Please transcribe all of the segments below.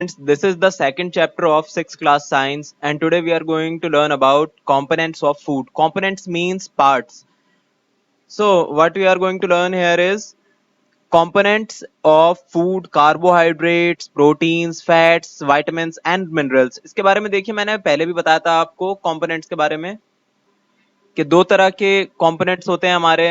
This is the second chapter of 6th class science, and today we are going to learn about components of food. Components means parts. So what we are going to learn here is components of food, carbohydrates, proteins, fats, vitamins and minerals. इसके बारे में देखिए, मैंने पहले भी बताया था आपको components के बारे में कि दो तरह के components होते हैं हमारे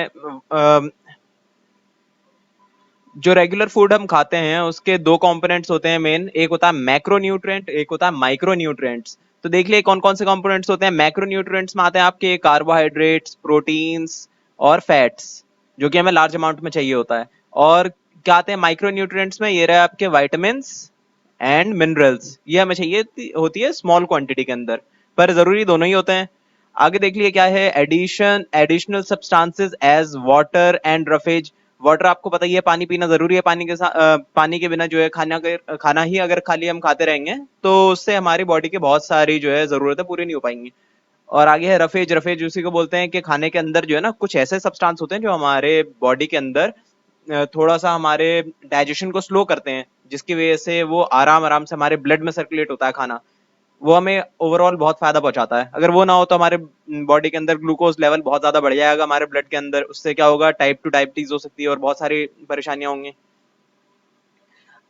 जो रेगुलर फूड हम खाते हैं उसके दो कंपोनेंट्स होते हैं मेन। एक होता है मैक्रो न्यूट्रिएंट, एक होता है माइक्रो न्यूट्रिएंट्स। तो देख लिए कौन कौन से कंपोनेंट्स होते हैं। मैक्रो न्यूट्रिएंट्स में आते हैं आपके कार्बोहाइड्रेट्स, प्रोटीन्स और फैट्स, जो कि हमें लार्ज अमाउंट में चाहिए होता है। और क्या आते हैं माइक्रो न्यूट्रिएंट्स में, ये रहे आपके विटामिन्स एंड मिनरल्स। ये हमें चाहिए होती है स्मॉल क्वांटिटी के अंदर, पर जरूरी दोनों ही होते हैं। आगे देख लिए क्या है, additional substances as water and roughage. Water आपको पता ही है, पानी पीना जरूरी है। पानी के साथ पानी के बिना जो है खाना ही अगर खाली हम खाते रहेंगे तो उससे हमारी बॉडी की बहुत सारी जो है जरूरतें पूरी नहीं हो पाएंगी। और आगे है रफेज। रफेज उसी को बोलते हैं कि खाने के अंदर जो है ना कुछ ऐसे सब्सटेंस होते हैं जो हमारे बॉडी के अंदर थोड़ा सा हमारे डाइजेशन को स्लो करते हैं, जिसकी वजह से वो आराम आराम से हमारे ब्लड में सर्कुलेट होता है खाना। वो हमें ओवरऑल बहुत फायदा पहुंचाता है। अगर वो ना हो तो हमारे बॉडी के अंदर ग्लूकोज लेवल बहुत ज्यादा बढ़ जाएगा हमारे ब्लड के अंदर। उससे क्या होगा, टाइप 2 डायबिटीज हो सकती है और बहुत सारी परेशानियां होंगी।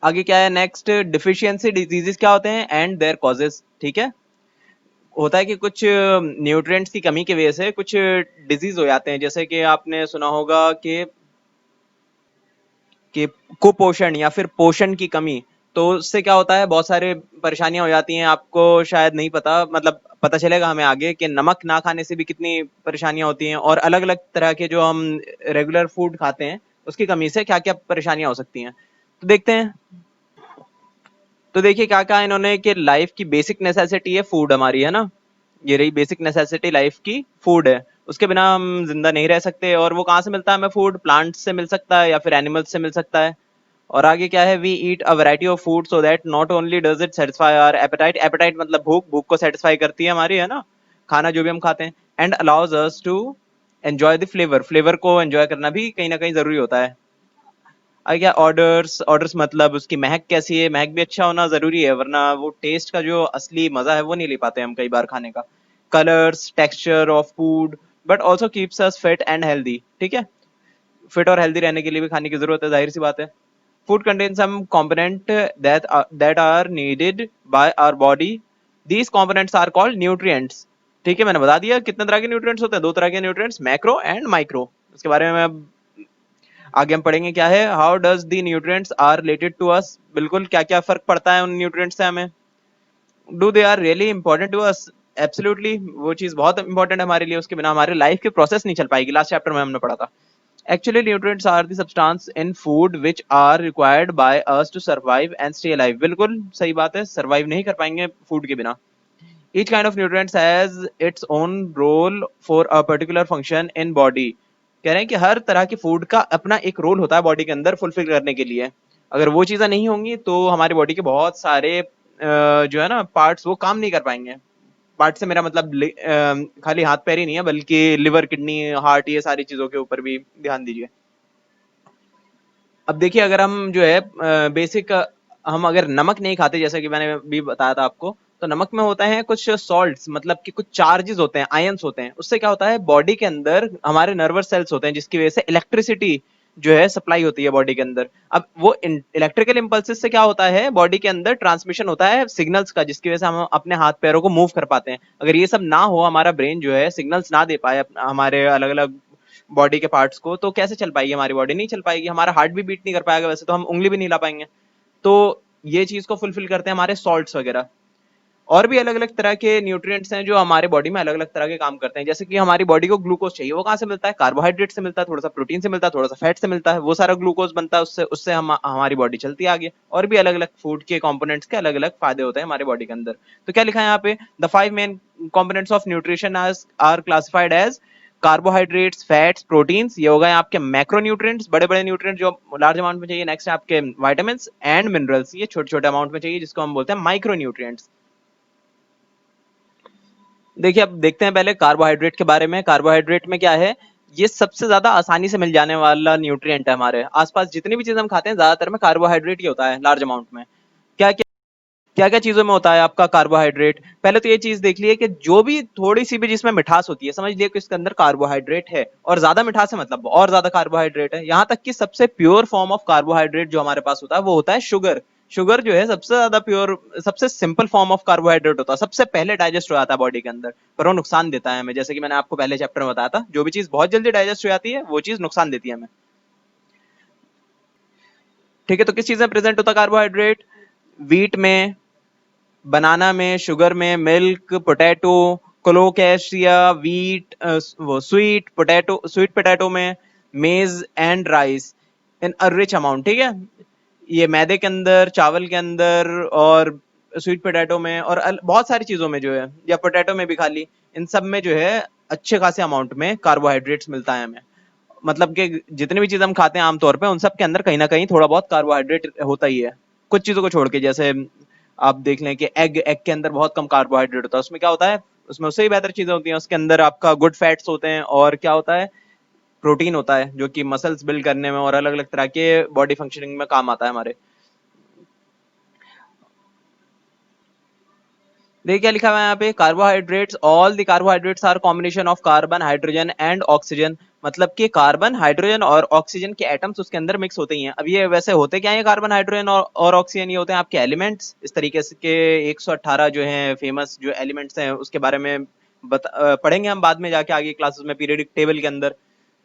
आगे क्या है नेक्स्ट, डिफिशियंसी डिजीजेस क्या होते हैं एंड देयर कॉजेस। ठीक है, होता है कि कुछ न्यूट्रिएंट्स की कमी की वजह से कुछ डिजीज हो जाते हैं। जैसे कि आपने सुना होगा कि कुपोषण या फिर पोषण की कमी। तो उससे क्या होता है, बहुत सारे परेशानियां हो जाती हैं। आपको शायद नहीं पता, मतलब पता चलेगा हमें आगे कि नमक ना खाने से भी कितनी परेशानियां होती हैं, और अलग अलग तरह के जो हम रेगुलर फूड खाते हैं उसकी कमी से क्या क्या परेशानियां हो सकती हैं। तो देखते हैं। तो देखिए क्या कहा इन्होंने कि लाइफ की बेसिक नेसेसिटी है फूड हमारी, है ना। ये रही बेसिक नेसेसिटी लाइफ की, फूड है। उसके बिना हम जिंदा नहीं रह सकते। और वो कहाँ से मिलता है हमें फूड, प्लांट्स से मिल सकता है या फिर एनिमल्स से मिल सकता है। और आगे क्या है, we eat a variety of food so that not only does it satisfy our appetite. Appetite मतलब भूख, भूख को सेटिस्फाई करती है हमारी, है ना, खाना जो भी हम खाते हैं। And allows us to enjoy the flavour. Flavour को एंजॉय करना भी कहीं ना कहीं जरूरी होता है। आगे क्या, ऑर्डर्स। ऑर्डर्स मतलब उसकी महक कैसी है, महक भी अच्छा होना जरूरी है, वरना वो टेस्ट का जो असली मजा है वो नहीं ले पाते हम कई बार खाने का। Colours, texture of food, but also keeps us fit and healthy. ठीक है, फिट और हेल्दी रहने के लिए भी खाने की जरूरत है, जाहिर सी बात है। Food contains some component that are needed by our body. These components are called nutrients. ठीक है, मैंने बता दिया कितने तरह के न्यूट्रिएंट्स होते हैं, दो तरह के न्यूट्रिएंट्स, मैक्रो एंड माइक्रो। इसके बारे में अब आगे हम पढ़ेंगे क्या है, how does the nutrients are related to us. बिल्कुल, क्या क्या फर्क पड़ता है उन न्यूट्रिएंट्स से हमें। Do they are really important to us. Absolutely, वो चीज बहुत इंपॉर्टेंट है हमारे लिए, उसके बिना हमारी लाइफ की प्रोसेस नहीं चल पाएगी। लास्ट चैप्टर में हमने पढ़ा था। Actually, nutrients are the substance in food which are required by us to survive and stay alive. बिल्कुल सही बात है, survive नहीं कर पाएंगे फूड के बिना। Each kind of nutrients has its own role for a particular function in body. कह रहे हैं कि हर तरह के फूड का अपना एक रोल होता है बॉडी के अंदर फुलफिल करने के लिए। अगर वो चीजें नहीं होंगी तो हमारी बॉडी के बहुत सारे जो है ना पार्ट्स वो काम नहीं कर पाएंगे। पार्ट से मेरा मतलब खाली हाथ पैर ही नहीं है, बल्कि लिवर, किडनी, हार्ट, ये सारी चीजों के ऊपर भी ध्यान दीजिए। अब देखिए, अगर हम जो है बेसिक, हम अगर नमक नहीं खाते, जैसे कि मैंने भी बताया था आपको, तो नमक में होता है कुछ सॉल्ट्स, मतलब कि कुछ चार्जेस होते हैं, आयंस होते हैं। उससे क्या होता है, बॉडी के अंदर हमारे नर्वस सेल्स होते हैं जिसकी वजह से इलेक्ट्रिसिटी जो है सप्लाई होती है बॉडी के अंदर। अब वो इलेक्ट्रिकल इंपल्सेस से क्या होता है, बॉडी के अंदर ट्रांसमिशन होता है सिग्नल्स का, जिसकी वजह से हम अपने हाथ पैरों को मूव कर पाते हैं। अगर ये सब ना हो, हमारा ब्रेन जो है सिग्नल्स ना दे पाए हमारे अलग अलग बॉडी के पार्ट्स को, तो कैसे चल पाएगी हमारी बॉडी, नहीं चल पाएगी। हमारा हार्ट भी बीट नहीं कर पाएगा, वैसे तो हम उंगली भी नहीं ला पाएंगे। तो ये चीज को फुलफिल करते हैं हमारे सॉल्ट्स वगैरह। और भी अलग अलग तरह के न्यूट्रिएंट्स हैं जो हमारे बॉडी में अलग अलग तरह के काम करते हैं। जैसे कि हमारी बॉडी को ग्लूकोज चाहिए, वो कहाँ से मिलता है, कार्बोहाइड्रेट से मिलता है, थोड़ा सा प्रोटीन से मिलता है, थोड़ा सा फैट से मिलता है। वो सारा ग्लूकोज बनता है, उससे उससे हमारी बॉडी चलती है आगे। और भी अलग अलग फूड के कंपोनेंट्स के अलग अलग फायदे होते हैं हमारे बॉडी के अंदर। तो क्या लिखा है यहाँ पे, the 5 main components of nutrition are classified as carbohydrates, fats, proteins. ये हो गए आपके मैक्रो न्यूट्रिएंट्स, बड़े बड़े न्यूट्रिएंट्स जो लार्ज अमाउंट में चाहिए। नेक्स्ट है आपके विटामिन एंड मिनरल्स, ये छोटे छोटे अमाउंट में चाहिए, जिसको हम बोलते हैं माइक्रो न्यूट्रिएंट्स। देखिए, अब देखते हैं पहले कार्बोहाइड्रेट के बारे में। कार्बोहाइड्रेट में क्या है, ये सबसे ज्यादा आसानी से मिल जाने वाला न्यूट्रिएंट है। हमारे आसपास जितनी भी चीज हम खाते हैं ज्यादातर में कार्बोहाइड्रेट ही होता है लार्ज अमाउंट में। क्या क्या क्या क्या चीजों में होता है आपका कार्बोहाइड्रेट? पहले तो ये चीज देख लिए कि जो भी थोड़ी सी भी जिसमें मिठास होती है, समझ लिए कि इसके अंदर कार्बोहाइड्रेट है, और ज्यादा मिठास है मतलब और ज्यादा कार्बोहाइड्रेट है। यहाँ तक कि सबसे प्योर फॉर्म ऑफ कार्बोहाइड्रेट जो हमारे पास होता है वो होता है शुगर। शुगर जो है सबसे ज्यादा प्योर, सबसे सिंपल फॉर्म ऑफ कार्बोहाइड्रेट होता है, सबसे पहले डाइजेस्ट हो जाता है बॉडी के अंदर, पर वो नुकसान देता है हमें। जैसे कि मैंने आपको पहले चैप्टर में बताया था, जो भी चीज बहुत जल्दी डाइजेस्ट हो जाती है वो चीज नुकसान देती है हमें। ठीक है, तो किस चीज में प्रेजेंट होता है कार्बोहाइड्रेट? वीट में, बनाना में, शुगर में, मिल्क, पोटैटो, कोलोकेशिया, वीट, वो स्वीट पोटैटो, स्वीट पोटैटो में, मेज and rice in a rich amount. ठीक है, ये मैदे के अंदर, चावल के अंदर, और स्वीट पोटैटो में, और बहुत सारी चीजों में जो है, या पोटैटो में भी खाली, इन सब में जो है अच्छे खासे अमाउंट में कार्बोहाइड्रेट्स मिलता है हमें। मतलब कि जितनी भी चीज हम खाते हैं आमतौर पे, उन सब के अंदर कहीं ना कहीं थोड़ा बहुत कार्बोहाइड्रेट होता ही है, कुछ चीजों को छोड़ के। जैसे आप देख लें कि एग एग के अंदर बहुत कम कार्बोहाइड्रेट होता है, उसमें क्या होता है, उसमें उससे ही बेहतर चीजें होती हैं, उसके अंदर आपका गुड फैट्स होते हैं, और क्या होता है, प्रोटीन होता है, जो कि मसल्स बिल्ड करने में और अलग अलग तरह के बॉडी फंक्शनिंग में काम आता है हमारे। देखिए क्या लिखा हुआ है यहाँ पे, carbohydrates, all the carbohydrates are combination of carbon, hydrogen and oxygen. मतलब कि कार्बन, हाइड्रोजन और ऑक्सीजन के एटम्स उसके अंदर मिक्स होते ही हैं। अब ये वैसे होते क्या है कार्बन, हाइड्रोजन और ऑक्सीजन? ये होते हैं आपके एलिमेंट्स। इस तरीके से के 118 जो हैं फेमस जो एलिमेंट्स हैं, उसके बारे में पढ़ेंगे हम बाद में जाके आगे क्लासेस में पीरियडिक टेबल के अंदर।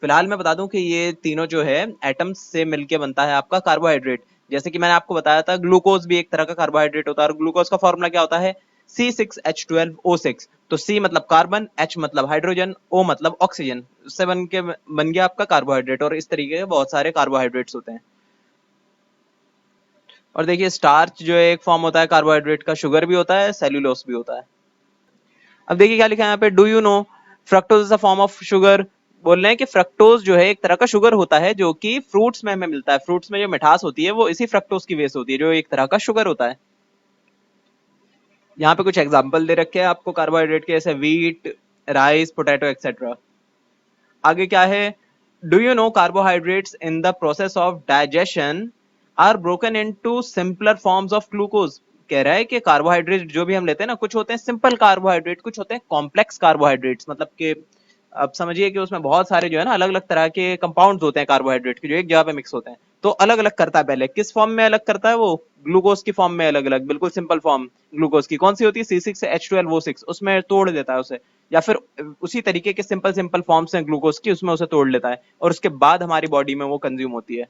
फिलहाल मैं बता दूं कि ये तीनों जो है एटम्स से मिलके बनता है आपका कार्बोहाइड्रेट। जैसे कि मैंने आपको बताया था, ग्लूकोज भी एक तरह का कार्बोहाइड्रेट होता है, और ग्लूकोज का फॉर्मूला क्या होता है, C6H12O6। तो C मतलब कार्बन, H मतलब हाइड्रोजन, O मतलब ऑक्सीजन, उससे बन गया आपका कार्बोहाइड्रेट। और इस तरीके के बहुत सारे कार्बोहाइड्रेट्स होते हैं। और देखिए स्टार्च जो है एक फॉर्म होता है कार्बोहाइड्रेट का, शुगर भी होता है, सेल्यूलोस भी होता है। अब देखिए क्या लिखा है यहाँ पे, do you no fructose is a form of sugar? बोल रहे हैं कि फ्रक्टोज जो है एक तरह का शुगर होता है, जो कि फ्रूट्स में हमें मिलता है। फ्रूट्स में जो मिठास होती है वो इसी फ्रक्टोज की वजह से होती है, जो एक तरह का शुगर होता है। यहाँ पे कुछ एग्जाम्पल दे रखे हैं आपको कार्बोहाइड्रेट के, जैसे वीट, राइस, पोटैटो एक्सेट्रा। आगे क्या है, do you know carbohydrates in the process of digestion are broken into simpler forms of glucose? कह रहा है कि कार्बोहाइड्रेट जो भी हम लेते हैं ना, कुछ होते हैं सिंपल कार्बोहाइड्रेट, कुछ होते हैं कॉम्प्लेक्स कार्बोहाइड्रेट्स। मतलब कि अब समझिए कि उसमें बहुत सारे जो है ना अलग अलग तरह के कंपाउंड्स होते हैं कार्बोहाइड्रेट के, जो एक जगह पे मिक्स होते हैं। तो अलग अलग करता है, पहले किस फॉर्म में अलग करता है वो, ग्लूकोज की फॉर्म में अलग अलग, बिल्कुल सिंपल फॉर्म ग्लूकोज की कौन सी होती है, C6H12O6, उसमें तोड़ देता है उसे। या फिर उसी तरीके के सिंपल सिंपल फॉर्म्स हैं ग्लूकोज की, उसमें उसे तोड़ लेता है, और उसके बाद हमारी बॉडी में वो कंज्यूम होती है।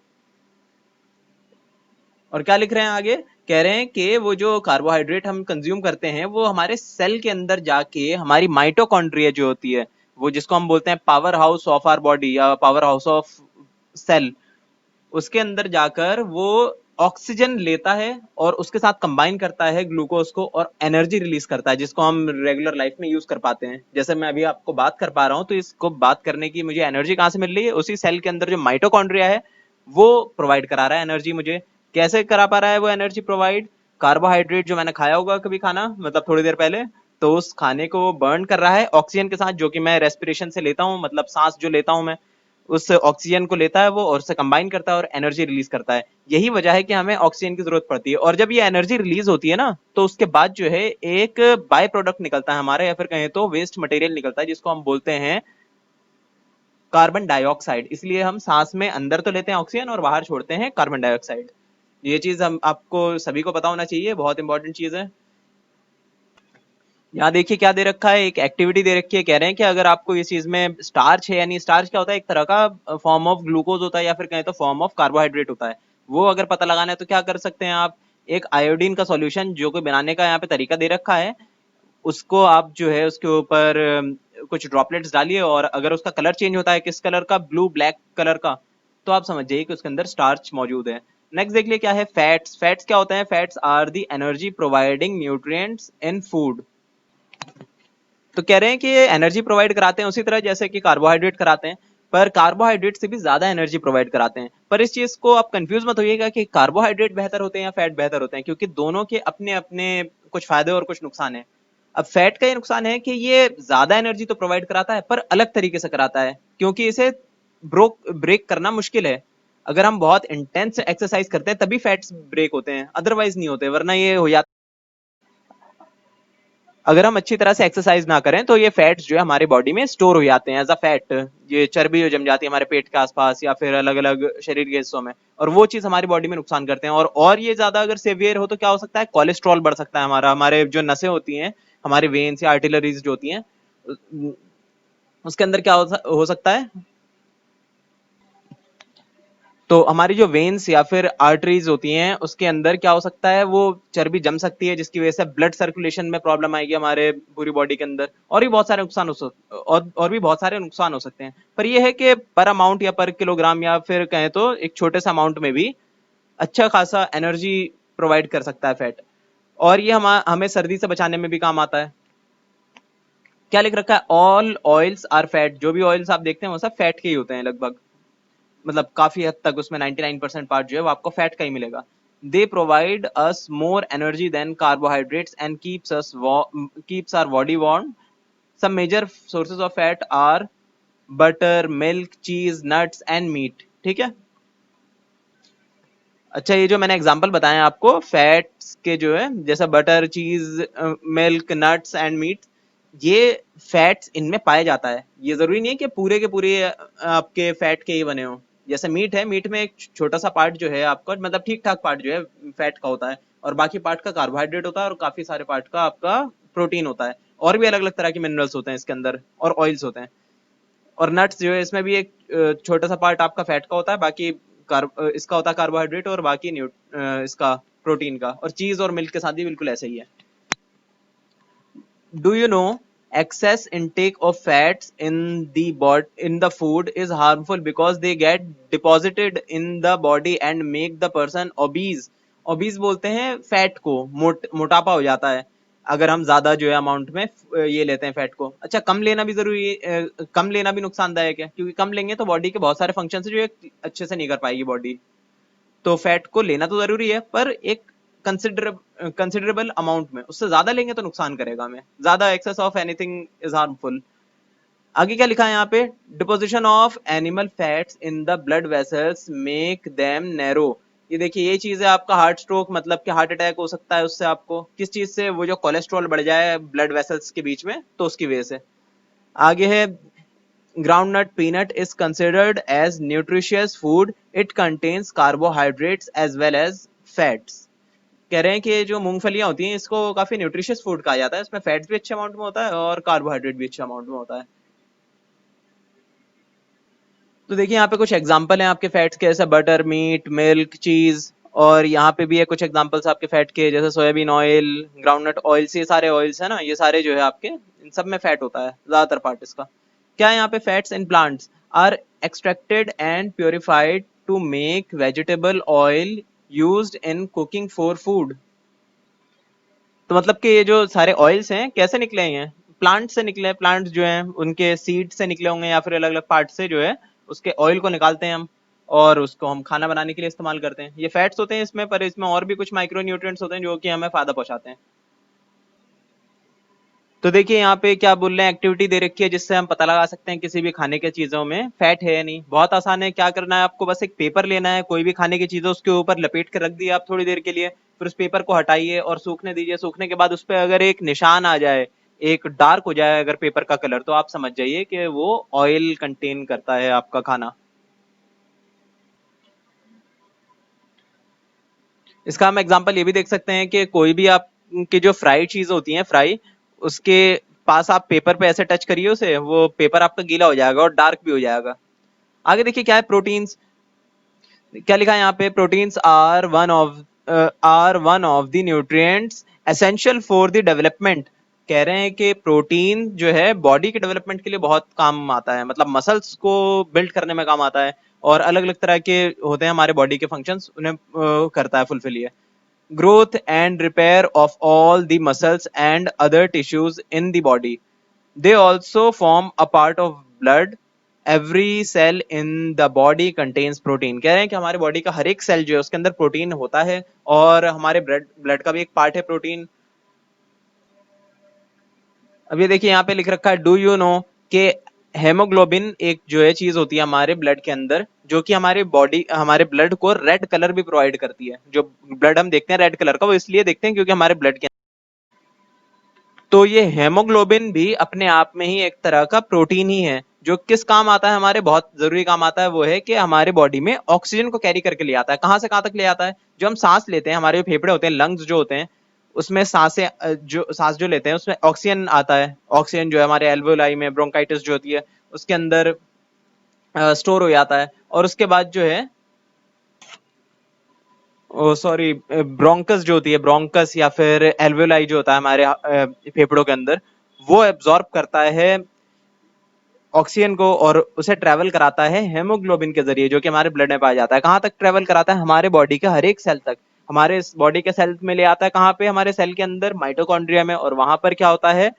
और क्या लिख रहे हैं आगे, कह रहे हैं कि वो जो कार्बोहाइड्रेट हम कंज्यूम करते हैं, वो हमारे सेल के अंदर जाके हमारी माइटोकॉन्ड्रिया जो होती है, वो जिसको हम बोलते हैं power house of our body या पावर हाउस ऑफ सेल, उसके अंदर जाकर वो ऑक्सीजन लेता है और उसके साथ कंबाइन करता है ग्लूकोज को, और एनर्जी रिलीज करता है, जिसको हम रेगुलर लाइफ में यूज कर पाते हैं। जैसे मैं अभी आपको बात कर पा रहा हूं, तो इसको बात करने की मुझे एनर्जी कहां से मिल रही है, उसी सेल के अंदर जो माइटोकॉन्ड्रिया है वो प्रोवाइड करा रहा है एनर्जी मुझे। कैसे करा पा रहा है वो एनर्जी प्रोवाइड, कार्बोहाइड्रेट जो मैंने खाया होगा कभी खाना, मतलब थोड़ी देर पहले, तो उस खाने को बर्न कर रहा है ऑक्सीजन के साथ, जो कि मैं रेस्पिरेशन से लेता हूं, मतलब सांस जो लेता हूं मैं, उस ऑक्सीजन को लेता है वो और उससे कंबाइन करता है और एनर्जी रिलीज करता है। यही वजह है कि हमें ऑक्सीजन की जरूरत पड़ती है। और जब ये एनर्जी रिलीज होती है ना, तो उसके बाद जो है एक बाय प्रोडक्ट निकलता है हमारे, या फिर कहें तो वेस्ट मटेरियल निकलता है, जिसको हम बोलते हैं कार्बन डाइऑक्साइड। इसलिए हम सांस में अंदर तो लेते हैं ऑक्सीजन और बाहर छोड़ते हैं कार्बन डाइऑक्साइड। ये चीज हम आपको सभी को पता होना चाहिए, बहुत इंपॉर्टेंट चीज है। यहाँ देखिए क्या दे रखा है, एक एक्टिविटी दे रखी है। कह रहे हैं कि अगर आपको इस चीज में स्टार्च है, यानी स्टार्च क्या होता है, एक तरह का फॉर्म ऑफ ग्लूकोज होता है, या फिर कहें तो फॉर्म ऑफ कार्बोहाइड्रेट होता है, वो अगर पता लगाना है तो क्या कर सकते हैं आप, एक आयोडीन का सॉल्यूशन जो कि बनाने का यहाँ पे तरीका दे रखा है, उसको आप जो है उसके ऊपर कुछ ड्रॉपलेट्स डालिए, और अगर उसका कलर चेंज होता है, किस कलर का, ब्लू ब्लैक कलर का, तो आप समझ जाइए कि उसके अंदर स्टार्च मौजूद है। नेक्स्ट देख लिए क्या है, फैट्स। फैट्स क्या होते हैं, fats are the energy providing nutrients in food. तो कह रहे हैं कि ये एनर्जी प्रोवाइड कराते हैं उसी तरह जैसे कि कार्बोहाइड्रेट कराते हैं, पर कार्बोहाइड्रेट से भी ज्यादा एनर्जी प्रोवाइड कराते हैं। पर इस चीज को आप कंफ्यूज मत होइएगा कि कार्बोहाइड्रेट बेहतर होते हैं या फैट बेहतर होते हैं, क्योंकि दोनों के अपने अपने कुछ फायदे और कुछ नुकसान है। अब फैट का ये नुकसान है कि ये ज्यादा एनर्जी तो प्रोवाइड कराता है, पर अलग तरीके से कराता है, क्योंकि इसे ब्रेक करना मुश्किल है। अगर हम बहुत इंटेंस एक्सरसाइज करते हैं तभी फैट्स ब्रेक होते हैं, अदरवाइज नहीं होते, वरना ये हो जाता अगर हम अच्छी तरह से एक्सरसाइज ना करें तो ये फैट्स जो है हमारे बॉडी में स्टोर हो जाते हैं एज अ फैट, ये चर्बी जो जम जाती है हमारे पेट के आसपास या फिर अलग अलग शरीर के हिस्सों में, और वो चीज हमारी बॉडी में नुकसान करते हैं। और ये ज्यादा अगर सेवियर हो तो क्या हो सकता है, कोलेस्ट्रॉल बढ़ सकता है हमारा, हमारे जो नसें होती हैं, हमारे वेन्स या आर्टिलरीज जो होती हैं, उसके अंदर क्या हो सकता है, तो हमारी जो वेन्स या फिर आर्टरीज होती हैं उसके अंदर क्या हो सकता है, वो चर्बी जम सकती है, जिसकी वजह से ब्लड सर्कुलेशन में प्रॉब्लम आएगी हमारे पूरी बॉडी के अंदर, और भी बहुत सारे नुकसान हो सकते, और भी बहुत सारे नुकसान हो सकते हैं। पर ये है कि पर अमाउंट या पर किलोग्राम या फिर कहें तो एक छोटे से अमाउंट में भी अच्छा खासा एनर्जी प्रोवाइड कर सकता है फैट, और ये हमें सर्दी से बचाने में भी काम आता है। क्या लिख रखा है, ऑल ऑयल्स आर फैट, जो भी ऑयल्स आप देखते हैं वो सब फैट के ही होते हैं लगभग, मतलब काफी हद तक उसमें 99% पार्ट जो है वो आपको फैट का ही मिलेगा। They provide us more energy than carbohydrates and keeps our body warm. Some major sources of fat are butter, milk, cheese, nuts and meat. ठीक है, अच्छा ये जो मैंने एग्जांपल बताए हैं आपको फैट्स के जो है, जैसा बटर, चीज, मिल्क, नट्स एंड मीट, ये फैट्स इनमें पाया जाता है। ये जरूरी नहीं है कि पूरे के पूरे आपके फैट के ही बने हो। जैसे मीट है, मीट में एक छोटा सा पार्ट जो है आपका, मतलब ठीक ठाक पार्ट जो है फैट का होता है, और बाकी पार्ट का कार्बोहाइड्रेट होता है, और काफी सारे पार्ट का आपका प्रोटीन होता है, और भी अलग अलग तरह के मिनरल्स होते हैं इसके अंदर, और ऑयल्स होते हैं। और नट्स जो है इसमें भी एक छोटा सा पार्ट आपका फैट का होता है, बाकी इसका होता है कार्बोहाइड्रेट, और बाकी इसका प्रोटीन का, और चीज और मिल्क के साथ भी बिल्कुल ऐसा ही है। Do you know excess intake of fats in the food is harmful because they get deposited in the body and make the person obese? obese बोलते हैं फैट को, मोटापा हो जाता है अगर हम ज्यादा जो है अमाउंट में ये लेते हैं फैट को। अच्छा, कम लेना भी जरूरी है, कम लेना भी नुकसानदायक है, क्योंकि कम लेंगे तो बॉडी के बहुत सारे फंक्शन जो है अच्छे से नहीं कर पाएगी बॉडी। तो फैट को लेना तो जरूरी है, पर एक कंसिडरेबल अमाउंट में, उससे ज्यादा लेंगे तो नुकसान करेगा हमें, ज्यादा excess of anything is harmful. आगे क्या लिखा है यहाँ पे, deposition of animal fats in the blood vessels make them narrow. ये देखिए, ये चीज है आपका हार्ट स्ट्रोक, मतलब कि हार्ट अटैक हो सकता है उससे आपको, किस चीज से, वो जो कोलेस्ट्रॉल बढ़ जाए ब्लड वेसल्स के बीच में, तो उसकी वजह से। आगे है, groundnut peanut is considered as nutritious food. It contains carbohydrates as well as fats. कह रहे हैं कि ये जो मूंगफलियां होती हैं इसको काफी न्यूट्रिशियस फूड कहा जाता है, इसमें फैट्स भी अच्छे अमाउंट में होता है और कार्बोहाइड्रेट भी अच्छे अमाउंट में होता है। तो देखिए यहाँ पे कुछ एग्जांपल हैं आपके फैट्स के, जैसे बटर, मीट, मिल्क, चीज, और यहाँ पे भी है कुछ एग्जांपल्स आपके फैट के, जैसे सोयाबीन ऑयल, ग्राउंडनट ऑयल, ये सारे ऑयल्स है ना, ये सारे जो है आपके, इन सब में फैट होता है ज्यादातर पार्ट इसका। क्या है यहाँ पे, fats in plants are extracted and purified to make vegetable oil used in cooking for food. तो मतलब कि ये जो सारे ऑयल्स हैं कैसे निकले हैं, प्लांट से निकले, प्लांट जो हैं उनके सीड से निकले होंगे या फिर अलग अलग पार्ट से जो है उसके ऑयल को निकालते हैं हम, और उसको हम खाना बनाने के लिए इस्तेमाल करते हैं। ये फैट्स होते हैं इसमें, पर इसमें और भी कुछ माइक्रो न्यूट्रिएंट्स होते हैं जो कि हमें फायदा पहुंचाते हैं। तो देखिए यहाँ पे क्या बोल रहे हैं, एक्टिविटी दे रखी है जिससे हम पता लगा सकते हैं किसी भी खाने के चीजों में फैट है या नहीं। बहुत आसान है, क्या करना है आपको, बस एक पेपर लेना है, कोई भी खाने की चीज उसके ऊपर लपेट के रख दिया आप थोड़ी देर के लिए, फिर उस पेपर को हटाइए और सूखने दीजिए। सूखने के बाद उस पर अगर एक निशान आ जाए, एक डार्क हो जाए अगर पेपर का कलर, तो आप समझ जाइए कि वो ऑयल कंटेन करता है आपका खाना। इसका हम एग्जांपल ये भी देख सकते हैं कि कोई भी आपकी जो फ्राइड चीज होती है, फ्राई, उसके पास आप पेपर पे ऐसे टच करिए उसे, वो पेपर आपका गीला हो जाएगा और डार्क भी हो जाएगा। आगे देखिए क्या है, प्रोटीन्स। क्या लिखा है यहाँ पे, proteins are one of the nutrients essential for the development. कह रहे हैं कि प्रोटीन जो है बॉडी के डेवलपमेंट के लिए बहुत काम आता है, मतलब मसल्स को बिल्ड करने में काम आता है, और अलग अलग तरह के होते हैं हमारे बॉडी के फंक्शंस, उन्हें करता है फुलफिल ये। Growth and repair of all the muscles and other tissues in the body. They also form a part of blood. Every cell in the body contains protein. कह रहे हैं कि हमारे बॉडी का हर एक सेल जो है उसके अंदर प्रोटीन होता है, और हमारे ब्लड ब्लड का भी एक पार्ट है प्रोटीन। अब ये देखिए यहाँ पे लिख रखा है, डू यू नो कि हेमोग्लोबिन एक जो है चीज होती है हमारे ब्लड के अंदर, जो कि हमारे बॉडी, हमारे ब्लड को रेड कलर भी प्रोवाइड करती है। जो ब्लड हम देखते हैं रेड कलर का, वो इसलिए देखते हैं क्योंकि हमारे ब्लड के तो ये हेमोग्लोबिन भी अपने आप में ही एक तरह का प्रोटीन ही है, जो किस काम आता है, हमारे बहुत जरूरी काम आता है। वो है कि हमारे बॉडी में ऑक्सीजन को कैरी करके ले आता है। कहां से कहां तक ले आता है? जो हम सांस लेते हैं, हमारे जो फेफड़े होते हैं, लंग्स जो होते हैं, उसमें सांस जो लेते हैं उसमें ऑक्सीजन आता है। ऑक्सीजन जो है हमारे एल्वोलाई में, ब्रोंकाइटिस जो होती है उसके अंदर स्टोर हो जाता है। और उसके बाद जो है, ओ सॉरी, ब्रोंकस जो होती है, ब्रोंकस या फिर एल्वेलाई जो होता है हमारे फेफड़ों के अंदर, वो एब्जॉर्ब करता है ऑक्सीजन को और उसे ट्रेवल कराता है हेमोग्लोबिन के जरिए, जो कि हमारे ब्लड में पाया जाता है। कहां तक ट्रेवल कराता है? हमारे बॉडी के हर एक सेल तक। हमारे बॉडी के सेल में ले आता है, कहां पे? हमारे सेल के अंदर, माइटोकॉन्ड्रिया में। और वहां पर क्या होता है,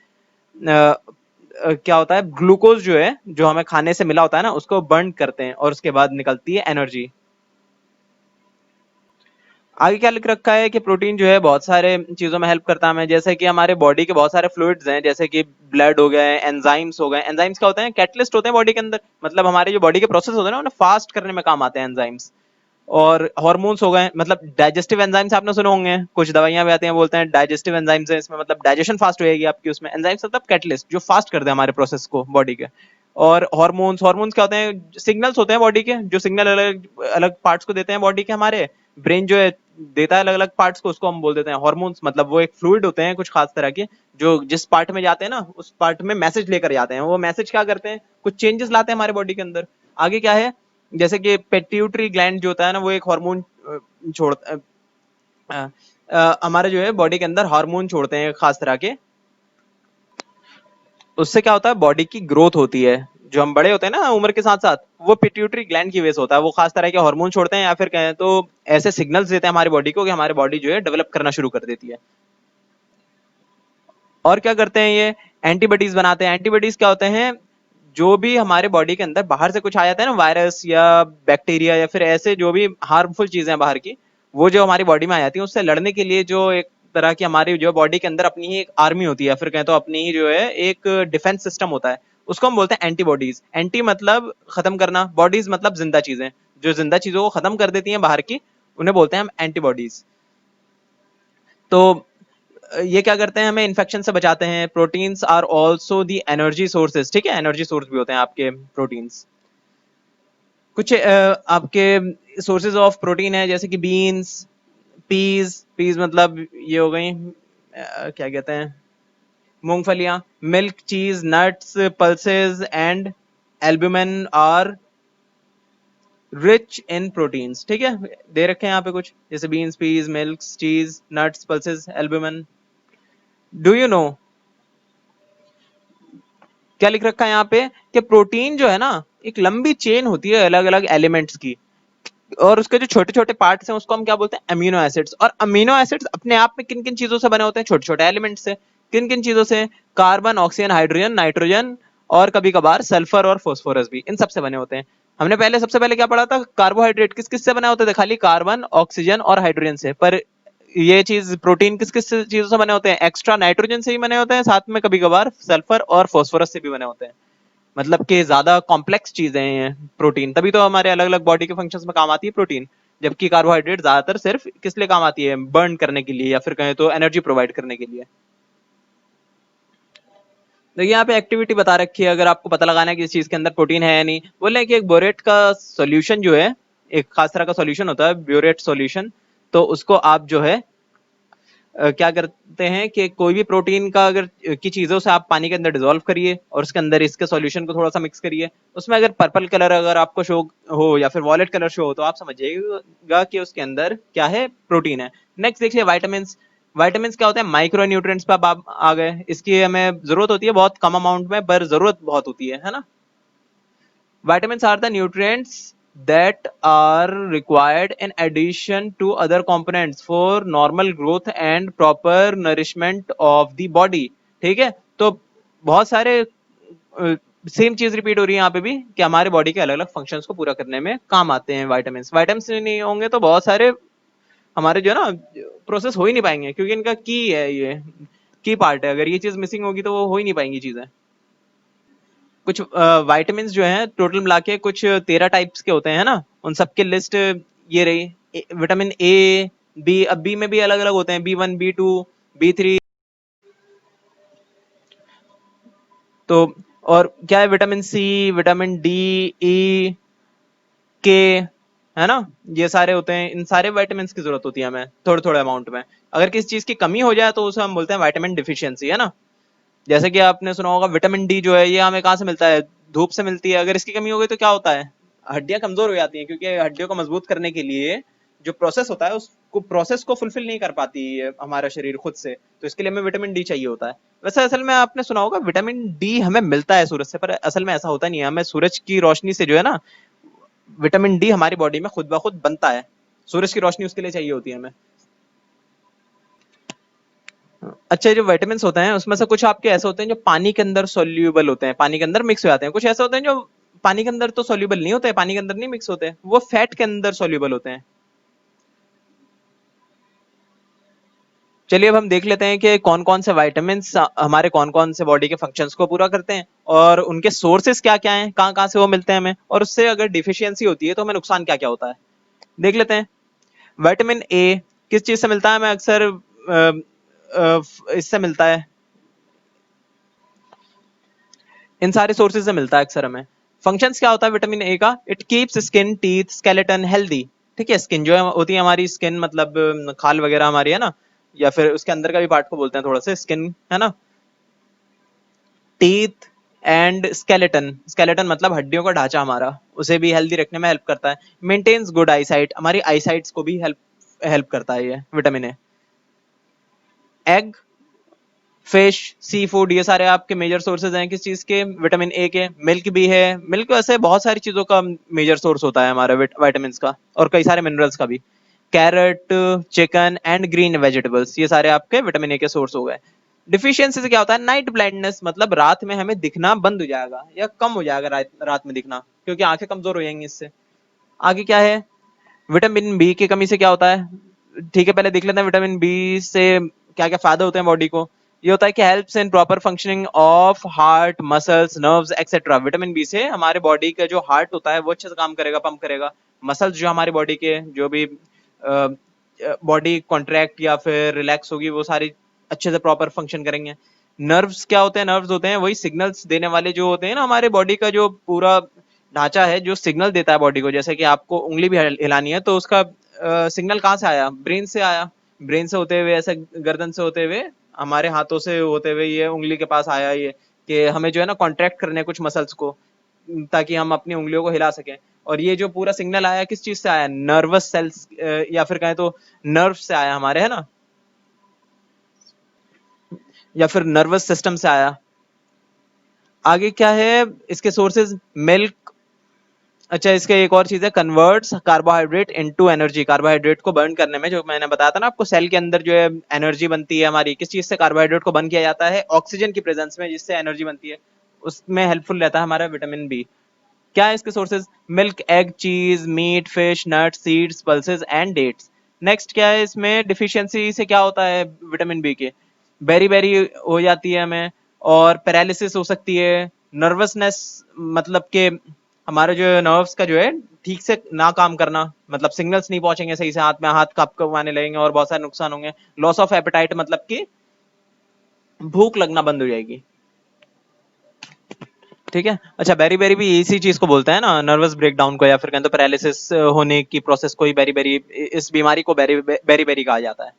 ग्लूकोज जो है, जो हमें खाने से मिला होता है ना, उसको बर्न करते हैं और उसके बाद निकलती है एनर्जी। आगे क्या लिख रखा है कि प्रोटीन जो है बहुत सारे चीजों में हेल्प करता है हमें, जैसे कि हमारे बॉडी के बहुत सारे फ्लूइड्स हैं, जैसे कि ब्लड हो गए, एंजाइम्स हो गए। एंजाइम्स क्या होते हैं? कैटलिस्ट होते हैं बॉडी के अंदर, मतलब हमारे जो बॉडी के प्रोसेस होते हैं ना, उन्हें फास्ट करने में काम आते हैं एंजाइम्स। और हार्मोन्स हो गए, मतलब डाइजेस्टिव एंजाइम्स आपने सुने होंगे, कुछ दवाइयां भी आती हैं बोलते हैं डाइजेस्टिव एंजाइम्स है इसमें, मतलब डाइजेशन फास्ट हो जाएगी आपकी उसमें। एंजाइम्स मतलब कैटलिस्ट जो फास्ट कर दे हमारे प्रोसेस को बॉडी के। और हार्मोन्स, हार्मोन्स क्या होते हैं? सिग्नल्स होते हैं बॉडी के, जो सिग्नल अलग अलग पार्ट्स को देते हैं बॉडी के। हमारे ब्रेन जो है देता है अलग अलग पार्ट्स को, उसको हम बोल देते हैं हार्मोन्स। मतलब वो एक फ्लूइड होते हैं कुछ खास तरह के, जो जिस पार्ट में जाते हैं ना, उस पार्ट में मैसेज लेकर जाते हैं। वो मैसेज क्या करते हैं? कुछ चेंजेस लाते हैं हमारे बॉडी के अंदर। आगे क्या है, जैसे कि पेट्यूटरी ग्लैंड जो होता है ना, वो एक हार्मोन छोड़ता हमारे जो है बॉडी के अंदर हार्मोन छोड़ते हैं खास तरह के। उससे क्या होता है? बॉडी की ग्रोथ होती है। जो हम बड़े होते हैं ना उम्र के साथ साथ, वो पिट्यूटरी ग्लैंड की वजह से होता है। वो खास तरह के हार्मोन छोड़ते हैं, या फिर कहें तो ऐसे सिग्नल्स देते हैं हमारी बॉडी को कि हमारी बॉडी जो है डेवलप करना शुरू कर देती है। और क्या करते हैं ये? एंटीबॉडीज बनाते हैं। एंटीबॉडीज क्या होते हैं? जो भी हमारे बॉडी के अंदर बाहर से कुछ आ जाता है ना, वायरस या बैक्टीरिया या फिर ऐसे जो भी हार्मफुल चीजें हैं बाहर की, वो जो हमारी बॉडी में आ जाती है, उससे लड़ने के लिए जो एक तरह की हमारी जो बॉडी के अंदर अपनी ही एक आर्मी होती है, फिर कहें तो अपनी ही जो है एक डिफेंस सिस्टम होता है, उसको हम बोलते हैं एंटीबॉडीज। एंटी मतलब खत्म करना, बॉडीज मतलब जिंदा चीजें, जो जिंदा चीजों को खत्म कर देती हैं बाहर की, उन्हें बोलते हैं हम एंटीबॉडीज। तो ये क्या करते हैं? हमें इन्फेक्शन से बचाते हैं। Proteins are also the energy sources, ठीक है, एनर्जी सोर्स भी होते हैं आपके प्रोटीन्स। कुछ आपके सोर्सेज ऑफ प्रोटीन है, जैसे कि बीन्स, पीज, पीज मतलब ये हो गई क्या कहते हैं, मूंगफलियां। Milk, cheese, nuts, pulses and albumin are rich in proteins, ठीक है। दे रखे हैं यहाँ पे कुछ, जैसे beans, peas, milk, cheese, nuts, pulses, albumin. Do you know क्या लिख रखा है यहाँ पे? कि प्रोटीन जो है ना, एक लंबी चेन होती है अलग अलग एलिमेंट्स की, और उसके जो छोटे छोटे पार्ट्स हैं उसको हम क्या बोलते हैं? Amino acids. और अमीनो एसिड्स अपने आप में किन किन चीजों से बने होते हैं? छोटे छोटे एलिमेंट्स से। किन किन चीजों से? कार्बन, ऑक्सीजन, हाइड्रोजन, नाइट्रोजन, और कभी कभार सल्फर और फोस्फोरस भी, इन सब से बने होते हैं। हमने पहले सबसे पहले क्या पढ़ा था? कार्बोहाइड्रेट किस किस से बने होते थे? खाली कार्बन, ऑक्सीजन और हाइड्रोजन से। पर ये चीज प्रोटीन किस किस चीजों से बने होते हैं? एक्स्ट्रा नाइट्रोजन से ही बने होते हैं, साथ में कभी कभार सल्फर और फोस्फोरस से भी बने होते हैं। मतलब कि ज्यादा कॉम्प्लेक्स चीजें हैं प्रोटीन, तभी तो हमारे अलग अलग बॉडी के फंक्शंस में काम आती है प्रोटीन। जबकि कार्बोहाइड्रेट ज्यादातर सिर्फ किस लिए काम आती है? बर्न करने के लिए, या फिर कहें तो एनर्जी प्रोवाइड करने के लिए। देखिए यहाँ पे एक्टिविटी बता रखी है, अगर आपको पता लगाना है कि इस चीज के अंदर प्रोटीन है या नहीं। बोले हैं कि एक बोरेट का सॉल्यूशन जो है, एक खास तरह का सॉल्यूशन होता है ब्यूरेट सॉल्यूशन। तो उसको आप जो है क्या करते हैं कि कोई भी प्रोटीन का अगर की चीजों से आप पानी के अंदर डिसॉल्व करिए, और उसके अंदर इसके सॉल्यूशन को थोड़ा सा मिक्स करिए। उसमें अगर पर्पल कलर अगर आपको शो हो या फिर वॉलेट कलर शो हो, तो आप समझिएगा कि उसके अंदर क्या है? प्रोटीन है। नेक्स्ट देखिए वाइटामिन। वाइटामिन क्या होते हैं? माइक्रो न्यूट्रिएंट्स पे आप आ गए। इसकी हमें जरूरत होती है बहुत कम अमाउंट में, पर जरूरत बहुत होती है ना। Vitamins are the nutrients that are required in addition to other components for normal growth and proper nourishment of the body, ठीक है। तो बहुत सारे सेम चीज रिपीट हो रही है यहाँ पे भी, कि हमारे बॉडी के अलग अलग फंक्शंस को पूरा करने में काम आते हैं वाइटामिन। वाइटामिन नहीं होंगे तो बहुत सारे हमारे जो है ना प्रोसेस हो ही नहीं पाएंगे, क्योंकि इनका की है, ये की पार्ट है। अगर ये चीज मिसिंग होगी तो वो हो ही नहीं पाएंगी चीजें। कुछ वाइटामिन जो हैं टोटल मिला के कुछ 13 टाइप्स के होते हैं ना, उन सबके लिस्ट ये रही। विटामिन ए, बी, अब बी में भी अलग अलग होते हैं, B1, B2, B3। तो और क्या है, विटामिन सी, विटामिन डी, ई, के, है ना, ये सारे होते हैं। इन सारे विटामिन की जरूरत होती है हमें थोड़े थोड़े अमाउंट में। अगर किसी चीज की कमी हो जाए तो उसे हम बोलते हैं विटामिन डिफिशियंसी, है ना। जैसे कि आपने सुना होगा विटामिन डी जो है ये हमें कहाँ से मिलता है, धूप से मिलती है। अगर इसकी कमी हो गई तो क्या होता है, हड्डियां कमजोर हो जाती हैं, क्योंकि हड्डियों को मजबूत करने के लिए जो प्रोसेस होता है उसको प्रोसेस को फुलफिल नहीं कर पाती है हमारा शरीर खुद से, तो इसके लिए हमें विटामिन डी चाहिए होता है। वैसे असल में आपने सुना होगा विटामिन डी हमें मिलता है सूरज से, पर असल में ऐसा होता नहीं है। हमें सूरज की रोशनी से जो है ना विटामिन डी हमारी बॉडी में खुद ब खुद बनता है, सूरज की रोशनी उसके लिए चाहिए होती है हमें। अच्छा, जो विटामिन होते हैं उसमें से कुछ आपके ऐसे होते हैं जो पानी के अंदर सोल्यूबल होते हैं, पानी के अंदर मिक्स हो जाते हैं। कुछ ऐसे होते हैं जो पानी के अंदर तो सोल्यूबल नहीं होते, पानी के अंदर नहीं मिक्स होते, वो फैट के अंदर सोल्यूबल होते हैं। चलिए अब हम देख लेते हैं कि कौन कौन से विटामिन हमारे कौन कौन से बॉडी के फंक्शंस को पूरा करते हैं और उनके सोर्सेस क्या क्या हैं, कहाँ कहाँ से वो मिलते हैं हमें, और उससे अगर डिफिशियंसी होती है तो हमें नुकसान क्या क्या होता है, देख लेते हैं। विटामिन ए किस चीज से मिलता है हमें, अक्सर इससे मिलता है, इन सारे सोर्सेज से मिलता है अक्सर हमें। फंक्शंस क्या होता है विटामिन ए का, it keeps skin, teeth, skeleton healthy. ठीक है, स्किन जो है होती है हमारी स्किन, मतलब खाल वगैरह हमारी, है ना, या फिर उसके अंदर का भी पार्ट को बोलते हैं थोड़ा सा स्किन, है ना। टीथ एंड स्केलेटन, स्केलेटन मतलब हड्डियों का ढांचा हमारा, उसे भी हेल्दी रखने में हेल्प करता है। मेंटेन्स गुड आईसाइट, हमारी आईसाइट्स को भी हेल्प हेल्प करता है ये vitamin A. Egg, fish, C food, ये सारे आपके मेजर सोर्सेज हैं किस चीज के, विटामिन ए के। मिल्क भी है, मिल्क वैसे बहुत सारी चीजों का मेजर सोर्स होता है हमारे विटामिन का, और कई सारे मिनरल्स का भी। Carrot, chicken and green vegetables, ये सारे आपके विटामिन ए के सोर्स हो गए। डिफिशियंसी से क्या होता है, नाइट ब्लाइंडनेस, मतलब रात में हमें दिखना बंद हो जाएगा या कम हो जाएगा रात में दिखना, क्योंकि आंखें कमजोर हो जाएंगी इससे। आगे क्या है, विटामिन बी की कमी से क्या होता है, ठीक है पहले देख लेते हैं विटामिन बी से क्या क्या फायदे होते हैं बॉडी को। ये होता है कि helps in proper functioning of heart, muscles, nerves etcetera. Vitamin B से हमारे बॉडी का जो हार्ट होता है वो अच्छे से काम करेगा, पंप करेगा। मसल्स जो हमारी बॉडी के जो भी बॉडी कॉन्ट्रैक्ट या फिर रिलैक्स होगी वो सारी अच्छे से प्रॉपर फंक्शन करेंगे। नर्व्स क्या होते हैं, नर्व्स होते हैं वही सिग्नल्स देने वाले जो होते हैं ना, हमारे बॉडी का जो पूरा ढांचा है जो सिग्नल देता है बॉडी को। जैसे कि आपको उंगली भी हिलानी है तो उसका सिग्नल कहाँ से आया, ब्रेन से आया, ब्रेन से होते हुए ऐसे गर्दन से होते हुए हमारे हाथों से होते हुए ये उंगली के पास आया, ये कि हमें जो है ना कॉन्ट्रैक्ट करने कुछ मसल्स को, ताकि हम अपनी उंगलियों को हिला सकें। और ये जो पूरा सिग्नल आया किस चीज से आया, नर्वस सेल्स या फिर कहें तो नर्व से आया हमारे, है ना, या फिर नर्वस सिस्टम से आया। आगे क्या है इसके सोर्सेज, मिल्क। अच्छा, इसका एक और चीज है, converts carbohydrate into energy. Carbohydrate को बर्न करने में, जो मैंने बताया था ना आपको, सेल के अंदर जो है एनर्जी बनती है हमारी, किस चीज से, कार्बोहाइड्रेट को बर्न किया जाता है ऑक्सीजन की प्रेजेंस में, जिससे एनर्जी बनती है। उसमें हेल्पफुल रहता है हमारा विटामिन बी। क्या है इसके sources, milk, egg, cheese, meat, fish, nuts, seeds, pulses and dates. Next क्या है इसमें, डिफिशियंसी से क्या होता है विटामिन बी के, बेरी बेरी हो जाती है हमें, और पैरालिसिस हो सकती है, नर्वसनेस, मतलब कि हमारे जो नर्व्स का जो है ठीक से ना काम करना, मतलब सिग्नल्स नहीं पहुंचेंगे सही से हाथ में, हाथ कपकपाने लगेंगे और बहुत सारे नुकसान होंगे। लॉस ऑफ एपेटाइट, मतलब कि भूख लगना बंद हो जाएगी। ठीक है, अच्छा, बेरी बेरी भी इसी चीज को बोलते हैं ना, नर्वस ब्रेकडाउन को, या फिर कहें तो पैरालिसिस होने की प्रोसेस को ही बेरी बेरी, इस बीमारी को बेरी बेरी बेरी कहा जाता है।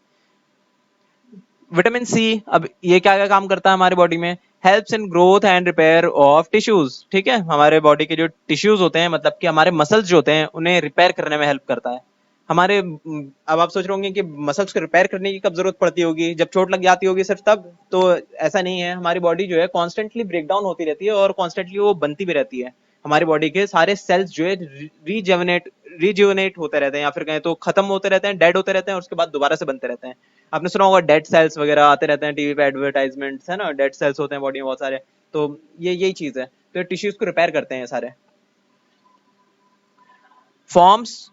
विटामिन सी, अब ये क्या क्या काम करता है हमारी बॉडी में, helps in growth and repair of tissues. ठीक है, हमारे बॉडी के जो टिश्यूज होते हैं, मतलब कि हमारे मसल्स जो होते हैं उन्हें रिपेयर करने में हेल्प करता है हमारे। अब आप सोच रहे होंगे कि मसल्स को रिपेयर करने की कब जरूरत पड़ती होगी, जब चोट लग जाती होगी सिर्फ तब, तो ऐसा नहीं है। हमारी बॉडी जो है कॉन्स्टेंटली ब्रेकडाउन होती रहती है और कॉन्स्टेंटली वो बनती भी रहती है। हमारी बॉडी के सारे सेल्स जो है रिजुवनेट होते रहते हैं, या फिर कहें तो खत्म होते रहते हैं, डेड होते रहते हैं, और उसके बाद दोबारा से बनते रहते हैं। आपने सुना होगा डेड सेल्स वगैरह आते रहते हैं टीवी पे, एडवर्टाइजमेंट्स, है ना, डेड सेल्स होते हैं बॉडी में बहुत सारे। तो ये यही चीज है, तो टिश्यूज को रिपेयर करते हैं सारे। Forms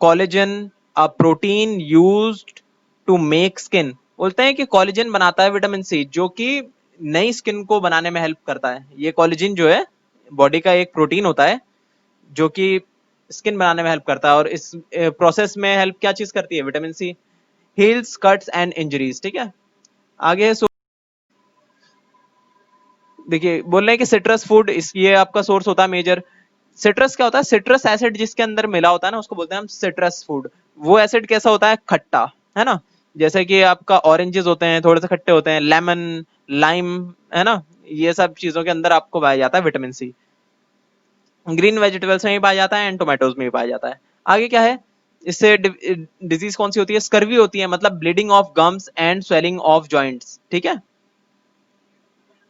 collagen, a protein used to make skin. बोलते हैं कि कोलेजन बनाता है विटामिन सी, जो कि नई स्किन को बनाने में हेल्प करता है। ये कोलेजन जो है बॉडी का एक प्रोटीन होता है जो कि स्किन बनाने में हेल्प करता है, और इस प्रोसेस में हेल्प क्या चीज करती है, vitamin C. Heals cuts and injuries. ठीक है, आगे देखिए बोल रहे हैं कि सिट्रस फूड इस ये आपका सोर्स होता है मेजर। सिट्रस क्या होता है? सिट्रस एसिड जिसके अंदर मिला होता है ना उसको बोलते हैं हम सिट्रस फूड। वो एसिड कैसा होता है? खट्टा, है ना। जैसे कि आपका ऑरेंजेस होते हैं थोड़े से खट्टे होते हैं, लेमन, लाइम, है ना। ये सब चीजों के अंदर आपको पाया जाता है विटामिन सी। ग्रीन वेजिटेबल्स में भी पाया जाता है एंड टोमेटोज में भी पाया जाता है। आगे क्या है? इससे डिजीज कौन सी होती है? स्कर्वी होती है, मतलब bleeding of gums and swelling of joints, ठीक है।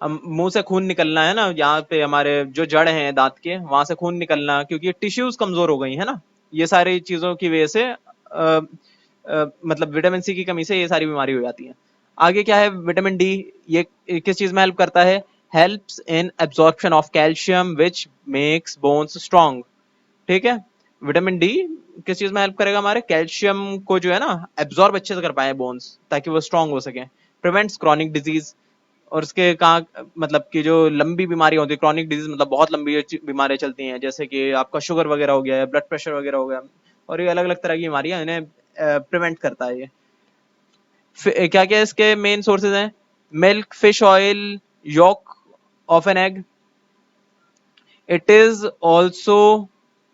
मुंह से खून निकलना, है ना, यहाँ पे हमारे जो जड़ हैं दांत के वहां से खून निकलना क्योंकि टिश्यूज कमजोर हो गई है ना। ये सारी चीजों की वजह से मतलब विटामिन सी की कमी से ये सारी बीमारी हो जाती है। आगे क्या है? Vitamin D. ये किस चीज में हेल्प करता है? Helps in absorption of calcium which makes bones strong, ठीक है। विटामिन डी किस चीज में हेल्प करेगा? हमारे कैल्शियम को जो है ना एब्जॉर्ब अच्छे से कर पाए बोन्स, ताकि वो स्ट्रांग हो सके। Prevents chronic disease. और उसके कहा मतलब कि जो लंबी बीमारी होती है, क्रॉनिक डिजीज मतलब बहुत लंबी बीमारियां चलती हैं, जैसे कि आपका शुगर वगैरह हो गया, ब्लड प्रेशर वगैरह हो गया, और ये अलग अलग तरह की बीमारियां इन्हें प्रिवेंट करता है ये। क्या क्या इसके मेन सोर्सेज हैं? Milk, fish oil, yolk of an egg. It is also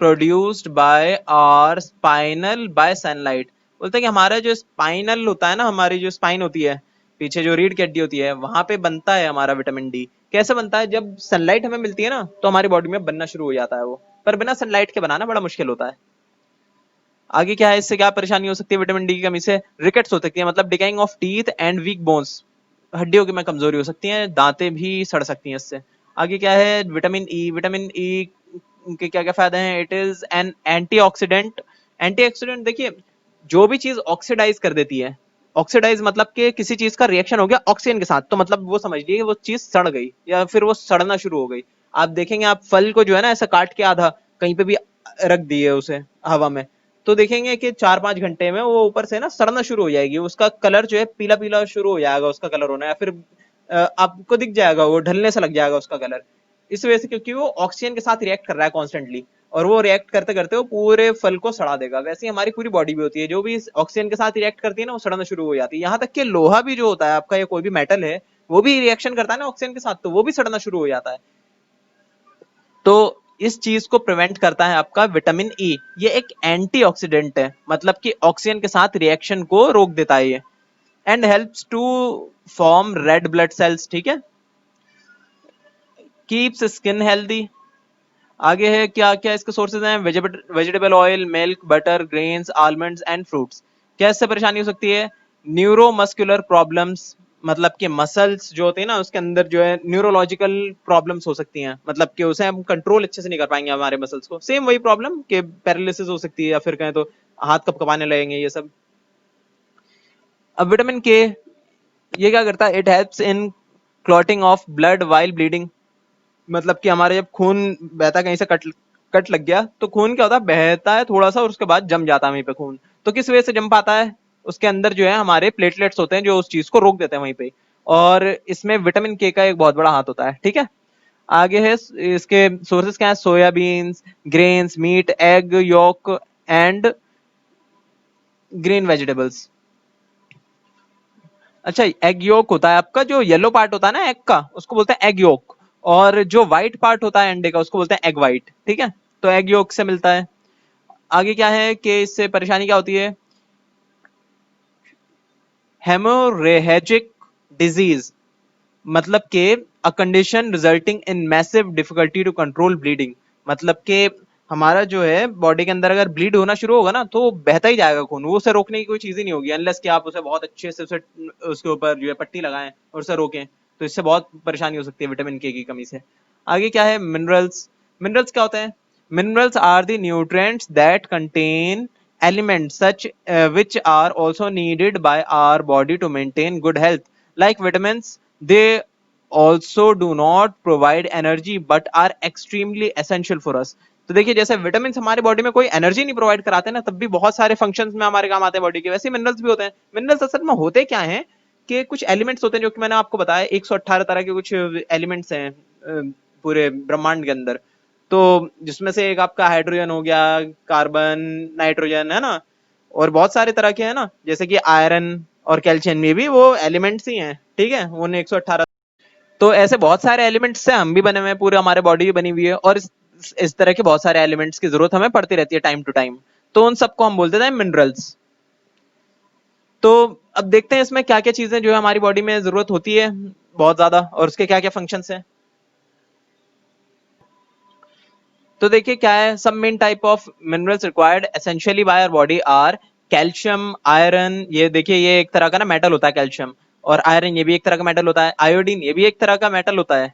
produced by our spinal by sunlight. बोलते हैं कि हमारा जो स्पाइनल होता है ना, हमारी जो स्पाइन होती है पीछे जो रीढ़ की हड्डी होती है, वहां पे बनता है हमारा विटामिन डी। कैसे बनता है? जब सनलाइट हमें मिलती है ना तो हमारी बॉडी में बनना शुरू हो जाता है वो, पर बिना सनलाइट के बनाना बड़ा मुश्किल होता है। आगे क्या है? इससे क्या परेशानी हो सकती है विटामिन डी की कमी से? रिकेट्स हो सकती है, मतलब decaying of teeth and weak bones. हड्डियों की में कमजोरी हो सकती है, दांतें भी सड़ सकती हैं इससे। आगे क्या है? Vitamin E. विटामिन ई के क्या क्या फायदे हैं? It is an antioxidant. Antioxidant देखिए, जो भी चीज ऑक्सीडाइज कर देती है, ऑक्सीडाइज मतलब कि किसी चीज का रिएक्शन हो गया ऑक्सीजन के साथ, तो मतलब वो समझ लीजिए वो चीज सड़ गई या फिर वो सड़ना शुरू हो गई। आप देखेंगे, आप फल को जो है ना ऐसा काट के आधा कहीं पे भी रख दिए उसे हवा में, तो देखेंगे कि 4-5 घंटे में वो ऊपर से ना सड़ना शुरू हो जाएगी, उसका कलर जो है पीला पीला शुरू हो जाएगा उसका कलर होना, या फिर आपको दिख जाएगा वो ढलने से लग जाएगा उसका कलर। इस वजह से क्योंकि वो ऑक्सीजन के साथ रिएक्ट कर रहा है कॉन्स्टेंटली, और वो रिएक्ट करते करते वो पूरे फल को सड़ा देगा। वैसे ही हमारी पूरी बॉडी भी होती है, जो भी ऑक्सीजन के साथ रिएक्ट करती है ना वो सड़ना शुरू हो जाती है। यहाँ तक कि लोहा भी जो होता है आपका या कोई भी मेटल है, वो भी रिएक्शन करता है ना ऑक्सीजन के साथ, तो वो भी सड़ना शुरू हो जाता है। तो इस चीज को प्रिवेंट करता है आपका विटामिन ई। ये एक एंटीऑक्सीडेंट है, मतलब कि ऑक्सीजन के साथ रिएक्शन को रोक देता है ये। And helps to form red blood cells, ठीक है। Keeps skin healthy. आगे है क्या क्या इसके सोर्सेज हैं? Vegetable oil, milk, butter, grains, almonds and fruits. क्या इससे परेशानी हो सकती है? न्यूरोमस्कुलर प्रॉब्लम्स, मतलब कि मसल्स जो होते हैं ना उसके अंदर जो है न्यूरोलॉजिकल प्रॉब्लम्स हो सकती हैं, मतलब कि उसे हम कंट्रोल अच्छे से नहीं कर पाएंगे हमारे मसल्स को। सेम वही प्रॉब्लम कि पैरालिसिस हो सकती है, या फिर कहें तो हाथ कपकपाने लगेंगे ये सब। अब विटामिन के ये क्या करता है? It helps in clotting of blood while bleeding. मतलब कि हमारे जब खून बहता कहीं से कट कट लग गया तो खून क्या होता है? बहता है थोड़ा सा और उसके बाद जम जाता है वहीं पे खून। तो किस वजह से जम पाता है? उसके अंदर जो है हमारे प्लेटलेट्स होते हैं जो उस चीज को रोक देते हैं वहीं पे, और इसमें विटामिन के का एक बहुत बड़ा हाथ होता है, ठीक है। आगे है इसके सोर्सेज क्या है? Soybeans, grains, meat, egg yolk and green vegetables. अच्छा, एग योक होता है आपका, जो येलो पार्ट होता है ना एग का उसको बोलते हैं एग योक, और जो व्हाइट पार्ट होता है अंडे का उसको बोलते हैं एग व्हाइट, ठीक है। तो एग योक से मिलता है। आगे क्या है कि इससे परेशानी क्या होती है? हेमोरेहेजिक डिजीज, मतलब के a condition resulting in massive difficulty to control bleeding. मतलब के हमारा जो है बॉडी के अंदर अगर ब्लीड होना शुरू होगा ना तो बहता ही जाएगा खून, वो उसे रोकने की कोई चीज ही नहीं होगी, अनलेस कि आप उसे बहुत अच्छे से उसे उसके ऊपर जो है पट्टी लगाएं और उसे रोकें। तो इससे बहुत परेशानी हो सकती है विटामिन के की कमी से। आगे क्या है? मिनरल्स। मिनरल्स क्या होते हैं? Minerals are the nutrients that contain elements such which are also needed by our body to maintain good health, like vitamins. They also do not provide energy but are extremely essential for us. तो देखिए, जैसे vitamin हमारे body में कोई energy नहीं provide कराते ना, तब भी बहुत सारे फंक्शंस में हमारे काम आते हैं बॉडी के, वैसे मिनरल्स भी होते हैं। मिनरल्स असल में होते क्या हैं कि कुछ एलिमेंट्स होते हैं जो कि मैंने आपको बताया 118 तरह के कुछ एलिमेंट्स हैं पूरे ब्रह्मांड के अंदर। तो जिसमें से एक आपका हाइड्रोजन हो गया, कार्बन, नाइट्रोजन, है ना, और बहुत सारे तरह के हैं ना, जैसे कि आयरन और कैल्शियम में भी वो एलिमेंट्स ही हैं, ठीक है, वो 118। तो ऐसे बहुत सारे एलिमेंट्स से हम भी बने हुए हैं, पूरे हमारे बॉडी भी बनी हुई है, और इस तरह के बहुत सारे एलिमेंट्स की जरूरत हमें पड़ती रहती है टाइम टू टाइम। तो उन सबको हम बोलते हैं मिनरल्स। तो अब देखते हैं इसमें क्या क्या चीजें जो है हमारी बॉडी में जरूरत होती है बहुत ज्यादा, और उसके क्या क्या फंक्शंस हैं। तो देखिए क्या है, सब main type of minerals required essentially by our body are calcium, iron, ये देखिए ये एक तरह का ना मेटल होता है कैल्शियम, और आयरन ये भी एक तरह का मेटल होता है, आयोडीन ये भी एक तरह का मेटल होता है,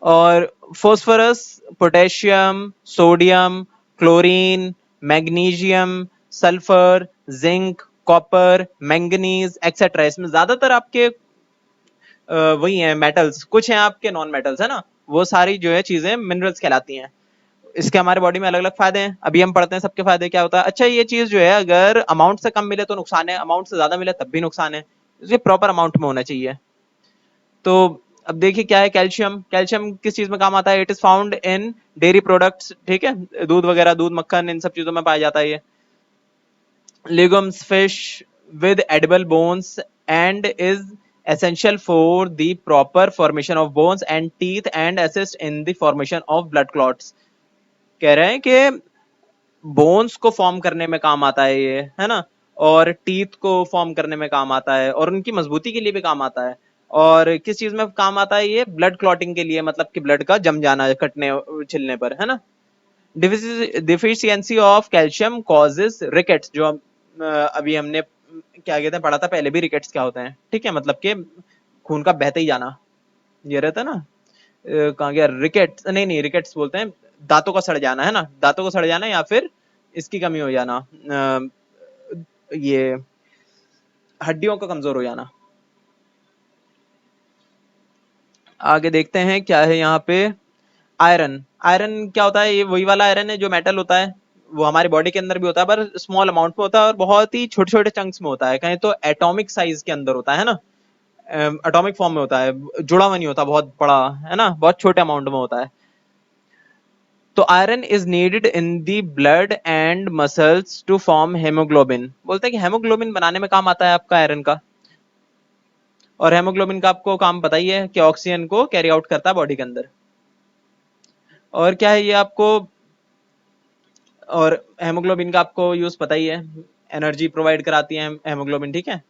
और phosphorus, potassium, sodium, chlorine, magnesium, sulphur, zinc, copper, manganese etcetera. इसमें ज्यादातर आपके वही है मेटल्स, कुछ हैं आपके नॉन मेटल्स है ना, वो सारी जो है चीजें मिनरल्स कहलाती हैं। इसके हमारे बॉडी में अलग अलग फायदे हैं, अभी हम पढ़ते हैं सबके फायदे क्या होता है। अच्छा ये चीज जो है अगर अमाउंट से कम मिले तो नुकसान है, अमाउंट से ज्यादा मिले तब भी नुकसान है, ये प्रॉपर अमाउंट में होना चाहिए। तो अब देखिए क्या है कैल्शियम, कैल्शियम किस चीज में काम आता है, it is found in dairy products, ठीक है, दूध वगैरह, दूध मक्खन, इन सब चीजों में पाया जाता है ये। लेगुम्स, fish with edible bones and is essential for the proper formation of bones and teeth and assist in the formation of blood clots। कह रहे हैं कि बोन्स को फॉर्म करने में काम आता है ये, है ना, और टीथ को फॉर्म करने में काम आता है, और उनकी मजबूती के लिए भी काम आता है। और किस चीज में काम आता है ये, ब्लड क्लॉटिंग के लिए, मतलब कि ब्लड का जम जाना कटने छिलने पर, है ना। Deficiency of calcium causes rickets, जो अभी हमने क्या कहते हैं पढ़ा था पहले भी, रिकेट्स क्या होते हैं, ठीक है, मतलब कि खून का बहते ही जाना, ये रहता है ना, कहाँ गया रिकेट्स, नहीं नहीं रिकेट्स बोलते हैं दांतों का सड़ जाना, है ना, दांतों का सड़ जाना, या फिर इसकी कमी हो जाना, ये हड्डियों का कमजोर हो जाना। आगे देखते हैं क्या है यहाँ पे, आयरन। आयरन क्या होता है, ये वही वाला आयरन है जो मेटल होता है, वो हमारी बॉडी के अंदर भी होता है पर स्मॉल अमाउंट में होता है, और बहुत ही छोटे छोटे चंक्स में होता है, कहीं तो एटॉमिक साइज के अंदर होता है ना, एटॉमिक फॉर्म में होता है, जुड़ा हुआ नहीं होता बहुत बड़ा, है ना, बहुत छोटे अमाउंट में होता है। तो iron is needed in the blood and muscles to form haemoglobin, बोलते हैं कि हेमोग्लोबिन बनाने में काम आता है आपका आयरन का। और हेमोग्लोबिन का आपको काम पता ही है कि ऑक्सीजन को कैरी आउट करता है बॉडी के अंदर। और क्या है ये आपको, और हेमोग्लोबिन का आपको यूज पता ही है, एनर्जी प्रोवाइड कराती है हेमोग्लोबिन, ठीक है।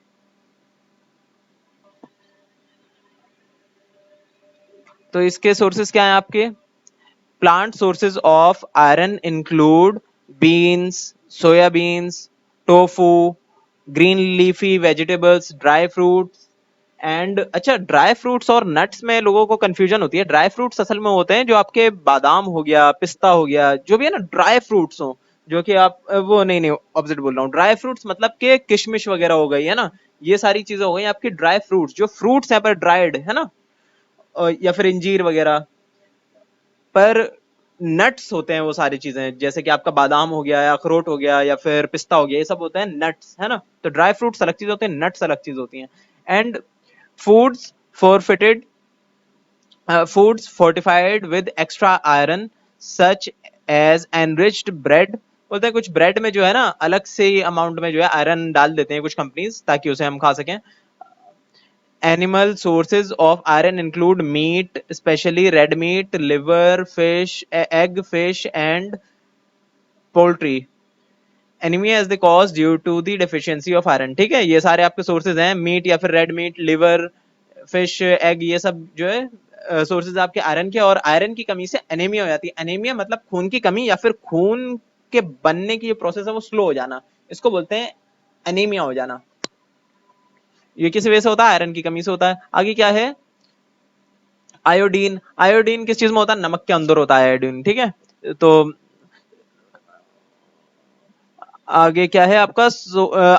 तो इसके सोर्सेस क्या हैं आपके, plant sources of iron include beans, soya beans, tofu, green leafy vegetables, dry fruits and, अच्छा ड्राई फ्रूट्स और नट्स में लोगों को कंफ्यूजन होती है, ड्राई फ्रूट्स असल में होते हैं जो आपके बादाम हो गया, पिस्ता हो गया, जो भी है ना ड्राई फ्रूट्स हो, जो कि आप वो नहीं नहीं ऑपोजिट बोल रहा हूँ, ड्राई फ्रूट्स मतलब के किशमिश वगैरह हो गई, है ना, ये सारी चीजें हो गई आपकी ड्राई फ्रूट्स, जो फ्रूट्स यहाँ पर ड्राइड है ना, या फिर इंजीर वगैरह। पर नट्स होते हैं वो सारी चीजें, जैसे कि आपका बादाम हो गया, या अखरोट हो गया, या फिर पिस्ता हो गया, ये सब होते हैं नट्स, है ना। तो ड्राई फ्रूट्स अलग चीज होते हैं, नट्स अलग चीज होती हैं। And foods forfeited, foods fortified with extra iron such as enriched bread, बोलते हैं कुछ ब्रेड में जो है ना अलग से अमाउंट में जो है आयरन डाल देते हैं कुछ कंपनीज, ताकि उसे हम खा सकें। Animal sources of iron include meat, specially red meat, liver, fish, egg fish and poultry. Anaemia is the cause due to the deficiency of iron, ठीक है, ये सारे आपके सोर्सेज हैं, मीट या फिर red meat, liver, fish, egg, ये सब जो है सोर्सेज आपके आयरन के। और आयरन की कमी से एनीमिया हो जाती है, एनीमिया मतलब खून की कमी, या फिर खून के बनने की जो प्रोसेस है वो स्लो हो जाना, इसको बोलते हैं एनीमिया हो जाना। ये किस वजह से होता है, आयरन की कमी से होता है। आगे क्या है, आयोडीन। आयोडीन किस चीज में होता है, नमक के अंदर होता है आयोडीन, ठीक है। तो आगे क्या है आपका,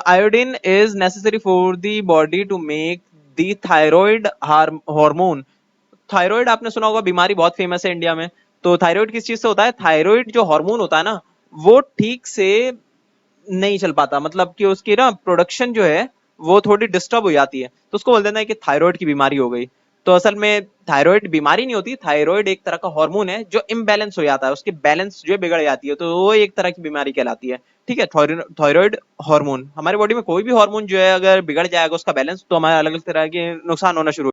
iodine is necessary for the body to make the thyroid hormone. Thyroid आपने सुना होगा, बीमारी बहुत फेमस है इंडिया में। तो थायराइड किस चीज से होता है, थायराइड जो हार्मोन होता है ना, वो ठीक से नहीं चल पाता, मतलब कि उसकी ना प्रोडक्शन जो है वो थोड़ी डिस्टर्ब हो जाती है, तो उसको बोल देना है कि थायराइड की बीमारी हो गई। तो असल में थायराइड बीमारी नहीं होती, थायराइड एक तरह का हार्मोन है जो इम्बैलेंस हो जाता है, उसकी बैलेंस जो है बिगड़ जाती है, तो वो एक तरह की बीमारी कहलाती है, ठीक है। थायराइड हार्मोन, हमारी बॉडी में कोई भी हार्मोन जो है अगर बिगड़ जाएगा उसका बैलेंस, तो हमारे अलग अलग तरह के नुकसान होना शुरू।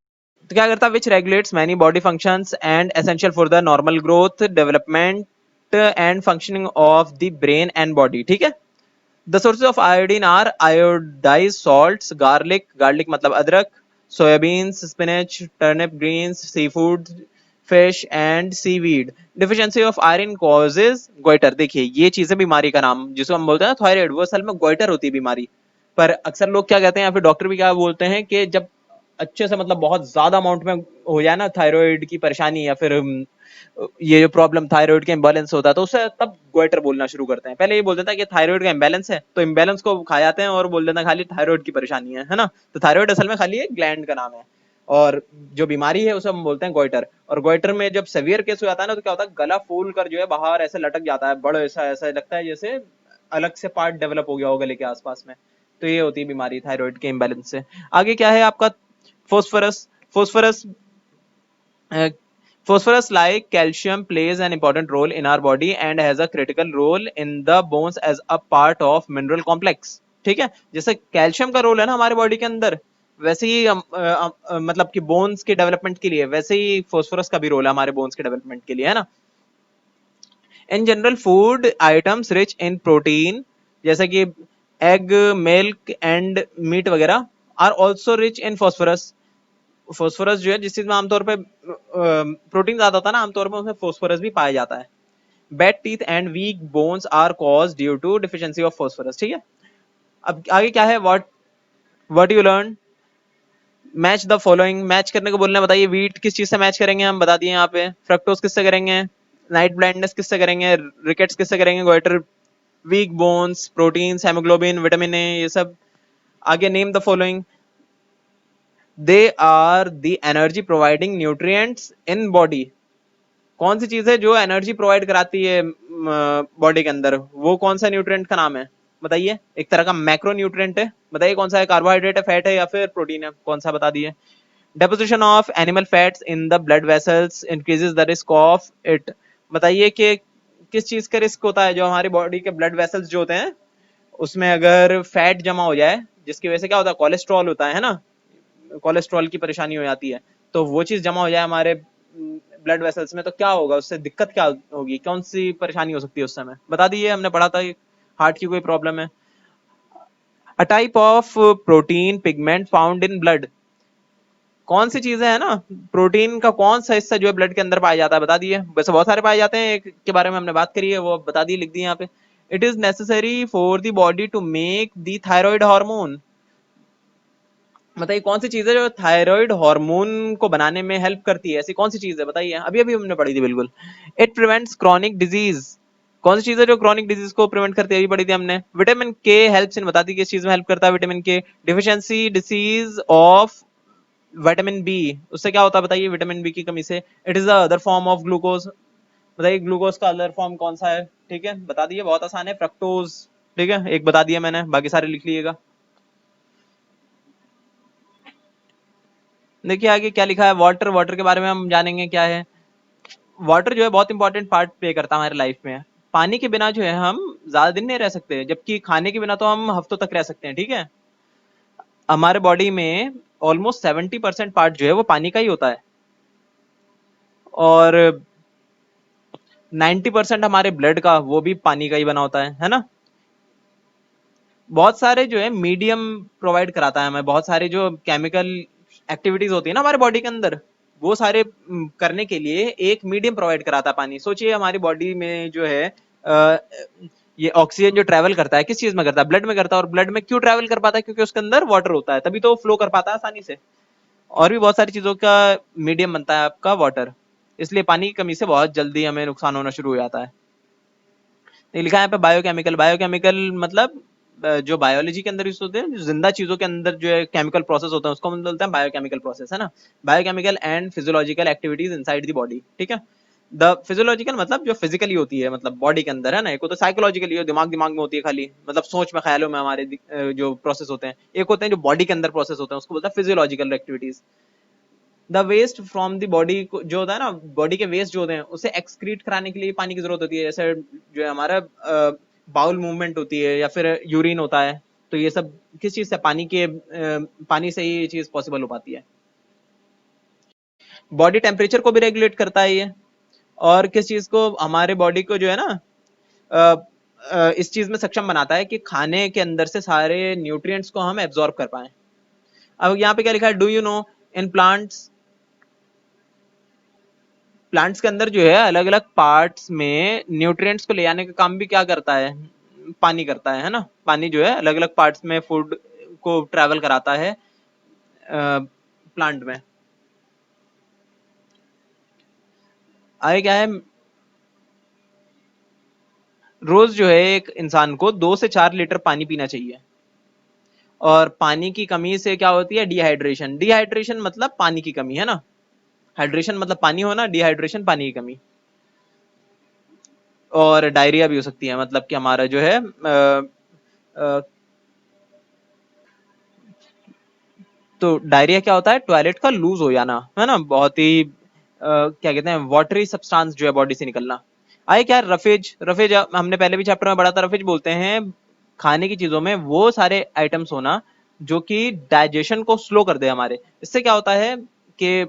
तो क्या करता है, which regulates many body functions and essential for the normal growth, development and functioning of the brain and body, ठीक है। The sources of iodine are iodise salts, garlic, garlic मतलब अदरक, soybeans, spinach, turnip greens, sea food, fish and seaweed. Deficiency of iron causes goitre. देखिए ये चीजें बीमारी का नाम, जिसको हम बोलते हैं ना थायराइड, वो असल में गोइटर होती है बीमारी। पर अक्सर लोग क्या कहते हैं, या फिर डॉक्टर भी क्या बोलते हैं, कि जब अच्छे से मतलब बहुत ज्यादा अमाउंट में हो जाए ना थायराइड की परेशानी, या फिर ये जो प्रॉब्लम थायराइड के इम्बैलेंस होता है, तो उससे तब गोइटर बोलना शुरू करते हैं। पहले ये बोलते था कि थायराइड का इम्बैलेंस है, तो इम्बैलेंस को खा जाते हैं और बोल देते हैं खाली थायराइड की परेशानी है ना। तो थायराइड असल में खाली एक ग्लैंड का नाम है, और जो बीमारी है उसे हम बोलते हैं गोइटर। और गोइटर में जब सेवियर केस हो जाता है ना, तो क्या होता है, गला फूल कर जो है बाहर ऐसे लटक जाता है, बड़ा ऐसा ऐसा लगता है जैसे अलग से पार्ट डेवलप हो गया हो गले के आसपास में। तो ये होती है बीमारी थायराइड के इम्बैलेंस से। आगे क्या है आपका, phosphorus. Phosphorus, like calcium, plays an important role in our body and has a critical role in the bones as a part of mineral complex, ठीक है। जैसे कैल्शियम का रोल है ना हमारे बॉडी के अंदर, वैसे ही मतलब कि बोन्स के डेवलपमेंट के लिए, वैसे ही फोस्फोरस का भी रोल है हमारे बोन्स के डेवलपमेंट के लिए, है ना। In general food items rich in protein, जैसे कि एग, मिल्क एंड मीट वगैरह, are also rich in phosphorus. Phosphorus जो है, जिस चीज में आमतौर पे प्रोटीन ज्यादा होता है ना, आमतौर पे उसमें फोस्फोरस भी पाया जाता है। Bad teeth and weak bones are cause due to deficiency of phosphorus, ठीक है। अब आगे क्या है, what you learn, match the following. Match करने को बोलने, बताइए वीट किस चीज से मैच करेंगे, हम बता दिए यहाँ पे। फ्रक्टोज किससे करेंगे, नाइट ब्लाइंडनेस किससे करेंगे, रिकेट्स किससे करेंगे, goitre, weak bones, protein, haemoglobin, vitamin A, ये सब। आगे name the following, they are the energy providing nutrients in body. कौन सी चीज है जो एनर्जी प्रोवाइड कराती है बॉडी के अंदर, वो कौन सा न्यूट्रिएंट का नाम है, बताइए। एक तरह का मैक्रो न्यूट्रिएंट है, बताइए कौन सा है, कार्बोहाइड्रेट है, फैट है, या फिर प्रोटीन है, कौन सा, बता दिए। Deposition of animal fats in the blood vessels increases the risk of it. बताइए कि किस चीज का रिस्क होता है, जो हमारी बॉडी के ब्लड वेसल्स जो होते हैं उसमें अगर फैट जमा हो जाए, जिसकी वजह से क्या होता है, कोलेस्ट्रॉल होता है ना, कोलेस्ट्रॉल की परेशानी हो जाती है, तो वो चीज जमा हो जाए हमारे ब्लड वेसल्स में, तो क्या होगा, उससे दिक्कत क्या होगी, कौन सी परेशानी हो सकती है उस समय, बता दीजिए। हमने पढ़ा था हार्ट की कोई प्रॉब्लम है। अ type of protein pigment found in blood. कौन सी चीजें है ना, प्रोटीन का कौन सा हिस्सा जो है ब्लड के अंदर पाया जाता है, बता दिए। वैसे बहुत सारे पाए जाते हैं, एक के बारे में हमने बात करी है, वो बता दी, लिख दी यहाँ पे। It is necessary for the body to make the thyroid hormone. बताइए कौन सी चीज है जो थायराइड हार्मोन को बनाने में हेल्प करती है, ऐसी कौन सी चीज है, बताइए। अभी अभी हमने पढ़ी थी बिल्कुल। It prevents chronic disease. कौन सी चीज है जो क्रॉनिक डिजीज को प्रिवेंट करती है, अभी पढ़ी थी हमने। विटामिन के हेल्प्स इन, बता दी किस चीज में हेल्प करता है vitamin K. Deficiency disease of vitamin B, उससे क्या होता है बताइए, विटामिन बी की कमी से। It is the other form of glucose. बताइए ग्लूकोज का अदर फॉर्म कौन सा है, ठीक है, बता दिए, बहुत आसान है, फ्रक्टोज, ठीक है, एक बता दिया मैंने, बाकी सारे लिख लीजिएगा। देखिए आगे क्या लिखा है, वाटर, वाटर के बारे में हम जानेंगे क्या है। वाटर जो है बहुत इंपॉर्टेंट पार्ट प्ले करता है हमारे लाइफ में। पानी के बिना जो है हम ज्यादा दिन नहीं रह सकते, जबकि खाने के बिना तो हम हफ्तों तक रह सकते हैं, ठीक है। हमारे बॉडी में ऑलमोस्ट 70% पार्ट जो है वो पानी का ही होता है, और 90% हमारे ब्लड का वो भी पानी का ही बना होता है ना। बहुत सारे जो है मीडियम प्रोवाइड कराता है हमें, बहुत सारे जो केमिकल एक्टिविटीज होती है ना हमारे बॉडी के अंदर, वो सारे करने के लिए एक मीडियम प्रोवाइड कराता है पानी। सोचिए हमारी बॉडी में जो है ये ऑक्सीजन जो ट्रेवल करता है, किस चीज में करता है, ब्लड में करता है। और ब्लड में क्यों ट्रेवल कर पाता है, क्योंकि उसके अंदर वाटर होता है, तभी तो फ्लो कर पाता है आसानी से। और भी बहुत सारी चीजों का मीडियम बनता है आपका वाटर, इसलिए पानी की कमी से बहुत जल्दी हमें नुकसान होना शुरू हो जाता है। लिखा है यहाँ पे बायोकेमिकल। बायोकेमिकल मतलब जो बायोलॉजी के अंदर यूज होते हैं, जो जिंदा चीजों के अंदर जो है केमिकल प्रोसेस होता है, उसको हम बोलते हैं बायोकेमिकल प्रोसेस, है ना। Biochemical and physiological activities inside the body, ठीक है। द फिजियोलॉजिकल मतलब जो फिजिकली होती है, मतलब बॉडी के अंदर, है ना। एक तो साइकोलॉजिकली, दिमाग दिमाग में होती है खाली, मतलब सोच में, ख्यालों में हमारे जो प्रोसेस होते हैं। एक होते हैं जो बॉडी के अंदर प्रोसेस होते हैं, उसको बोलते हैं physiological activities. The waste from the body जो होता है ना, बॉडी के वेस्ट जो होते हैं उसे एक्सक्रीट कराने के लिए पानी की जरूरत होती है। जैसे जो है हमारा बाउल मूवमेंट होती है, या फिर यूरिन होता है, तो ये सब किस चीज से, पानी से ही ये चीज पॉसिबल हो पाती है। बॉडी टेम्परेचर को भी रेगुलेट करता है ये। और किस चीज को, हमारे बॉडी को जो है ना इस चीज में सक्षम बनाता है कि खाने के अंदर से सारे न्यूट्रिएंट्स को हम एब्जॉर्ब कर पाए। अब यहाँ पे क्या लिखा है, do you no in plants, plants के अंदर जो है अलग अलग पार्ट्स में न्यूट्रिएंट्स को ले आने का काम भी क्या करता है, पानी करता है ना। पानी जो है अलग अलग पार्ट्स में फूड को ट्रैवल कराता है प्लांट में। आगे क्या है, रोज जो है एक इंसान को 2 से 4 लीटर पानी पीना चाहिए। और पानी की कमी से क्या होती है, डिहाइड्रेशन। डिहाइड्रेशन मतलब पानी की कमी है ना, हाइड्रेशन मतलब पानी होना, डिहाइड्रेशन पानी की कमी। और डायरिया भी हो सकती है, मतलब कि हमारा जो है अ, तो डायरिया क्या होता है, टॉयलेट का लूज हो जाना है ना, बहुत ही क्या कहते हैं, वाटरी सब्सटेंस जो है बॉडी से निकलना। आए क्या, रफेज। रफेज हमने पहले भी चैप्टर में पढ़ा था। रफेज बोलते हैं खाने की चीजों में वो सारे आइटम्स होना जो कि डाइजेशन को स्लो कर दे हमारे। इससे क्या होता है कि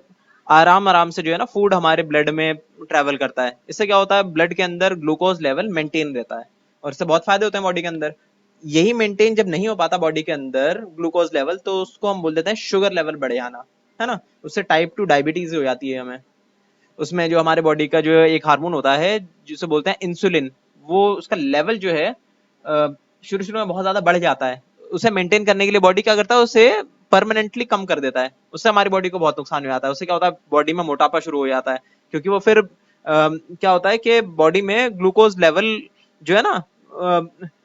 आराम आराम से जो है ना फूड हमारे ब्लड में ट्रेवल करता है। इससे क्या होता है, ब्लड के अंदर ग्लूकोज लेवल मेंटेन रहता है और इससे बहुत फायदे होते हैं बॉडी के अंदर। यही मेंटेन जब नहीं हो पाता बॉडी के अंदर ग्लूकोज लेवल, तो उसको हम बोल देते हैं शुगर लेवल बढ़ जाना, है ना। उससे टाइप 2 डायबिटीज हो जाती है हमें। उसमें जो हमारे बॉडी का जो एक हार्मोन होता है जिसे बोलते हैं इंसुलिन, वो उसका लेवल जो है शुरू शुरू में बहुत ज्यादा बढ़ जाता है। उसे मेंटेन करने के लिए बॉडी क्या करता है, उसे परमानेंटली कम कर देता है। उससे हमारी बॉडी को बहुत नुकसान हो जाता है। उससे क्या होता है, बॉडी में मोटापा शुरू हो जाता है, क्योंकि वो फिर क्या होता है कि बॉडी में ग्लूकोज लेवल जो है ना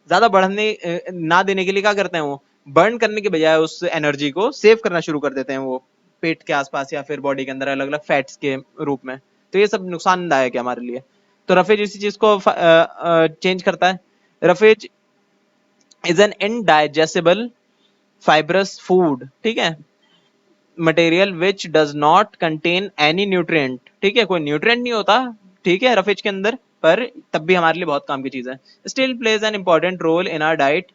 ज्यादा बढ़ने ना देने के लिए क्या करते हैं, वो बर्न करने के बजाय उस एनर्जी को सेव करना शुरू कर देते हैं, वो पेट के आसपास या फिर बॉडी के अंदर अलग अलग फैट्स के रूप में। तो ये सब नुकसानदायक है हमारे लिए। तो रफेज इसी चीज को चेंज करता है। Roughage is N indigestible fibrous food, ठीक है, material which does not contain any nutrient, ठीक है, कोई न्यूट्रिएंट नहीं होता, ठीक है, रफेज के अंदर, पर तब भी हमारे लिए बहुत काम की चीज है। Still plays an important role in our diet.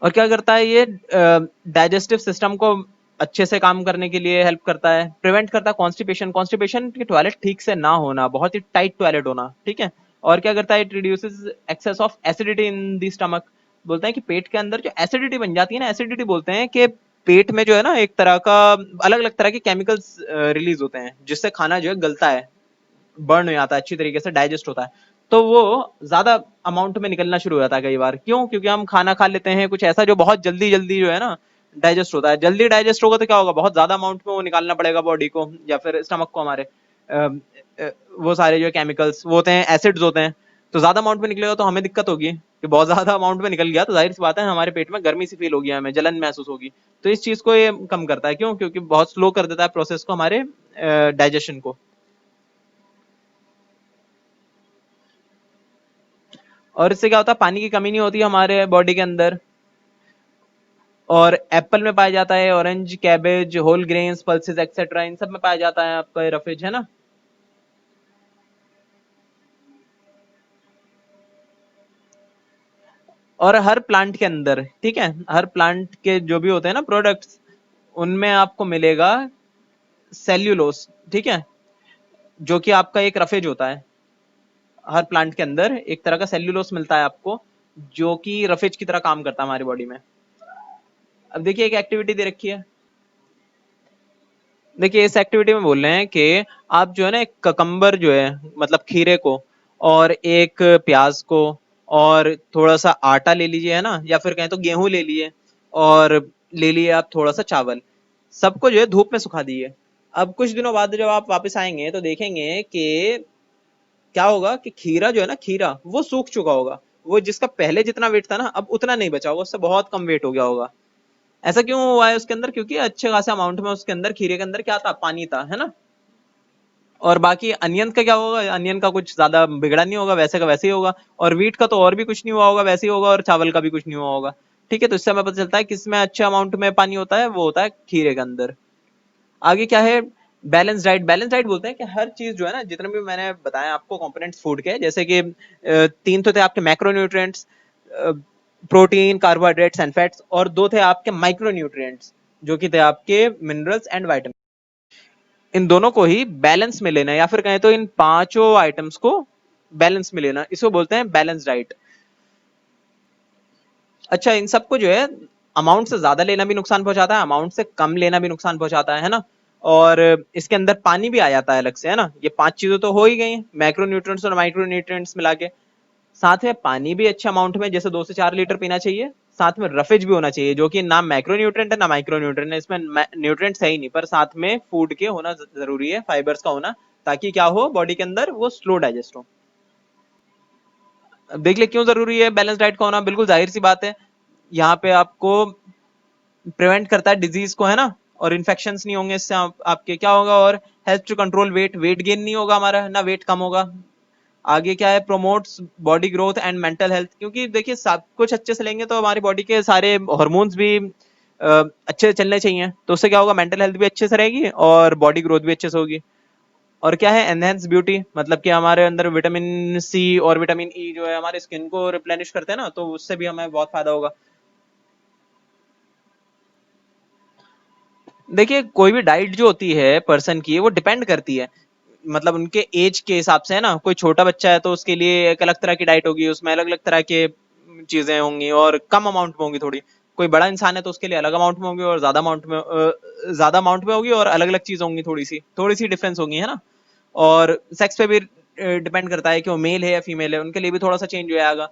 और क्या करता है ये, डाइजेस्टिव सिस्टम को अच्छे से काम करने के लिए हेल्प करता है। प्रिवेंट करता है कॉन्स्टिपेशन, कॉन्स्टिपेशन की टॉयलेट ठीक से ना होना, बहुत ही टाइट टॉयलेट होना, ठीक है। और क्या करता है, it reduces excess of acidity in the stomach. बोलते हैं कि पेट के अंदर जो एसिडिटी बन जाती है ना, एसिडिटी बोलते हैं कि पेट में जो है ना एक तरह का अलग अलग तरह के केमिकल्स रिलीज होते हैं जिससे खाना जो है गलता है, बर्न हो जाता है, अच्छी तरीके से डाइजेस्ट होता है। तो वो ज्यादा अमाउंट में निकलना शुरू हो जाता है कई बार। क्यों? क्योंकि हम खाना खा लेते हैं कुछ ऐसा जो बहुत जल्दी जल्दी जो है ना डाइजेस्ट होता है। जल्दी डाइजेस्ट होगा तो क्या होगा, बहुत ज्यादा अमाउंट में वो निकालना पड़ेगा बॉडी को या फिर स्टमक को हमारे। वो सारे जो केमिकल्स वो होते हैं, एसिड्स होते हैं, तो ज्यादा अमाउंट में निकलेगा तो हमें दिक्कत होगी कि बहुत ज्यादा अमाउंट में निकल गया तो जाहिर सी बात है हमारे पेट में गर्मी सी फील होगी, हमें जलन महसूस होगी। तो इस चीज को ये कम करता है। क्यों? क्योंकि बहुत स्लो कर देता है प्रोसेस को, हमारे डाइजेशन को। और इससे क्या होता है, पानी की कमी नहीं होती हमारे बॉडी के अंदर। और एप्पल में पाया जाता है, orange, cabbage, whole grains, pulses etcetera, इन सब में पाया जाता है आपका ये रफेज, है ना। और हर प्लांट के अंदर, ठीक है, हर प्लांट के जो भी होते हैं ना प्रोडक्ट्स, उनमें आपको मिलेगा सेल्यूलोस, ठीक है, जो कि आपका एक रफेज होता है। हर प्लांट के अंदर एक तरह का सेल्यूलोस मिलता है आपको, जो कि रफेज की तरह काम करता है हमारी बॉडी में। अब देखिए एक एक्टिविटी दे रखी है। देखिए इस एक्टिविटी में बोल रहे हैं कि आप जो है ना एक ककम्बर जो है, मतलब खीरे को, और एक प्याज को, और थोड़ा सा आटा ले लीजिए, है ना, या फिर कहें तो गेहूं ले लिए, और ले लिए आप थोड़ा सा चावल, सबको जो है धूप में सुखा दीजिए। अब कुछ दिनों बाद जब आप वापस आएंगे तो देखेंगे कि क्या होगा कि खीरा जो है ना, खीरा वो सूख चुका होगा। वो जिसका पहले जितना वेट था ना, अब उतना नहीं बचा होगा, उससे बहुत कम वेट हो गया होगा। ऐसा क्यों हुआ है उसके अंदर? क्योंकि अच्छे खासे अमाउंट में उसके अंदर, खीरे के अंदर क्या था, पानी था, है ना। और बाकी अनियन का क्या होगा, अनियन का कुछ ज्यादा बिगड़ा नहीं होगा, वैसे का वैसे ही होगा। और वीट का तो और भी कुछ नहीं हुआ होगा, वैसे ही होगा। और चावल का भी कुछ नहीं हुआ होगा, ठीक है। तो इससे हमें पता चलता है किसमें अच्छे अमाउंट में पानी होता है, वो होता है खीरे के अंदर। आगे क्या है, बैलेंस डाइट। बैलेंस डाइट बोलते हैं कि हर चीज जो है ना, जितने भी मैंने बताया आपको कंपोनेंट्स फूड के, जैसे कि 3 तो थे आपके macronutrients, protein, carbohydrates and fats, और 2 थे आपके माइक्रोन्यूट्रिएंट्स जो कि थे आपके मिनरल्स एंड विटामिन। इन दोनों को ही बैलेंस में लेना, या फिर कहें तो इन पांचों आइटम्स को बैलेंस में लेना, इसको बोलते हैं बैलेंस डाइट। अच्छा, इन सबको जो है अमाउंट से ज्यादा लेना भी नुकसान पहुंचाता है, अमाउंट से कम लेना भी नुकसान पहुंचाता है ना। और इसके अंदर पानी भी आ जाता है अलग से, है ना। ये पांच चीजें तो हो ही गई, मैक्रो न्यूट्रिएंट्स और माइक्रो न्यूट्रिएंट्स मिला के। साथ में पानी भी अच्छे अमाउंट में, जैसे 2 से 4 लीटर पीना चाहिए। साथ में रफेज भी होना चाहिए, जो कि ना मैक्रो न्यूट्रिएंट है ना माइक्रो न्यूट्रिएंट है, इसमें न्यूट्रिएंट्स है ही नहीं, पर साथ में फूड के होना जरूरी है, फाइबर्स का होना, ताकि क्या हो, बॉडी के अंदर वो स्लो डाइजेस्ट हो। देख ले क्यों जरूरी है बैलेंस डाइट का होना, बिल्कुल जाहिर सी बात है। यहाँ पे आपको प्रिवेंट करता है डिजीज को, है ना। और इन्फेक्शंस नहीं होंगे इससे, आपके क्या होगा, और help to control weight, weight gain नहीं होगा हमारा ना, वेट कम होगा। आगे क्या है, promotes body growth and mental health, क्योंकि देखिए सब कुछ अच्छे से लेंगे तो हमारी बॉडी के सारे हार्मोन्स भी अच्छे से चलने चाहिए, तो उससे क्या होगा, मेंटल हेल्थ भी अच्छे से रहेगी और बॉडी ग्रोथ भी अच्छे से होगी। और क्या है, एनहेंस ब्यूटी, मतलब कि हमारे अंदर विटामिन सी और विटामिन ई जो है हमारे स्किन को रिप्लेनिश करते हैं ना, तो उससे भी हमें बहुत फायदा होगा। देखिए कोई भी डाइट जो होती है पर्सन की, वो डिपेंड करती है, मतलब उनके एज के हिसाब से, है ना। कोई छोटा बच्चा है तो उसके लिए एक अलग तरह की डाइट होगी, उसमें अलग अलग तरह के चीजें होंगी और कम अमाउंट में होंगी थोड़ी। कोई बड़ा इंसान है तो उसके लिए अलग अमाउंट में होगी और ज्यादा अमाउंट में होगी, और अलग अलग चीज होंगी, थोड़ी सी डिफरेंस होगी, है ना। और सेक्स पे भी डिपेंड करता है कि वो मेल है या फीमेल है, उनके लिए भी थोड़ा सा चेंज हो जाएगा।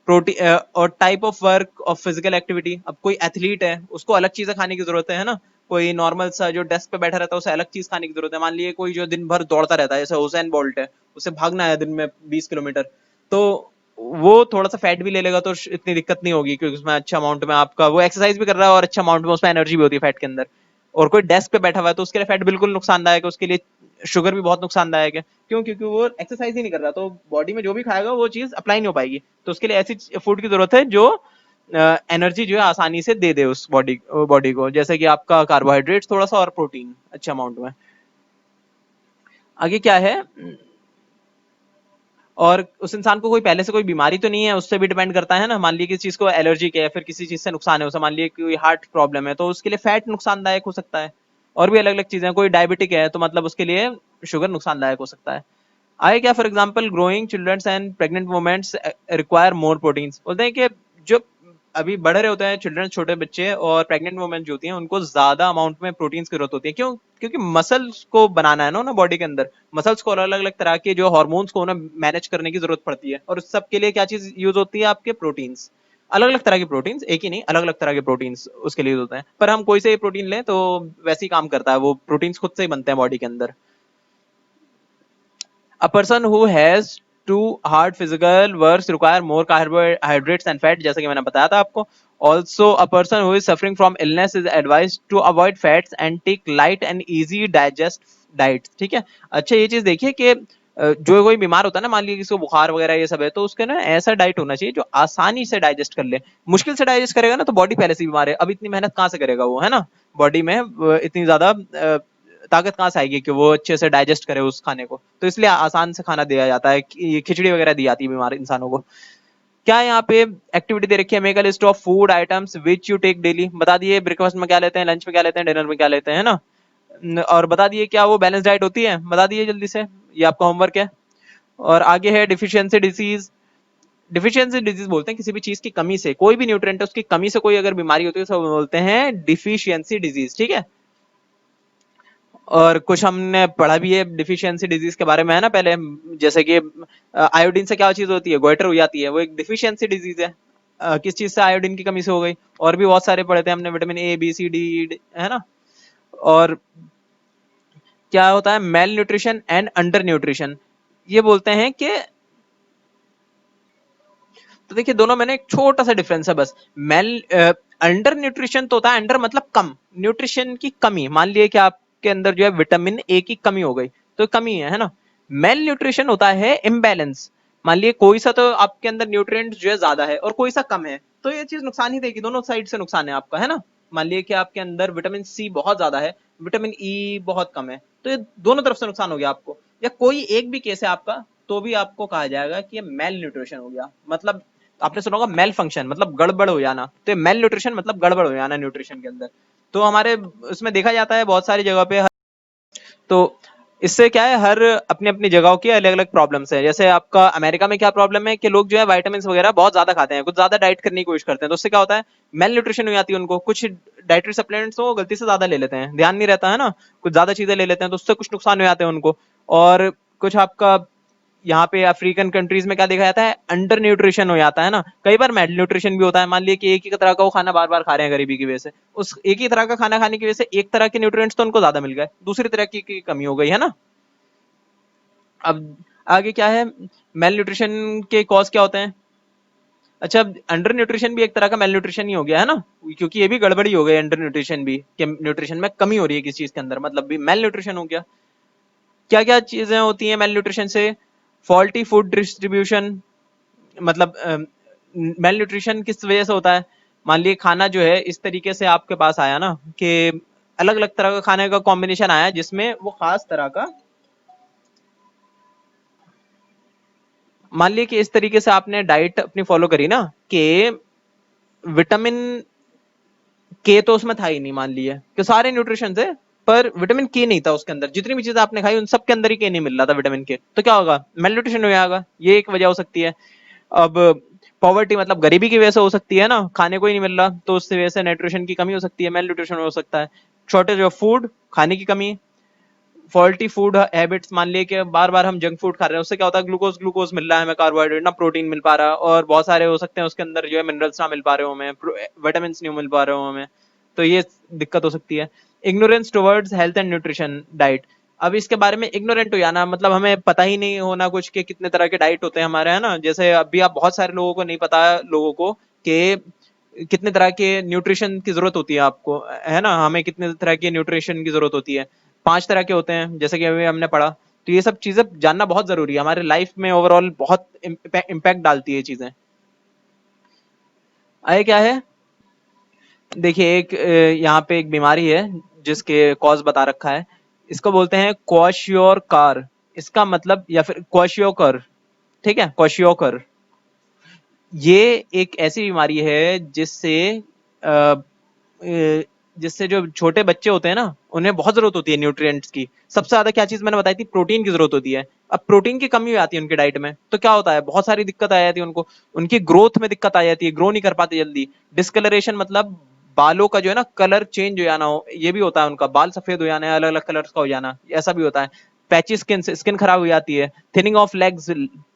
प्रोटीन और type of work of physical activity, अब कोई एथलीट है उसको अलग चीजें खाने की जरूरत है ना। कोई नॉर्मल सा जो डेस्क पे बैठा रहता है उसे अलग चीज खाने की जरूरत है। मान लीजिए कोई जो दिन भर दौड़ता रहता है, जैसे हुसैन बोल्ट है, उसे भागना है दिन में 20 किलोमीटर, तो वो थोड़ा सा फैट भी ले लेगा तो इतनी दिक्कत नहीं होगी, क्योंकि उसमें अच्छा अमाउंट में आपका वो एक्सरसाइज भी कर रहा है और अच्छा अमाउंट में उसमें एनर्जी भी होती है फैट के अंदर। और कोई डेस्क पे बैठा हुआ है तो उसके लिए फैट बिल्कुल नुकसानदायक है, उसके लिए शुगर भी बहुत नुकसानदायक है। क्यों? क्योंकि वो एक्सरसाइज ही नहीं कर रहा, तो बॉडी में जो भी खाएगा वो चीज अप्लाई नहीं हो पाएगी। तो उसके लिए ऐसी फूड की जरूरत है जो एनर्जी जो है आसानी से दे दे उस बॉडी को, जैसे कि आपका कार्बोहाइड्रेट थोड़ा सा और प्रोटीन अच्छे अमाउंट में। आगे क्या है, और उस इंसान को कोई पहले से कोई बीमारी तो नहीं है, उससे भी डिपेंड करता है ना। मान लीजिए किसी चीज को एलर्जी है या फिर किसी चीज से नुकसान है उसे, मान लीजिए कोई हार्ट प्रॉब्लम है तो उसके लिए फैट नुकसानदायक हो सकता है। और भी अलग अलग चीजें, कोई डायबिटिक है तो मतलब उसके लिए शुगर नुकसानदायक हो सकता है। आगे क्या, for example growing children's and pregnant women's require more proteins, बोलते हैं कि जो अभी बढ़ रहे होते हैं चिल्ड्रन, छोटे बच्चे और प्रेग्नेंट वुमेन जो होती हैं, उनको ज्यादा अमाउंट में प्रोटीन्स की जरूरत होती है। क्यों? क्योंकि मसल्स को बनाना है ना बॉडी के अंदर, मसल्स को अलग अलग तरह के जो हार्मोन्स को ना मैनेज करने की जरूरत पड़ती है, और उस सब के लिए क्या चीज यूज होती है, आपके प्रोटीन्स। अलग अलग तरह के प्रोटीन्स, एक ही नहीं, अलग अलग तरह के प्रोटीन्स उसके लिए यूज होते हैं। पर हम कोई से प्रोटीन लें तो वैसे ही काम करता है, वो प्रोटीन्स खुद से ही बनते हैं बॉडी के अंदर। A person who has too hard physical works require more carbohydrates and fat, जैसे कि मैंने बताया था आपको। Also, a person who is suffering from illness is advised to avoid fats and take light and easy digest diets, ठीक है। अच्छा, ये चीज देखिए कि जो कोई बीमार होता है ना, मान लीजिए किसी को बुखार वगैरह ये सब है, तो उसके ना ऐसा डाइट होना चाहिए जो आसानी से डाइजेस्ट कर ले। मुश्किल से डाइजेस्ट करेगा ना तो बॉडी पहले से बीमार है, अब इतनी मेहनत कहाँ से करेगा वो, है ना। बॉडी में इतनी ज्यादा ताकत कहाँ से आएगी कि वो अच्छे से डाइजेस्ट करे उस खाने को, तो इसलिए आसान से खाना दिया जाता है, खिचड़ी वगैरह दी जाती है बीमार इंसानों को। क्या है यहाँ पे एक्टिविटी दे रखी है, make a list of food items which you take daily, बता दिए ब्रेकफास्ट में क्या लेते हैं, लंच में क्या लेते हैं, डिनर में क्या लेते हैं, है ना। और बता दिए क्या वो बैलेंस डाइट होती है, बता दिए जल्दी से, ये आपका होमवर्क है। और आगे है डिफिशियंसी डिजीज। डिफिशियंसी डिजीज बोलते हैं किसी भी चीज की कमी से, कोई भी न्यूट्रिएंट है उसकी कमी से कोई अगर बीमारी होती है तो बोलते हैं डिफिशियंसी डिजीज, ठीक है। और कुछ हमने पढ़ा भी है डिफिशियंसी डिजीज के बारे में, है ना पहले, जैसे कि आयोडीन से क्या चीज होती है, गोइटर हो जाती है, वो एक डिफिशियंसी डिजीज है। किस चीज से, आयोडीन की कमी से हो गई। और भी बहुत सारे पढ़े थे हमने, vitamin A B C D, है ना। और क्या होता है malnutrition and undernutrition, ये बोलते हैं कि, तो देखिए दोनों में ना एक छोटा सा डिफरेंस है बस। मेल अंडर न्यूट्रिशन तो होता है, अंडर मतलब कम, न्यूट्रिशन की कमी, मान लिए कि आपके अंदर जो है विटामिन ए की कमी हो गई तो कमी है ना। मेल न्यूट्रिशन होता है इम्बैलेंस, मान लिए कोई सा तो आपके अंदर न्यूट्रिएंट जो है ज्यादा है और कोई सा कम है, तो ये चीज नुकसान ही देगी, दोनों साइड से नुकसान है आपका, है ना। मान लिए कि आपके अंदर विटामिन सी बहुत ज्यादा है, विटामिन ई बहुत कम है, तो ये दोनों तरफ से नुकसान हो गया आपको। या कोई एक भी केस है आपका, तो भी आपको कहा जाएगा कि ये मेल न्यूट्रिशन हो गया, मतलब आपने सुना होगा मेल फंक्शन मतलब गड़बड़ हो जाना, तो मेल न्यूट्रिशन मतलब गड़बड़ हो जाना न्यूट्रिशन के अंदर। तो हमारे उसमें देखा जाता है बहुत सारी जगह पे, तो इससे क्या है, हर अपनी अपनी जगहों की अलग अलग प्रॉब्लम्स है। जैसे आपका अमेरिका में क्या प्रॉब्लम है कि लोग जो है वाइटामिन वगैरह बहुत ज्यादा खाते हैं, कुछ ज्यादा डाइट करने की कोशिश करते हैं, तो उससे क्या होता है, मेल न्यूट्रिशन हो जाती है उनको। कुछ डाइटरी सप्लीमेंट्स वो गलती से ज्यादा ले लेते हैं, ध्यान नहीं रहता है ना, कुछ ज्यादा चीजें ले लेते हैं, तो उससे कुछ नुकसान हो जाते हैं उनको। और कुछ आपका यहाँ पे अफ्रीकन कंट्रीज में क्या देखा जाता है, अंडर न्यूट्रिशन हो जाता है ना, कई बार मेल न्यूट्रिशन भी होता है। मान लिया कि एक ही तरह का वो खाना बार बार खा रहे हैं गरीबी की वजह से, उस एक ही तरह का खाना खाने की वजह से एक तरह के न्यूट्रिएंट्स तो उनको ज्यादा मिल गए, दूसरी तरह की कमी हो गई है ना। अब आगे क्या है, मेल न्यूट्रिशन के कॉज क्या होते हैं। अच्छा, अंडर न्यूट्रिशन भी एक तरह का मेल न्यूट्रिशन ही हो गया है ना, क्योंकि ये भी गड़बड़ी हो गई अंडर न्यूट्रिशन भी, कि न्यूट्रिशन में कमी हो रही है किसी चीज के अंदर, मतलब भी मेल न्यूट्रिशन हो गया। क्या क्या चीजें होती हैं मेल न्यूट्रिशन से, फॉल्टी फूड डिस्ट्रीब्यूशन, मतलब मेल न्यूट्रिशन किस वजह से होता है। मान लीजिए खाना जो है इस तरीके से आपके पास आया ना, कि अलग अलग तरह का खाने का कॉम्बिनेशन आया, जिसमें वो खास तरह का, मान लीजिए कि इस तरीके से आपने डाइट अपनी फॉलो करी ना, कि विटामिन के तो उसमें था ही नहीं, मान लिए कि सारे न्यूट्रिशन थे, पर विटामिन के नहीं था उसके अंदर, जितनी भी चीजें आपने खाई उन सब के अंदर ही के नहीं मिल रहा था विटामिन के, तो क्या होगा, मेल न्यूट्रिशन हो जाएगा, ये एक वजह हो सकती है। अब पॉवर्टी मतलब गरीबी की वजह से हो सकती है ना, खाने को ही नहीं मिल रहा, तो उससे वजह से न्यूट्रिशन की कमी हो सकती है, मेल न्यूट्रिशन हो सकता है। शॉर्टेज ऑफ फूड, खाने की कमी। फॉल्टी फूड हैबिट्स, मान लिए कि बार बार हम जंक फूड खा रहे हैं, उससे क्या होता है, ग्लूकोज ग्लूकोज मिल रहा है हमें, कार्बोहाइड्रेट ना प्रोटीन मिल पा रहा, और बहुत सारे हो सकते हैं उसके अंदर जो है मिनरल्स ना मिल पा रहे हो हमें, विटामिन नहीं मिल पा रहे हो हमें, तो ये दिक्कत हो सकती है। Ignorance towards health and nutrition diet, अब इसके बारे में इग्नोरेंट हो जाना, मतलब हमें पता ही नहीं होना कुछ के कितने तरह के डाइट होते हैं हमारे, है ना। जैसे अभी आप बहुत सारे लोगों को नहीं पता, लोगों को कि कितने तरह के न्यूट्रिशन की जरूरत होती है आपको, है ना, हमें कितने तरह के न्यूट्रिशन की जरूरत होती है, 5 तरह के होते हैं जैसे कि अभी हमने पढ़ा। तो ये सब चीजें जानना बहुत जरूरी है, हमारे लाइफ में ओवरऑल बहुत इम्पैक्ट डालती है चीजें। आए क्या है, देखिए एक यहाँ पे एक बीमारी है जिसके कॉज बता रखा है, इसको बोलते हैं क्वाशियोकर। इसका मतलब, या फिर क्वाशियोकर, ठीक है, क्वाशियोकर। ये एक ऐसी बीमारी है जिससे जिससे जो छोटे बच्चे होते हैं ना, उन्हें बहुत जरूरत होती है न्यूट्रिएंट्स की। सबसे ज्यादा क्या चीज मैंने बताई थी, प्रोटीन की जरूरत होती है। अब प्रोटीन की कमी हो जाती है उनकी डाइट में, तो क्या होता है, बहुत सारी दिक्कत आ जाती है उनको, उनकी ग्रोथ में दिक्कत आ जाती है, ग्रो नहीं कर पाते जल्दी। डिस्कलरेशन मतलब बालों का जो है ना कलर चेंज हो जाना, हो ये भी होता है, उनका बाल सफेद हो जाना है, अलग अलग कलर का हो जाना, ऐसा भी होता है। पैची स्किन, स्किन खराब हो जाती है। थिनिंग ऑफ लेग्स,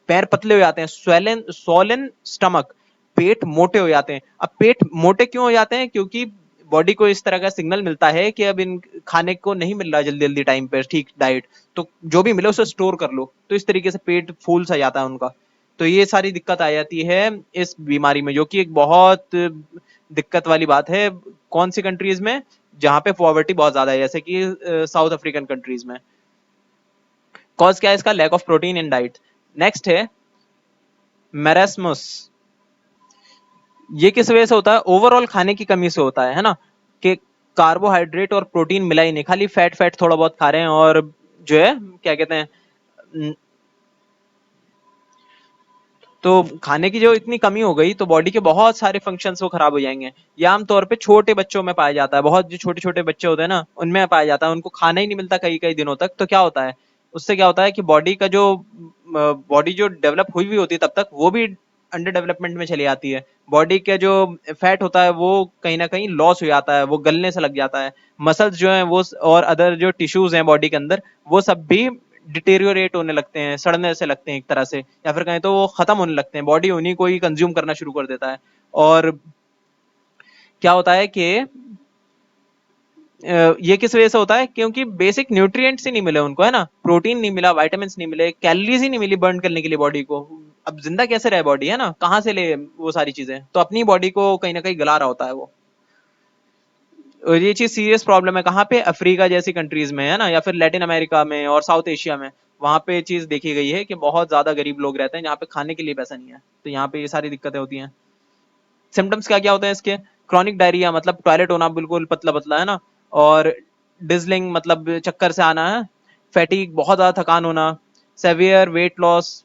पैर पतले हो जाते हैं। स्वेलन सोलन स्टमक, पेट मोटे हो जाते हैं। अब पेट मोटे क्यों हो जाते हैं, क्योंकि बॉडी को इस तरह का सिग्नल मिलता है कि अब इन खाने को नहीं मिल रहा जल्दी जल्दी टाइम पे ठीक डाइट, तो जो भी मिले उसे स्टोर कर लो, तो इस तरीके से पेट फूल सा जाता है उनका। तो ये सारी दिक्कत आ जाती है इस बीमारी में, जो कि एक बहुत दिक्कत वाली बात है। कौन सी कंट्रीज में, जहां पे पॉवर्टी बहुत ज्यादा है, जैसे कि साउथ अफ्रीकन कंट्रीज में। कॉज क्या है इसका, lack of protein in diet. Next है मेरेस्मस। ये किस वजह से होता है, ओवरऑल खाने की कमी से होता है ना, कि कार्बोहाइड्रेट और प्रोटीन मिला ही नहीं, खाली फैट फैट थोड़ा बहुत खा रहे हैं, और जो है क्या कहते हैं, तो खाने की जो इतनी कमी हो गई, तो बॉडी के बहुत सारे फंक्शंस वो खराब हो जाएंगे। ये आमतौर पे छोटे बच्चों में पाया जाता है, बहुत जो छोटे छोटे बच्चे होते हैं ना उनमें पाया जाता है, उनको खाना ही नहीं मिलता कई कई दिनों तक, तो क्या होता है, उससे क्या होता है कि बॉडी का जो बॉडी जो डेवलप हुई हुई होती है तब तक, वो भी अंडर डेवलपमेंट में चली जाती है। बॉडी का जो फैट होता है वो कहीं ना कहीं लॉस हो जाता है, वो गलने से लग जाता है। मसल्स जो है वो और अदर जो टिश्यूज हैं बॉडी के अंदर, वो सब भी डिटेरियोरेट होने लगते हैं, सड़ने से लगते हैं एक तरह से, या फिर कहें तो वो खत्म होने लगते हैं, बॉडी उन्हीं को ही कंज्यूम करना शुरू कर देता है। और क्या होता है कि ये किस वजह से होता है, क्योंकि बेसिक न्यूट्रिएंट्स ही नहीं मिले उनको, है ना, प्रोटीन नहीं मिला, विटामिन नहीं मिले, कैलोरीज ही नहीं मिली बर्न करने के लिए बॉडी को। अब जिंदा कैसे रहे बॉडी, है ना, कहाँ से ले वो सारी चीजें, तो अपनी बॉडी को कहीं ना कहीं गला रहा होता है वो। और ये चीज सीरियस प्रॉब्लम है कहाँ पे, अफ्रीका जैसी कंट्रीज में, है ना, या फिर लैटिन अमेरिका में और साउथ एशिया में। वहां पे चीज देखी गई है कि बहुत ज्यादा गरीब लोग रहते हैं जहाँ पे खाने के लिए पैसा नहीं है, तो यहाँ पे ये सारी दिक्कतें होती हैं। सिम्टम्स क्या क्या होते हैं इसके, क्रॉनिक डायरिया मतलब टॉयलेट होना बिल्कुल पतला पतला, है ना, और डिजलिंग मतलब चक्कर से आना है, फैटीग बहुत ज्यादा थकान होना, severe weight loss,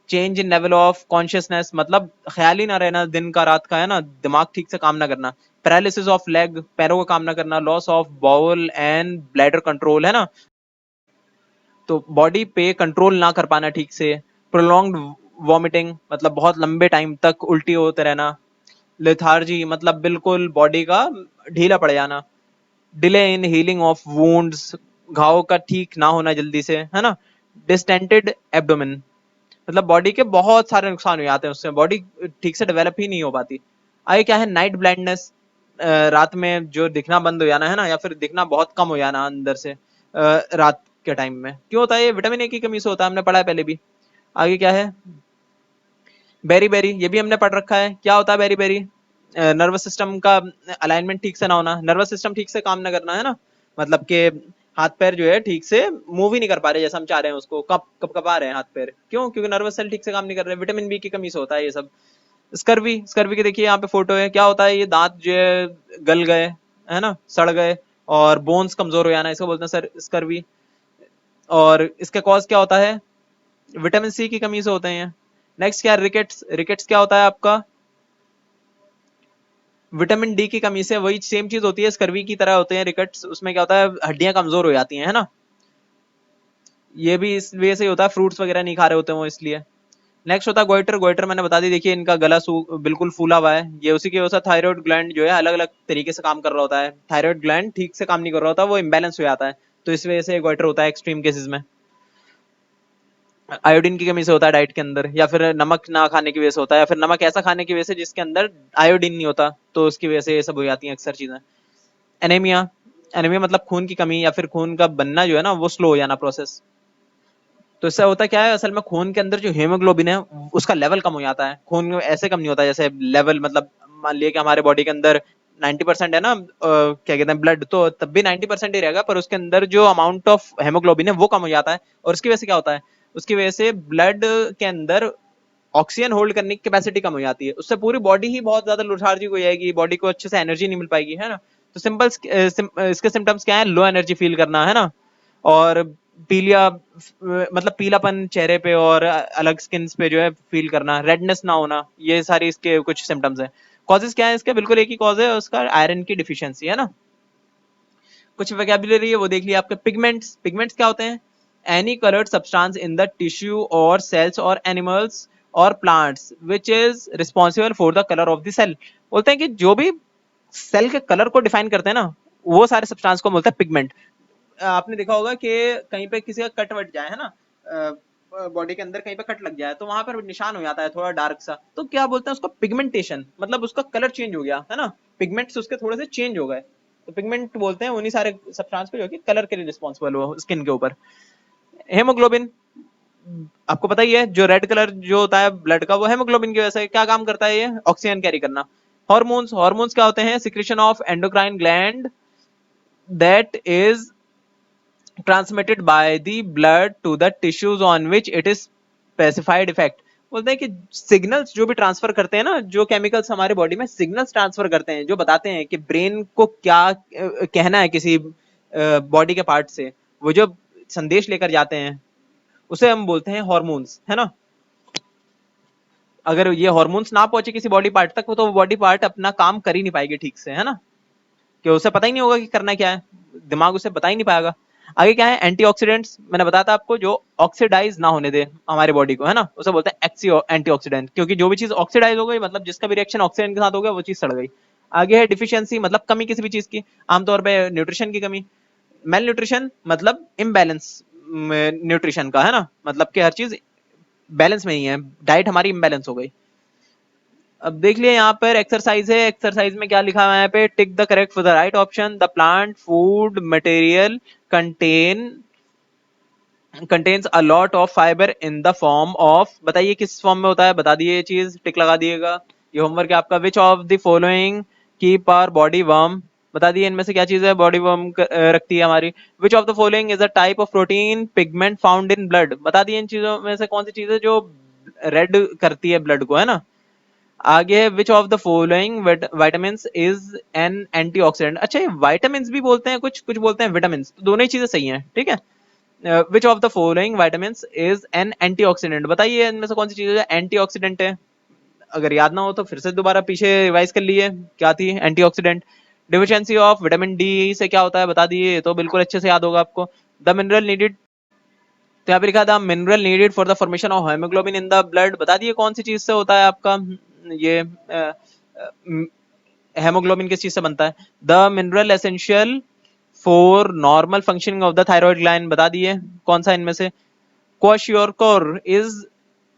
change in level of consciousness मतलब ख्याल ही ना रहना दिन का रात का, है ना, दिमाग ठीक से काम ना करना, पैरालिसिस ऑफ लेग पैरों का काम ना करना, loss of bowel and bladder control, है ना, तो बॉडी पे कंट्रोल ना कर पाना ठीक से, प्रोलॉन्ग्ड वॉमिटिंग मतलब बहुत लंबे टाइम तक उल्टी होते रहना, लेथार्जी मतलब बिल्कुल बॉडी का ढीला पड़ जाना, delay in healing of wounds घाव का ठीक ना होना जल्दी से, है ना, डिस्टेंटेड एब्डोमेन मतलब बॉडी के बहुत सारे नुकसान हो जाते हैं उससे, बॉडी ठीक से डेवलप ही नहीं हो पाती। आगे क्या है, नाइट ब्लाइंडनेस, रात में जो दिखना बंद हो जाना, है ना, या फिर दिखना बहुत कम हो जाना अंदर से रात के टाइम में। क्यों होता है ये? विटामिन ए की कमी से होता है, हमने पढ़ा है पहले भी। आगे क्या है, बेरी बेरी, ये भी हमने पढ़ रखा है। क्या होता है बेरी बेरी? नर्वस सिस्टम का अलाइनमेंट ठीक से ना होना, नर्वस सिस्टम ठीक से काम ना करना, है ना, मतलब के हाथ पैर जो है ठीक से मूव ही नहीं कर पा रहे जैसा हम चाह रहे हैं उसको, कप कप कपा रहे हैं हाथ पैर, क्यों? क्योंकि नर्वस सेल ठीक से काम नहीं कर रहे, विटामिन बी की कमी से होता है ये सब। स्कर्वी, स्कर्वी की देखिए यहाँ पे फोटो है। क्या होता है? ये दांत जो है गल गए, है ना, सड़ गए, और बोन्स कमजोर हो जाना, इसको बोलते हैं सर स्कर्वी। और इसका कॉज क्या होता है? विटामिन सी की कमी से होते हैं। नेक्स्ट क्या है, रिकेट्स। रिकेट्स क्या होता है आपका? विटामिन डी की कमी से, वही सेम चीज होती है, स्कर्वी की तरह होते हैं रिकेट्स। उसमें क्या होता है, हड्डियां कमजोर हो जाती हैं, है ना, ये भी इस वजह से ही होता है, फ्रूट्स वगैरह नहीं खा रहे होते हैं वो, इसलिए। नेक्स्ट होता है गोइटर। गोइटर मैंने बता दी, देखिए इनका गला बिल्कुल फूला हुआ है, ये उसी की वजह से थायराइड ग्लैंड जो है अलग अलग तरीके से काम कर रहा होता है, थायराइड ग्लैंड ठीक से काम नहीं कर रहा होता, वो इम्बेलेंस हो जाता है, तो इस वजह से गोइटर होता है एक्सट्रीम केसेस में। आयोडीन की कमी से होता है डाइट के अंदर, या फिर नमक ना खाने की वजह से होता है, या फिर नमक ऐसा खाने की वजह से जिसके अंदर आयोडीन नहीं होता, तो उसकी वजह से ये सब हो जाती हैं अक्सर चीजें। एनीमिया, एनीमिया मतलब खून की कमी, या फिर खून का बनना जो है ना वो स्लो हो जाना प्रोसेस। तो इससे होता क्या है, असल में खून के अंदर जो हीमोग्लोबिन है उसका लेवल कम हो जाता है, खून में ऐसे कम नहीं होता जैसे लेवल, मतलब मान लिया कि हमारे बॉडी के अंदर 90% है ना, क्या कहते हैं ब्लड, तो तब भी 90% ही रहेगा, पर उसके अंदर जो अमाउंट ऑफ हेमोग्लोबिन है वो कम हो जाता है, और उसकी वजह से क्या होता है, उसकी वजह से ब्लड के अंदर ऑक्सीजन होल्ड करने की कैपेसिटी कम हो जाती है, उससे पूरी बॉडी ही बहुत ज्यादा लेथार्जिक हो जाएगी, बॉडी को अच्छे से एनर्जी नहीं मिल पाएगी, है ना। तो सिंपल इसके सिम्टम्स क्या है, लो एनर्जी फील करना, है ना, और पीलिया मतलब पीलापन चेहरे पे और अलग स्किन पे जो है फील करना, रेडनेस ना होना, ये सारी इसके कुछ सिम्टम्स हैं। कॉजेस क्या है इसके? बिल्कुल एक ही कॉज है उसका, आयरन की डिफिशियंसी, है ना। कुछ वोकैबुलरी है वो देख लिया आपके। पिगमेंट्स, पिगमेंट्स क्या होते हैं? Any coloured substance in the tissue और सेल्स और एनिमल्स और plants which is responsible for the colour of the cell. बोलते हैं कि जो भी सेल के कलर को डिफाइन करते हैं ना, वो सारे सब्सटेंस को बोलते हैं पिगमेंट। आपने देखा होगा कि कहीं पे किसी का कट वट जाए, है ना, बॉडी के अंदर कहीं पे कट लग जाए, तो वहां पर निशान हो जाता है थोड़ा डार्क सा, तो क्या बोलते हैं उसको? पिगमेंटेशन, मतलब उसका कलर चेंज हो गया, है ना, पिगमेंट्स उसके थोड़े से चेंज हो गए, तो पिगमेंट बोलते हैं उन्हीं सारे सब्सटेंस को जो कि कलर के लिए रिस्पॉन्सिबल हो स्किन के ऊपर। हेमोग्लोबिन, आपको पता ही है, जो रेड कलर जो होता है ब्लड का, वो हेमोग्लोबिन की वजह से क्या काम करता है, ये ऑक्सीजन कैरी करना। हॉर्मोन्स, हॉर्मोन्स क्या होते हैं? Secretion of endocrine gland that is transmitted by the blood to the tissues on which it is specified effect। बोलते हैं कि सिग्नल्स जो भी ट्रांसफर करते हैं ना, जो केमिकल्स हमारे बॉडी में सिग्नल्स ट्रांसफर करते हैं, जो बताते हैं कि ब्रेन को क्या कहना है किसी बॉडी के पार्ट से, वो जो संदेश लेकर जाते हैं उसे हम बोलते हैं हॉर्मोन्स, है ना। अगर ये हॉर्मोन्स ना पहुंचे किसी बॉडी पार्ट तक, तो वो बॉडी पार्ट अपना काम कर ही नहीं पाएगी ठीक से, है ना, कि उसे पता ही नहीं होगा कि करना क्या है, दिमाग उसे बता ही नहीं पाएगा। आगे क्या है, एंटीऑक्सीडेंट्स। मैंने बताया था आपको, जो ऑक्सीडाइज ना होने दे हमारे बॉडी को, है ना, उसे बोलते हैं एक्सी एंटीऑक्सीडेंट, क्योंकि जो भी चीज ऑक्सीडाइज हो गई मतलब जिसका भी रिएक्शन ऑक्सीजन के साथ हो गया वो चीज सड़ गई। आगे है डिफिशियंसी, मतलब कमी किसी भी चीज की, आमतौर पर न्यूट्रिशन की कमी। मेल न्यूट्रिशन मतलब इम्बैलेंस न्यूट्रिशन का, है ना, मतलब कि हर चीज बैलेंस में ही है, डाइट हमारी इम्बैलेंस हो गई। अब देख लिया यहाँ पर एक्सरसाइज है, एक्सरसाइज में क्या लिखा हुआ है यहाँ पे, tick the correct for the right option, the plant food material contain contains a lot of fibre in the form of, बताइए किस फॉर्म में होता है, बता दिए ये चीज, टिक लगा दिएगा। ये होमवर्क है आपका। Which of the following keep our body warm, बता दिए इनमें से क्या चीज है बॉडी वार्म रखती है हमारी। विच of the following is a type of protein pigment found in blood, बता दिए इन चीजों में से कौन सी चीज है जो रेड करती है ब्लड को, है ना। आगे है विच of the following vitamin is an antioxidant. अच्छा, ये विटामिन भी बोलते हैं, कुछ कुछ बोलते हैं विटामिन, तो दोनों ही चीजें सही हैं, ठीक है। विच of the following vitamin is an antioxidant, बताइए इनमें से कौन सी चीज है एंटीऑक्सीडेंट है। अगर याद ना हो तो फिर से दोबारा पीछे रिवाइज कर लिए, क्या थी antioxidant. Deficiency of vitamin D से क्या होता है बता दिए, तो बिल्कुल अच्छे से याद होगा आपको। द मिनरल नीडेड तो यहाँ पे लिखा था mineral needed for the formation of haemoglobin in the blood, बता दिए कौन सी चीज से होता है आपका ये हेमोग्लोबिन किस चीज से बनता है। The mineral essential for normal functioning of the thyroid gland, बता दिए कौन सा इनमें से। Kwashiorkor is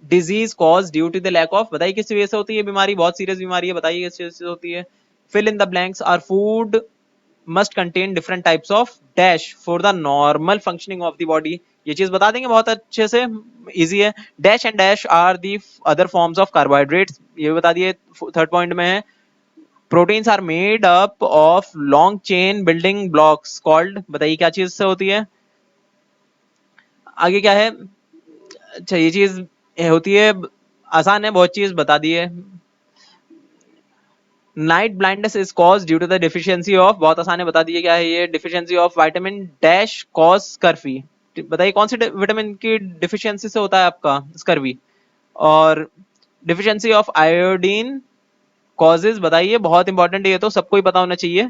disease cause due to the lack of, बताइए किस वजह से होती है बीमारी, बहुत सीरियस बीमारी है, बताइए किस वजह से होती है। Fill in the blanks, our food must contain different types of dash for the normal functioning of the body, ये चीज बता देंगे बहुत अच्छे से, इजी है। Dash and dash are the other forms of carbohydrates, ये बता दिए थर्ड पॉइंट में है। Proteins are made up of long chain building blocks called, बताइए क्या चीज से होती है। आगे क्या है, अच्छा ये चीज होती है, आसान है बहुत चीज बता दी है। Night blindness is cause due to the deficiency of, बहुत आसान है बता दिए क्या है ये, deficiency of vitamin dash cause scurvy, बताइए कौन सी विटामिन की डिफिशियंसी से होता है आपका स्कर्वी। और डिफिशियंसी ऑफ आयोडीन कॉजेज, बताइए बहुत इंपॉर्टेंट है ये तो सबको ही पता होना चाहिए।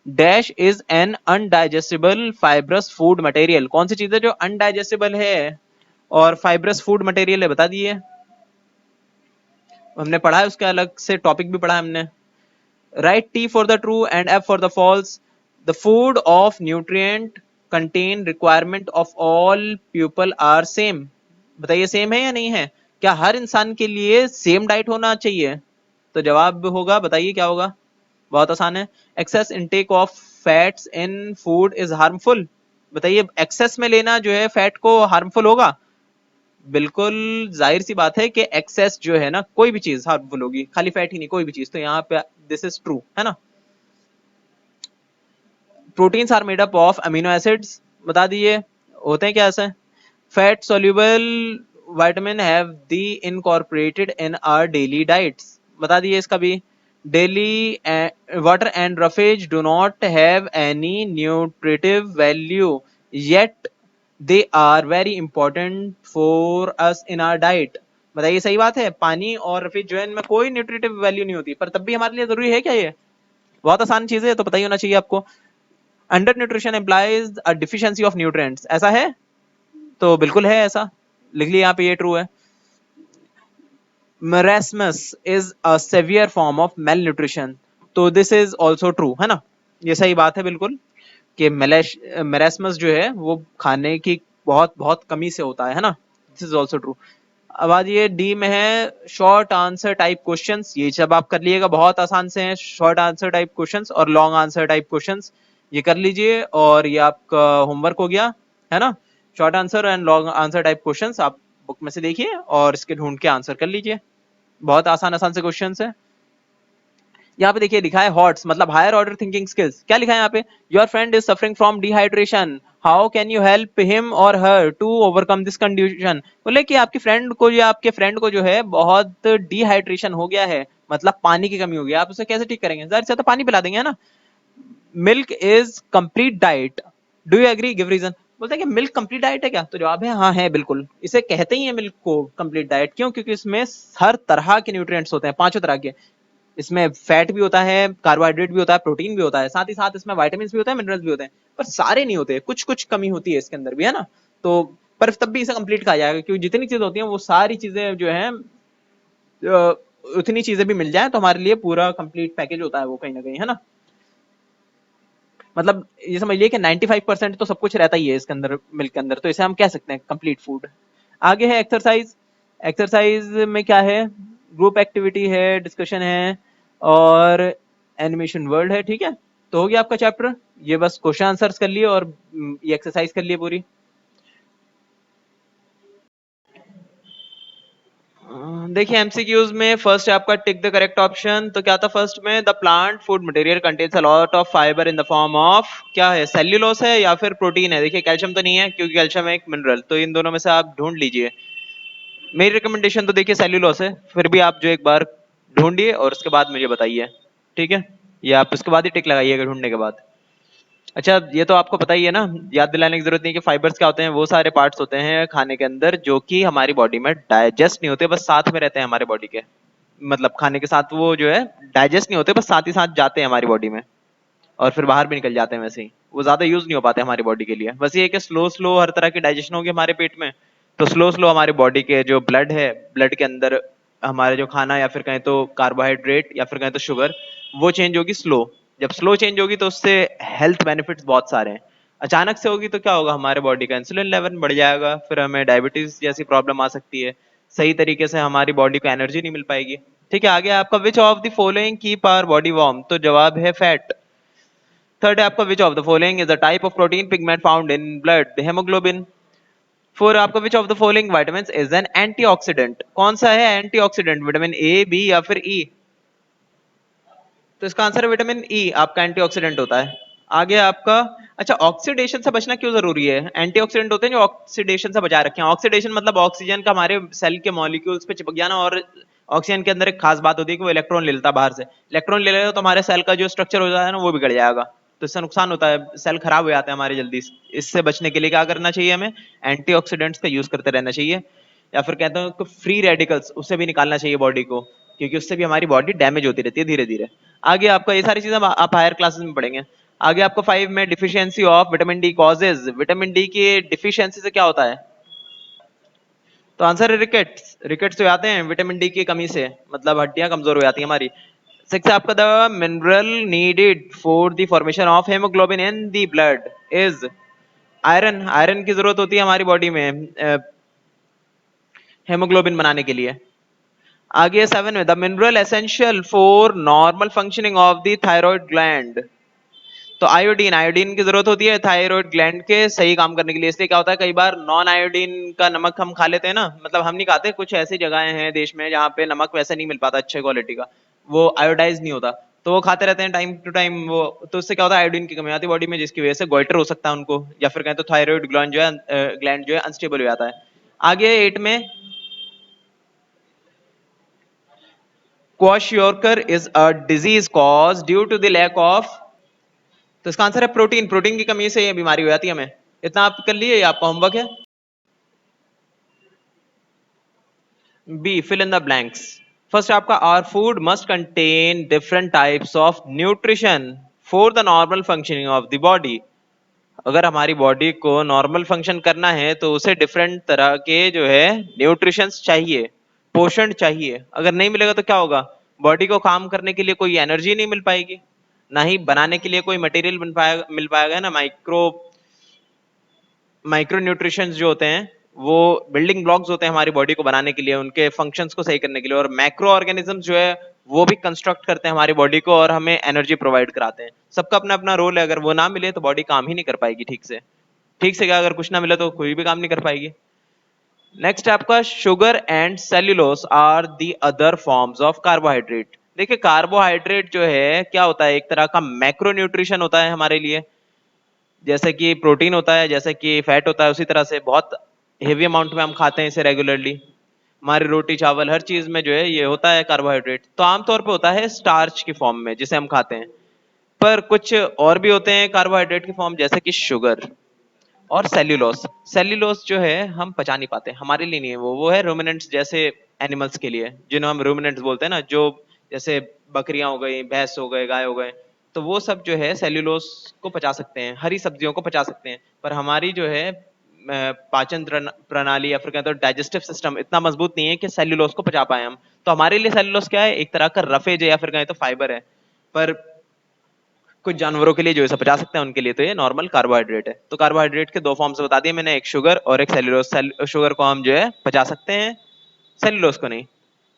Dash is an अनडाइजेस्टेबल fibrous food material, कौन सी चीज है जो अनडाइजेस्टेबल है और फाइब्रस फूड मटेरियल है, बता दिए। हमने पढ़ा है उसके अलग से टॉपिक भी पढ़ा है हमने। Write T for the true and F for the false. The food of nutrient contain requirement of all people are same. बताइए सेम है या नहीं है, क्या हर इंसान के लिए सेम डाइट होना चाहिए, तो जवाब होगा, बताइए क्या होगा, बहुत आसान है। Excess intake of fats in food is harmful, बताइए एक्सेस में लेना जो है फैट को हार्मफुल होगा, बिल्कुल जाहिर सी बात है कि एक्सेस जो है ना कोई भी चीज हार्मफुल होगी, खाली फैट ही नहीं कोई भी चीज, तो यहाँ पे दिस इज ट्रू है ना। Proteins are made up of amino acids, बता दिए होते हैं क्या ऐसे। Fat soluble vitamin have the incorporated in our daily diets, बता दिए इसका भी। Daily water and roughage do not have any nutritive value yet they are very important for us in our diet, बताइए सही बात है, पानी और रफेज जो है इनमें कोई न्यूट्रिटिव वैल्यू नहीं होती, पर तब भी हमारे लिए जरूरी है क्या ये, बहुत आसान चीज है तो पता ही होना चाहिए आपको। Under nutrition implies a deficiency of nutrients, ऐसा है, तो बिल्कुल है ऐसा, लिख लिया यहाँ पे ये ट्रू है। Marasmus is a severe form of malnutrition, तो दिस इज ऑल्सो ट्रू है ना, ये सही बात है बिल्कुल कि मरासमस जो है वो खाने की बहुत बहुत कमी से होता है ना, दिस इज ऑल्सो ट्रू। अब आज ये डी में है शॉर्ट आंसर टाइप क्वेश्चंस, ये सब आप कर लीजिएगा बहुत आसान से हैं, शॉर्ट आंसर टाइप क्वेश्चंस और लॉन्ग आंसर टाइप क्वेश्चंस, ये कर लीजिए और ये आपका होमवर्क हो गया है ना। Short answer and long answer type questions आप बुक में से देखिए और इसके ढूंढ के आंसर कर लीजिए, बहुत आसान आसान से क्वेश्चंस है। यहाँ पे देखिए लिखा है हॉट्स मतलब हायर ऑर्डर थिंकिंग स्किल्स, क्या लिखा है यहाँ पे, your friend is suffering from dehydration, how can you help him और her to overcome this condition, बोले कि आपकी फ्रेंड को या आपके फ्रेंड को जो है बहुत डिहाइड्रेशन हो गया है, मतलब पानी की कमी हो गई, आप उसे कैसे ठीक करेंगे, जाहिर सी बात है पानी पिला देंगे है ना। Milk is complete diet, do you agree, give reason, बोलते हैं कि मिल्क कंप्लीट डाइट है क्या, तो जवाब है हाँ है बिल्कुल, इसे कहते ही है मिल्क को कंप्लीट डाइट, क्यों, क्योंकि इसमें हर तरह के न्यूट्रिएंट्स होते हैं, पांचों तरह के, इसमें फैट भी होता है, कार्बोहाइड्रेट भी होता है, प्रोटीन भी होता है, साथ ही साथ इसमें विटामिन भी होते हैं, मिनरल्स भी होते हैं, पर सारे नहीं होते, कुछ कुछ कमी होती है इसके अंदर भी है ना, तो पर तब भी इसे कंप्लीट कहा जाएगा क्योंकि जितनी चीजें होती हैं वो सारी चीजें जो है उतनी चीजें भी मिल जाए तो हमारे लिए पूरा कंप्लीट पैकेज होता है वो कहीं ना कहीं है ना, मतलब ये समझ लिए कि 95% तो सब कुछ रहता ही है इसके अंदर मिल्क के अंदर, तो इसे हम कह सकते हैं कंप्लीट फूड। आगे है एक्सरसाइज, एक्सरसाइज में क्या है, ग्रुप एक्टिविटी है, डिस्कशन है और एनिमेशन वर्ल्ड है, ठीक है, तो हो गया आपका चैप्टर, ये बस क्वेश्चन आंसर्स कर लिए और ये एक्सरसाइज कर लिए पूरी। देखिए एमसीक्यूज में फर्स्ट है आपका टिक द करेक्ट ऑप्शन, तो क्या था फर्स्ट में, the plant food material contains a lot of fibre in the form of, क्या है सेल्यूलोस है या फिर प्रोटीन है, देखिए कैल्शियम तो नहीं है क्योंकि कैल्शियम है एक मिनरल, तो इन दोनों में से आप ढूंढ लीजिए, मेरी रिकमेंडेशन तो देखिए सेल्यूलोस है, फिर भी आप जो एक बार ढूंढिए और उसके बाद मुझे बताइए, ठीक है, ये आप उसके बाद ही टिक लगाइएगा ढूंढने के बाद। अच्छा ये तो आपको पता ही है ना, याद दिलाने की जरूरत नहीं कि फाइबर्स क्या होते हैं, वो सारे पार्ट्स होते हैं खाने के अंदर जो कि हमारी बॉडी में डाइजेस्ट नहीं होते, बस साथ में रहते हैं हमारे बॉडी के, मतलब खाने के साथ वो जो है डाइजेस्ट नहीं होते, बस साथ ही साथ जाते हैं हमारी बॉडी में, और फिर बाहर भी निकल जाते हैं वैसे ही, वो ज्यादा यूज नहीं हो पाते हमारी बॉडी के लिए। बस ये है कि स्लो स्लो हर तरह की डाइजेशन होगी हमारे पेट में, तो स्लो स्लो हमारी बॉडी के जो ब्लड है, ब्लड के अंदर हमारे जो खाना या फिर कहें तो कार्बोहाइड्रेट या फिर कहें तो शुगर, वो चेंज होगी स्लो। जब स्लो चेंज होगी तो उससे हेल्थ बेनिफिट्स बहुत सारे हैं। अचानक से होगी तो क्या होगा, हमारे बॉडी का इंसुलिन लेवल बढ़ जाएगा, फिर हमें डायबिटीज जैसी प्रॉब्लम आ सकती है, सही तरीके से हमारी बॉडी को एनर्जी नहीं मिल पाएगी। ठीक है, आगे आपका which of the following keep our body warm, तो जवाब है फैट। थर्ड है आपका which of the following is a type of protein pigment found in blood, haemoglobin. Four आपका which of the following vitamin is an antioxidant, कौन सा है antioxidant, vitamin A, B या फिर ई? तो इसका आंसर है विटामिन ई, आपका एंटीऑक्सीडेंट होता है। आगे आपका, अच्छा ऑक्सीडेशन से बचना क्यों जरूरी है? एंटीऑक्सीडेंट होते हैं जो ऑक्सीडेशन से बचाए रखें। ऑक्सीडेशन मतलब ऑक्सीजन का हमारे सेल के मॉलिक्यूल्स पे चिपक जाना, और ऑक्सीजन के अंदर एक खास बात होती है कि वो इलेक्ट्रॉन ले लेता है बाहर से। इलेक्ट्रॉन ले लेगा तो हमारे सेल का जो स्ट्रक्चर हो जाता है ना, वो बिगड़ जाएगा, तो इससे नुकसान होता है, सेल खराब हो जाते हैं हमारे जल्दी। इससे बचने के लिए क्या करना चाहिए, हमें एंटीऑक्सीडेंट्स का यूज करते रहना चाहिए, या फिर कहते हैं फ्री रेडिकल्स, उससे भी निकालना चाहिए बॉडी को, क्योंकि उससे भी हमारी बॉडी डैमेज होती रहती है धीरे धीरे। आगे आपका ये सारी चीजें आप हायर क्लासेस में पढ़ेंगे। आगे आपको 5 में deficiency of vitamin D causes, vitamin D की डिफिशियंसी से क्या होता है? तो आंसर है रिकेट्स। रिकेट्स तो आते हैं विटामिन डी की कमी से, मतलब हड्डियां कमजोर हो जाती हैं हमारी। सिक्स आपका the mineral needed for the formation of haemoglobin in the blood is iron. Iron की जरूरत होती है हमारी बॉडी में हेमोग्लोबिन बनाने के लिए। आगे 7 में the mineral essential for normal functioning of the thyroid gland, तो आयोडीन। आयोडीन की जरूरत होती है थायराइड ग्लैंड के सही काम करने के लिए। इसलिए क्या होता है, कई बार नॉन आयोडीन का नमक हम खा लेते हैं ना, मतलब हम नहीं खाते, कुछ ऐसी जगहें हैं देश में जहाँ पे नमक वैसे नहीं मिल पाता अच्छे क्वालिटी का, वो आयोडाइज नहीं होता, तो वो खाते रहते हैं टाइम टू टाइम वो, तो उससे क्या होता है, आयोडीन की कमी आती है बॉडी में, जिसकी वजह से गोइटर हो सकता है उनको, या फिर कहें तो थायराइड ग्लैंड जो है अनस्टेबल हो जाता है। आगे 8 में kwashiorkor is a disease cause due to the lack of, तो इसका आंसर है प्रोटीन। प्रोटीन की कमी से ये बीमारी हो जाती है हमें। इतना आप कर लिए, ये आपका होमवर्क है। B fill in the blanks. First आपका our food must contain different types of nutrition for the normal functioning of the body. अगर हमारी बॉडी को नॉर्मल फंक्शन करना है तो उसे डिफरेंट तरह के जो है न्यूट्रिशंस चाहिए, पोषण चाहिए। अगर नहीं मिलेगा तो क्या होगा, बॉडी को काम करने के लिए कोई एनर्जी नहीं मिल पाएगी, ना ही बनाने के लिए कोई मटेरियल मिल पाएगा ना। माइक्रो न्यूट्रिशंस जो होते हैं वो बिल्डिंग ब्लॉक्स होते हैं हमारी बॉडी को बनाने के लिए, उनके फंक्शंस को सही करने के लिए। और मैक्रो ऑर्गेनिज्म जो है वो भी कंस्ट्रक्ट करते हैं हमारी बॉडी को और हमें एनर्जी प्रोवाइड कराते हैं। सबका अपना अपना रोल है, अगर वो ना मिले तो बॉडी काम ही नहीं कर पाएगी ठीक से। ठीक से क्या, अगर कुछ ना मिले तो कोई भी काम नहीं कर पाएगी। नेक्स्ट आपका sugar and cellulose are the other forms of carbohydrate. देखिए कार्बोहाइड्रेट जो है क्या होता है, एक तरह का मैक्रो न्यूट्रिशन होता है हमारे लिए, जैसे कि प्रोटीन होता है, जैसे कि फैट होता है, उसी तरह से बहुत हेवी अमाउंट में हम खाते हैं इसे रेगुलरली। हमारी रोटी चावल हर चीज में जो है ये होता है कार्बोहाइड्रेट। तो आमतौर पे होता है स्टार्च की फॉर्म में जिसे हम खाते हैं, पर कुछ और भी होते हैं कार्बोहाइड्रेट की फॉर्म, जैसे कि शुगर और सेल्यूलोस। सेल्यूलोस जो है हम पचा नहीं पाते, हमारे लिए नहीं है वो है रूमिनेंट्स जैसे एनिमल्स के लिए, जिन्हें हम रूमिनेंट्स बोलते हैं ना, जो जैसे बकरियां हो गई, भैंस हो गए, गाय हो गए, तो वो सब जो है सेल्यूलोस को पचा सकते हैं, हरी सब्जियों को पचा सकते हैं। पर हमारी जो है पाचन प्रणाली या फिर कहते हैं डाइजेस्टिव सिस्टम इतना मजबूत नहीं है कि सेल्यूलोस को पचा पाए हम। तो हमारे लिए सेल्यूलोस क्या है, एक तरह का रफेज है या फिर कहें तो फाइबर है। पर कुछ जानवरों के लिए जो इसे पचा सकते हैं उनके लिए तो ये नॉर्मल कार्बोहाइड्रेट है। तो कार्बोहाइड्रेट के दो फॉर्म्स बता दिए मैंने, एक शुगर और एक सेल्यूलोस। शुगर को हम जो है पचा सकते हैं, सेल्यूलोस को नहीं।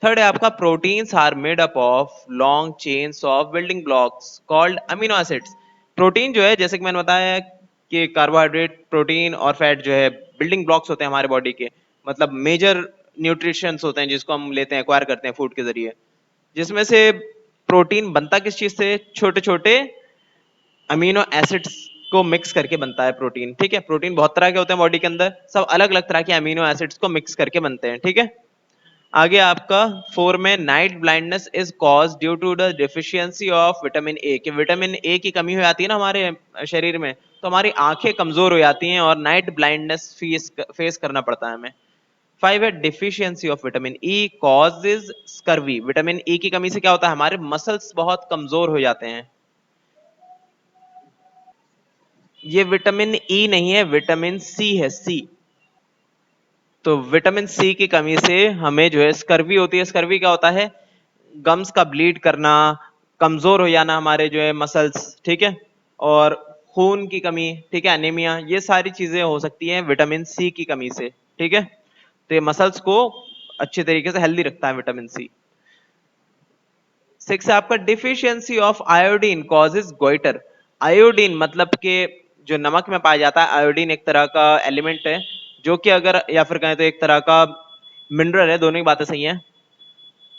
थर्ड है आपका proteins are made up of long chains of building blocks called amino acids. Protein जो है, जैसे कि मैंने बताया कि कार्बोहाइड्रेट, प्रोटीन और फैट जो है बिल्डिंग ब्लॉक्स होते हैं हमारे बॉडी के, मतलब मेजर न्यूट्रिशंस होते हैं जिसको हम लेते हैं, एक्वायर करते हैं फूड के जरिए। जिसमें से प्रोटीन बनता किस चीज से, छोटे छोटे अमीनो एसिड्स को मिक्स करके बनता है प्रोटीन। ठीक है, प्रोटीन बहुत तरह के होते हैं बॉडी के अंदर, सब अलग अलग तरह के अमीनो एसिड्स को मिक्स करके बनते हैं। ठीक है, आगे आपका 4 में night blindness is cause due to the deficiency of vitamin A, कि विटामिन ए की कमी हो जाती है ना हमारे शरीर में, तो हमारी आंखें कमजोर हो जाती हैं और नाइट ब्लाइंडनेस फेस करना पड़ता है हमें। 5 है deficiency of vitamin E causes scurvy. Vitamin E की कमी से क्या होता है, हमारे मसल्स बहुत कमजोर हो जाते हैं। ये विटामिन ई नहीं है, विटामिन सी है, सी। तो विटामिन सी की कमी से हमें जो है स्कर्वी होती है। स्कर्वी क्या होता है? गम्स का ब्लीड करना, कमजोर हो जाना हमारे जो है मसल्स, ठीक है, और खून की कमी, ठीक है, एनीमिया, ये सारी चीजें हो सकती हैं विटामिन सी की कमी से, ठीक है। तो ये मसल्स को अच्छे तरीके से हेल्दी रखता है विटामिन सी। 6 है आपका deficiency of iodine causes goitre. Iodine मतलब कि जो नमक में पाया जाता है, आयोडीन एक तरह का एलिमेंट है जो कि अगर, या फिर कहें तो एक तरह का मिनरल है, दोनों ही बातें सही हैं,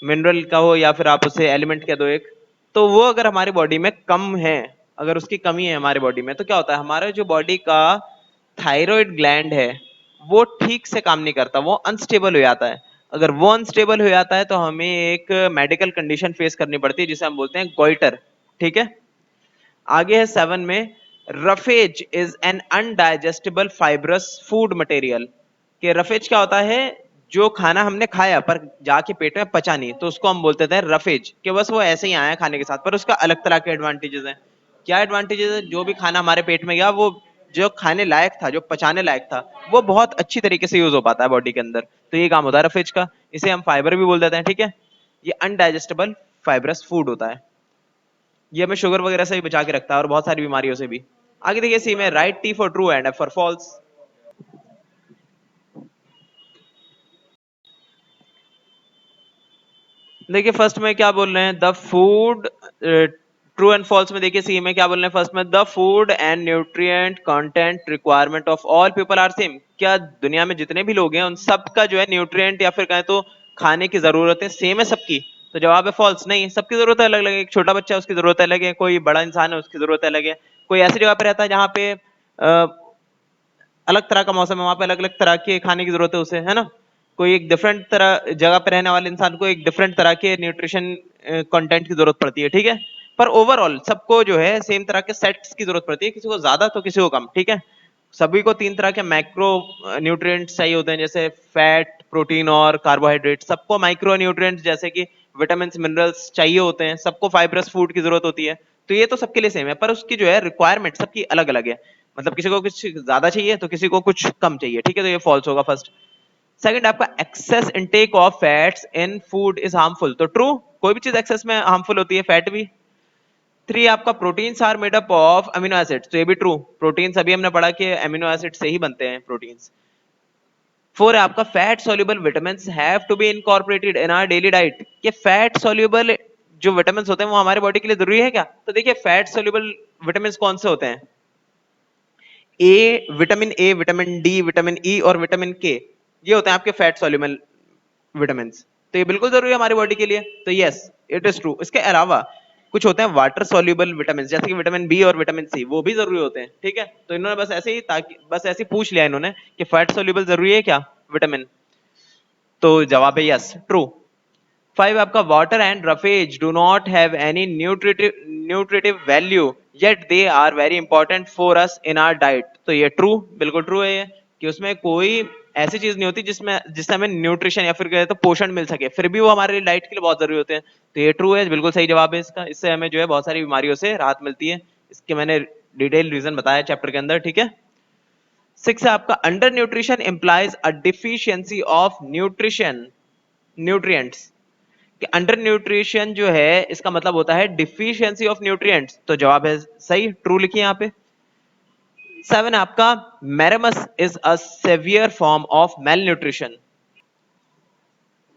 मिनरल का हो या फिर आप उसे एलिमेंट कह दो एक। तो वो अगर हमारी बॉडी में कम है, अगर उसकी कमी है हमारे बॉडी में, तो क्या होता है, हमारे जो बॉडी का थायराइड ग्लैंड है वो ठीक से काम नहीं करता, वो अनस्टेबल हो जाता है। अगर वो अनस्टेबल हो जाता है तो हमें एक मेडिकल कंडीशन फेस करनी पड़ती है जिसे हम बोलते हैं गोइटर, ठीक है। आगे है 7 में, roughage is an अनडाइजेस्टेबल fibrous food material. कि रफेज क्या होता है? जो खाना हमने खाया पर जाके पेट में पचा नहीं, तो उसको हम बोलते थे रफेज, कि बस वो ऐसे ही आया खाने के साथ, पर उसका अलग तरह के एडवांटेजेस हैं। क्या एडवांटेजेस है? जो भी खाना हमारे पेट में गया वो जो खाने लायक था, जो पचाने लायक था, वो बहुत अच्छी तरीके से यूज हो पाता है बॉडी के अंदर। तो ये काम होता है रफेज का। इसे हम फाइबर भी बोल देते हैं, ठीक है। ये अनडाइजेस्टेबल फाइब्रस फूड होता है। ये हमें शुगर वगैरह से भी बचा के रखता है और बहुत सारी बीमारियों से भी। आगे देखिए सी में, write T for true and F for false. देखिए फर्स्ट में क्या बोल रहे हैं, the food, true and false में देखिए सी में क्या बोल रहे हैं फर्स्ट में, the food and nutrient content requirement of all people are same. क्या दुनिया में जितने भी लोग हैं उन सबका जो है न्यूट्रिएंट या फिर कहें तो खाने की जरूरतें सेम है सबकी? तो जवाब है फॉल्स, नहीं, सबकी जरूरत अलग अलग है। एक छोटा बच्चा है उसकी जरूरत अलग है, कोई बड़ा इंसान है उसकी जरूरत अलग है, कोई ऐसी जगह पे रहता है जहाँ पे अलग तरह का मौसम है, वहां पे अलग अलग तरह के खाने की जरूरत है उसे, है ना। कोई एक डिफरेंट तरह जगह पे रहने वाले इंसान को एक डिफरेंट तरह के न्यूट्रिशन कंटेंट की जरूरत पड़ती है, ठीक है। पर ओवरऑल सबको जो है सेम तरह के सेट्स की जरूरत पड़ती है, किसी को ज्यादा तो किसी को कम, ठीक है। सभी को 3 तरह के मैक्रो न्यूट्रिएंट्स चाहिए होते हैं, जैसे फैट, प्रोटीन और कार्बोहाइड्रेट। सबको माइक्रो न्यूट्रिएंट्स जैसे कि विटामिन, मिनरल्स चाहिए होते हैं। सबको फाइब्रस फूड की जरूरत होती है। तो ये तो सबके लिए सेम है, पर उसकी जो है रिक्वायरमेंट सबकी अलग अलग है। मतलब किसी को कुछ ज्यादा चाहिए तो किसी को कुछ कम चाहिए, ठीक है। तो ये फॉल्स होगा फर्स्ट। सेकंड आपका, excess intake of fats in food is harmful. तो ट्रू, कोई भी चीज एक्सेस में हार्मफुल होती है, फैट भी। 3 आपका, proteins are made up of amino acids. तो ये भी ट्रू, प्रोटीन्स अभी हमने पढ़ा कि अमीनो एसिड से ही बनते हैं प्रोटीन्स। 4 है आपका, fat soluble vitamin have to be incorporated in our daily diet. ये फैट सोल्यूबल जो विटामिन होते हैं वो हमारे बॉडी के लिए जरूरी है क्या? तो देखिए फैट सोल्यूबल विटामिन कौन से होते हैं? ए, विटामिन डी, विटामिन ई और विटामिन के, ये होते हैं आपके फैट सॉल्युबल विटामिन। तो ये बिल्कुल जरूरी है हमारी बॉडी के लिए, तो यस इट इज ट्रू। इसके अलावा कुछ होते हैं वाटर सॉल्युबल विटामिन, जैसे कि विटामिन बी और विटामिन सी, वो भी जरूरी होते हैं, ठीक है। तो इन्होंने बस ऐसे ही, ताकि बस ऐसे ही पूछ लिया इन्होंने कि फैट सॉल्युबल जरूरी है क्या विटामिन। तो जवाब है यस, ट्रू। 5 आपका, water and roughage do not have any nutritive value yet they are very important for us in our diet. तो ये ट्रू, बिल्कुल ट्रू है ये, कि उसमें कोई ऐसी चीज नहीं होती जिससे हमें न्यूट्रिशन या फिर कहे तो पोषण मिल सके, फिर भी वो हमारे डाइट के लिए बहुत जरूरी होते हैं। तो ये ट्रू है, बिल्कुल सही जवाब है इसका। इससे हमें जो है बहुत सारी बीमारियों से राहत मिलती है। इसके मैंने डिटेल रीजन बताया चैप्टर के अंदर, ठीक है। 6 है आपका, under nutrition implies a deficiency of nutrients. कि अंडर न्यूट्रिशन जो है इसका मतलब होता है डिफिशियंसी ऑफ न्यूट्रिएंट्स। तो जवाब है सही, ट्रू लिखिए यहाँ पे। 7 आपका, marasmus is a severe form of malnutrition.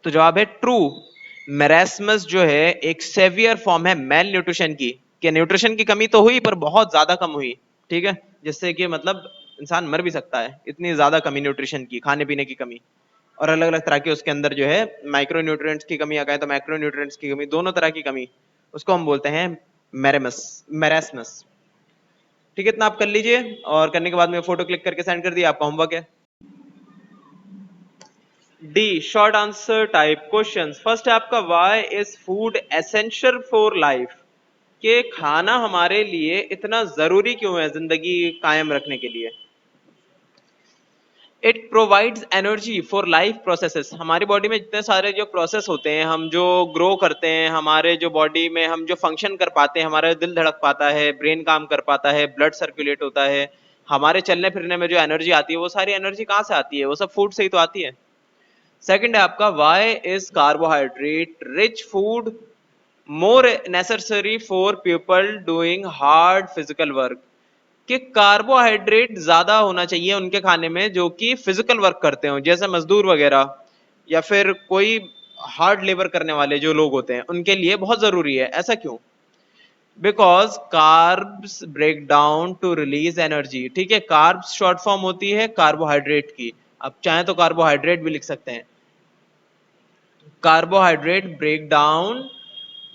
तो जवाब है ट्रू, मेरास्मस जो है एक सेवियर फॉर्म है मेल न्यूट्रिशन की। कि न्यूट्रिशन की कमी तो हुई पर बहुत ज्यादा कम हुई, ठीक है, जिससे कि मतलब इंसान मर भी सकता है, इतनी ज्यादा कमी न्यूट्रिशन की, खाने पीने की कमी। और अलग अलग तरह के उसके अंदर जो है माइक्रो न्यूट्रिएंट्स की कमी आ गए तो मैक्रो न्यूट्रिएंट्स की कमी, दोनों तरह की कमी, उसको हम बोलते हैं मेरेमस, मेरास्मस। ठीक है, इतना आप कर लीजिए और करने के बाद में फोटो क्लिक करके सेंड कर दिया, आपका होमवर्क है। D, short answer type questions. First है आपका, why is food essential for life. कि खाना हमारे लिए इतना जरूरी क्यों है जिंदगी कायम रखने के लिए? It provides energy for life processes. हमारी बॉडी में जितने सारे जो प्रोसेस होते हैं, हम जो ग्रो करते हैं, हमारे जो बॉडी में हम जो फंक्शन कर पाते हैं, हमारा दिल धड़क पाता है, ब्रेन काम कर पाता है, ब्लड सर्कुलेट होता है, हमारे चलने फिरने में जो एनर्जी आती है, वो सारी एनर्जी कहाँ से आती है? वो सब फूड से ही तो आती है। सेकंड है आपका, why is carbohydrate rich food more necessary for people doing hard physical work? कि कार्बोहाइड्रेट ज्यादा होना चाहिए उनके खाने में जो कि फिजिकल वर्क करते हो, जैसे मजदूर वगैरह, या फिर कोई हार्ड लेबर करने वाले जो लोग होते हैं, उनके लिए बहुत जरूरी है। ऐसा क्यों? Because carbs break down to release energy. ठीक है, कार्ब्स शॉर्ट फॉर्म होती है कार्बोहाइड्रेट की। अब चाहे तो कार्बोहाइड्रेट भी लिख सकते हैं। Carbohydrate break down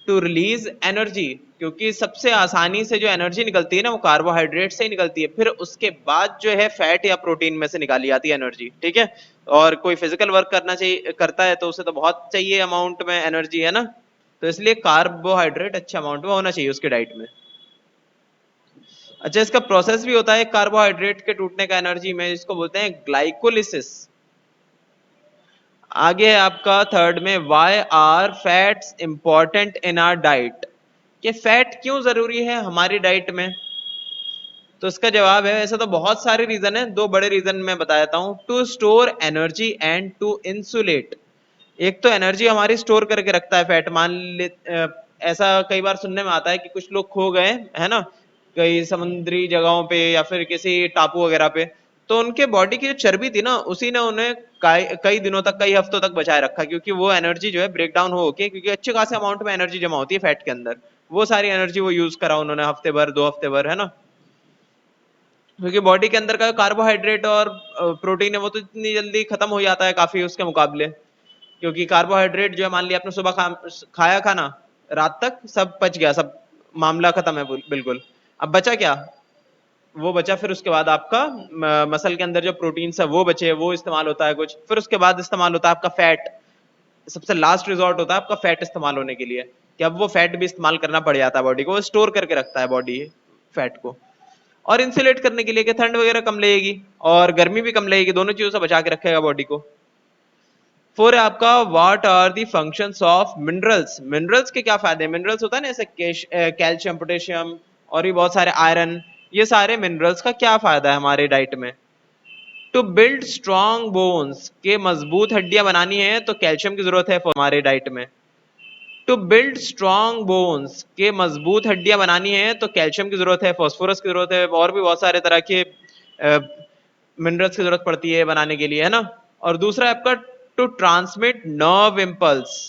to release energy, क्योंकि सबसे आसानी से जो एनर्जी निकलती है ना, वो कार्बोहाइड्रेट से ही निकलती है। फिर उसके बाद जो है फैट या प्रोटीन में से निकाली जाती है एनर्जी। ठीक है, और कोई फिजिकल वर्क करना चाहिए, करता है, तो उसे तो बहुत चाहिए अमाउंट में एनर्जी, है ना। तो इसलिए कार्बोहाइड्रेट अच्छे अमाउंट में होना चाहिए उसके डाइट में। अच्छा, इसका प्रोसेस भी होता है कार्बोहाइड्रेट के टूटने का एनर्जी में, जिसको बोलते हैं ग्लाइकोलिसिस। आगे है आपका थर्ड में, why are fats important in our diet? कि फैट क्यों जरूरी है हमारी डाइट में? तो इसका जवाब है, ऐसा तो बहुत सारे रीजन है, दो बड़े रीजन मैं बता देता हूं। To store energy and to insulate. एक तो एनर्जी हमारी स्टोर करके रखता है फैट। मान ले ऐसा कई बार सुनने में आता है कि कुछ लोग खो गए, है ना, कई समुद्री जगहों पे या फिर किसी टापू वगैरह पे, तो उनके बॉडी की जो चर्बी थी ना, उसी ने उन्हें कई दिनों तक, कई हफ्तों तक बचाए रखा, क्योंकि वो एनर्जी जो है ब्रेक डाउन हो के, क्योंकि अच्छे खासे अमाउंट में एनर्जी जमा होती है फैट के अंदर, वो सारी एनर्जी वो यूज करा उन्होंने हफ्ते भर, 2 हफ्ते भर, है ना। क्योंकि बॉडी के अंदर का कार्बोहाइड्रेट और प्रोटीन है, वो तो इतनी जल्दी खत्म हो जाता है काफी उसके मुकाबले। क्योंकि कार्बोहाइड्रेट जो है, मान लिया आपने सुबह खाया खाना, रात तक सब पच गया, सब मामला खत्म है बिल्कुल। अब बचा क्या? वो बचा फिर उसके बाद आपका मसल के अंदर जो प्रोटीन है वो बचे, वो इस्तेमाल होता है कुछ, फिर उसके बाद इस्तेमाल होता है आपका फैट। सबसे लास्ट रिजॉर्ट होता है आपका फैट इस्तेमाल होने के लिए, कि अब वो फैट भी इस्तेमाल करना पड़ जाता है बॉडी को, वो स्टोर करके रखता है बॉडी फैट को। और इंसुलेट करने के लिए कि ठंड वगैरह कम लगेगी और गर्मी भी कम लगेगी, दोनों चीजों से बचा के रखेगा बॉडी को। फोर है आपका, what are the functions of minerals? Minerals के क्या फायदे हैं? मिनरल्स होता है ना, जैसे कैल्शियम, पोटेशियम और भी बहुत सारे, आयरन, ये सारे मिनरल्स का क्या फायदा है हमारे डाइट में? टू बिल्ड स्ट्रॉन्ग बोन्स, के मजबूत हड्डियां बनानी है तो कैल्शियम की जरूरत है हमारे डाइट में। टू बिल्ड स्ट्रॉन्ग बोन्स, के मजबूत हड्डियां बनानी है तो कैल्शियम की जरूरत है, फास्फोरस की जरूरत है, और भी बहुत सारे तरह के मिनरल्स की जरूरत पड़ती है बनाने के लिए, है ना। और दूसरा है आपका, to transmit nerve impulse.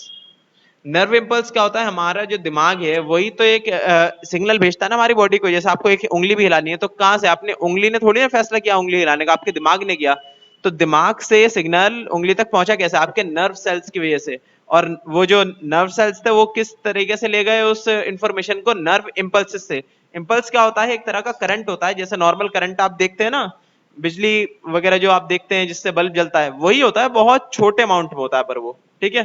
Nerve impulse क्या होता है? हमारा जो दिमाग है वही तो एक सिग्नल भेजता है ना हमारी बॉडी को। जैसे आपको एक उंगली भी हिलानी है, तो कहां से? आपने उंगली ने थोड़ी ना फैसला किया उंगली हिलाने का, आपके दिमाग ने किया। तो दिमाग से सिग्नल उंगली तक पहुंचा कैसे? आपके नर्व सेल्स की वजह से। और वो जो नर्व सेल्स थे, वो किस तरीके से ले गए उस इंफॉर्मेशन को? नर्व इम्पल्स से। इम्पल्स क्या होता है? एक तरह का करंट होता है, जैसे नॉर्मल करंट आप देखते हैं ना, बिजली वगैरह जो आप देखते हैं जिससे बल्ब जलता है, वही होता है, बहुत छोटे अमाउंट में होता है पर वो, ठीक है।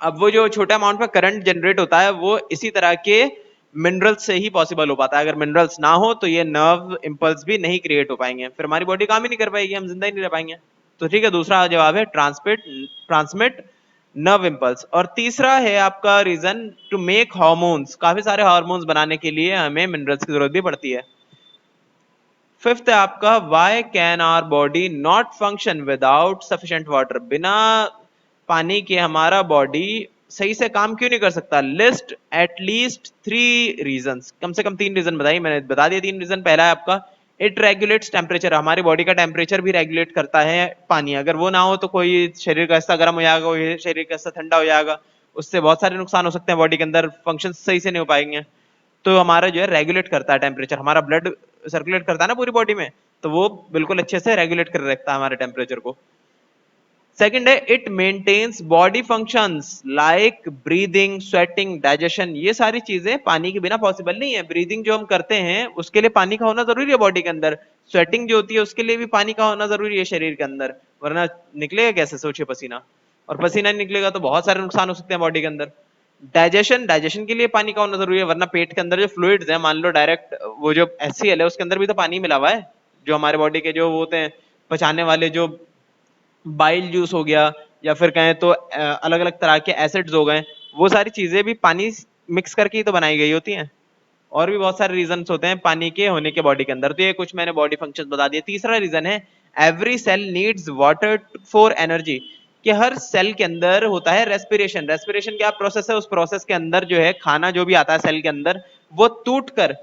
अब वो जो छोटा अमाउंट में करंट जनरेट होता है, वो इसी तरह के मिनरल्स से ही पॉसिबल हो पाता है। अगर मिनरल्स ना हो तो ये नर्व इंपल्स भी नहीं क्रिएट हो पाएंगे, फिर हमारी बॉडी काम ही नहीं कर पाएगी, हम जिंदा ही नहीं रह पाएंगे। तो ठीक है, दूसरा जवाब है ट्रांसमिट नर्व इंपल्स। और तीसरा है आपका रीजन, टू मेक हार्मोन्स। काफी सारे हार्मोन्स बनाने के लिए हमें मिनरल्स की जरूरत भी पड़ती है। फिफ्थ है आपका, why can our body not function without sufficient water? बिना पानी के हमारा बॉडी सही से काम क्यों नहीं कर सकता? List at least 3 reasons. कम से कम 3 रीजन बताइए। मैंने बता दिया 3 रीजन। पहला है आपका, इट रेगुलेट्स टेम्परेचर। हमारी बॉडी का टेम्परेचर भी रेगुलेट करता है पानी। अगर वो ना हो तो कोई शरीर का हिस्सा गर्म हो जाएगा, कोई शरीर का हिस्सा ठंडा हो जाएगा, उससे बहुत सारे नुकसान हो सकते हैं, बॉडी के अंदर फंक्शन सही से नहीं हो पाएंगे। तो हमारा जो है रेगुलेट करता है टेम्परेचर, हमारा ब्लड सर्कुलेट करता है ना पूरी बॉडी में, तो वो बिल्कुल अच्छे से रेगुलेट कर रखता है हमारे टेम्परेचर को। सेकंड है, it maintains body functions like breathing, sweating, digestion. ये सारी चीजें पानी के बिना पॉसिबल नहीं है। ब्रीदिंग जो हम करते हैं उसके लिए पानी का होना जरूरी है बॉडी के अंदर। स्वेटिंग जो होती है उसके लिए भी पानी का होना जरूरी है शरीर के अंदर, वरना निकलेगा कैसे? सोचिए पसीना, और पसीना नहीं निकलेगा तो बहुत सारे नुकसान हो सकते हैं बॉडी के अंदर। डाइजेशन, डाइजेशन के लिए पानी का होना जरूरी है, वरना पेट के अंदर जो फ्लूइड्स है, मान लो डायरेक्ट वो जो HCl है उसके अंदर भी तो पानी मिला हुआ है, जो हमारे बॉडी के जो होते हैं पचाने वाले जो बाइल जूस हो गया, या फिर कहें तो अलग अलग तरह के एसिड्स हो गए, वो सारी चीजें भी पानी मिक्स करके ही तो बनाई गई होती हैं। और भी बहुत सारे रीजन होते हैं पानी के होने के बॉडी के अंदर। तो ये कुछ मैंने बॉडी फंक्शंस बता दिए। तीसरा रीजन है every cell needs water for energy, कि हर सेल के अंदर होता है रेस्पिरेशन। रेस्पिरेशन क्या प्रोसेस है? उस प्रोसेस के अंदर जो है खाना जो भी आता है सेल के अंदर, वो टूट कर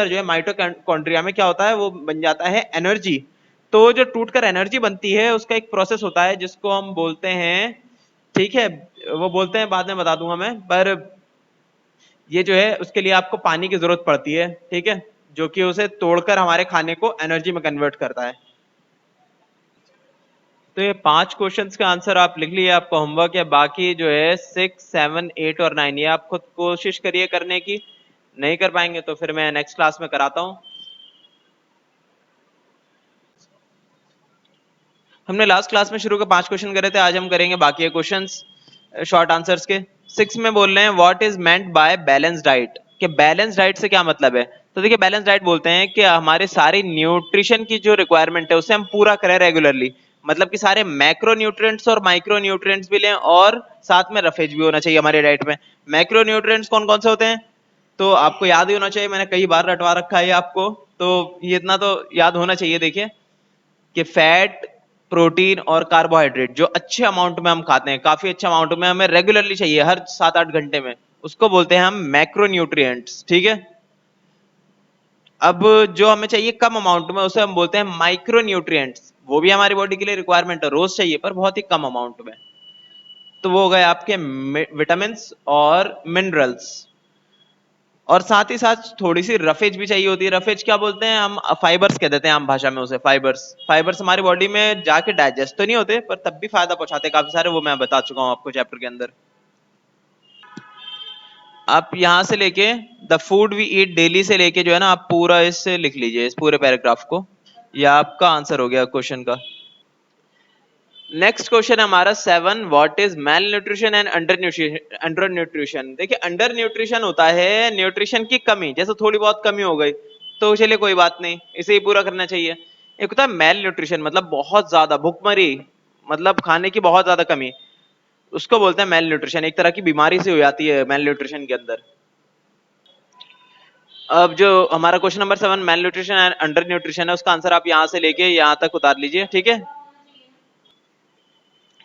जो है माइटोकॉन्ड्रिया में क्या होता है, वो बन जाता है एनर्जी। तो जो टूटकर एनर्जी बनती है उसका एक प्रोसेस होता है जिसको हम बोलते हैं, ठीक है, वो बोलते हैं, बाद में बता दूंगा मैं, पर ये जो है उसके लिए आपको पानी की जरूरत पड़ती है, ठीक है, जो कि उसे तोड़कर हमारे खाने को एनर्जी में कन्वर्ट करता है। तो ये 5 क्वेश्चंस का आंसर आप लिख लिए, आपको होमवर्क है। बाकी जो है 6, 7, 8 और 9 ये आप खुद कोशिश करिए करने की। नहीं कर पाएंगे तो फिर मैं नेक्स्ट क्लास में कराता हूँ। हमने लास्ट क्लास में शुरू के 5 क्वेश्चन करे थे, आज हम करेंगे बाकी क्वेश्चंस शॉर्ट आंसर्स के। 6 में बोल रहे हैं what is meant by balance diet, कि बैलेंस डाइट से क्या मतलब है। तो देखिए बैलेंस डाइट बोलते हैं कि हमारे सारे न्यूट्रिशन की जो रिक्वायरमेंट है उसे हम पूरा करें रेगुलरली, मतलब कि सारे मैक्रो न्यूट्रिएंट्स और माइक्रो न्यूट्रिएंट्स भी लें, और साथ में रफेज भी होना चाहिए हमारे डाइट में। मैक्रो न्यूट्रिएंट्स कौन कौन से होते हैं, तो आपको याद ही होना चाहिए, मैंने कई बार रटवा रखा है आपको, तो ये इतना तो याद होना चाहिए। देखिए कि फैट, प्रोटीन और कार्बोहाइड्रेट जो अच्छे अमाउंट में हम खाते हैं, काफी अच्छे अमाउंट में हमें रेगुलरली चाहिए हर 7-8 घंटे में, उसको बोलते हैं हम मैक्रोन्यूट्रिएंट्स, ठीक है। अब जो हमें चाहिए कम अमाउंट में उसे हम बोलते हैं माइक्रोन्यूट्रिएंट्स, वो भी हमारी बॉडी के लिए रिक्वायरमेंट है, रोज चाहिए पर बहुत ही कम अमाउंट में। तो वो हो गए आपके विटामिन और मिनरल्स। और साथ ही साथ थोड़ी सी रफेज भी चाहिए होती है। रफेज क्या बोलते हैं हम, फाइबर्स कह देते हैं आम भाषा में उसे, फाइबर्स। फाइबर्स हमारी बॉडी में जाके डाइजेस्ट तो नहीं होते पर तब भी फायदा पहुंचाते हैं काफी सारे, वो मैं बता चुका हूं आपको चैप्टर के अंदर। आप यहां से लेके the food we eat daily से लेके जो है ना, आप पूरा इससे लिख लीजिए इस पूरे पैराग्राफ को, यह आपका आंसर हो गया क्वेश्चन का। नेक्स्ट क्वेश्चन हमारा 7, what is male nutrition and under nutrition. देखिए अंडर न्यूट्रिशन होता है न्यूट्रिशन की कमी, जैसे थोड़ी बहुत कमी हो गई तो चलिए कोई बात नहीं, इसे ही पूरा करना चाहिए। एक होता है मेल न्यूट्रिशन, मतलब बहुत ज्यादा भुखमरी, मतलब खाने की बहुत ज्यादा कमी, उसको बोलते हैं मेल न्यूट्रिशन। एक तरह की बीमारी से हो जाती है मेल न्यूट्रिशन के अंदर। अब जो हमारा question number 7 mail nutrition and under nutrition है, उसका आंसर आप यहां से लेके यहां तक उतार लीजिए, ठीक है।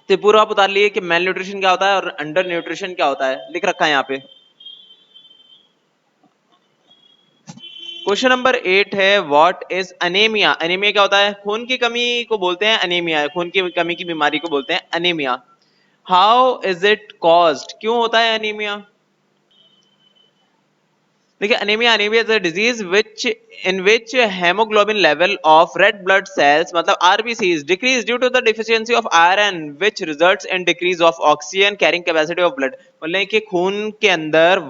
तो पूरा आप उतार लिए कि मेल न्यूट्रिशन क्या होता है और अंडर न्यूट्रिशन क्या होता है, लिख रखा है यहाँ पे। क्वेश्चन नंबर 8 है व्हाट इज अनेमिया। अनेमिया क्या होता है, खून की कमी को बोलते हैं अनेमिया, खून की कमी की बीमारी को बोलते हैं anaemia. How is it caused, क्यों होता है अनेमिया। देखिए anaemia, anaemia is a disease which in which haemoglobin level of red blood cells, मतलब RBCs, decrease due to the deficiency of iron which results in decrease of oxygen carrying capacity of blood. बोले कि खून के अंदर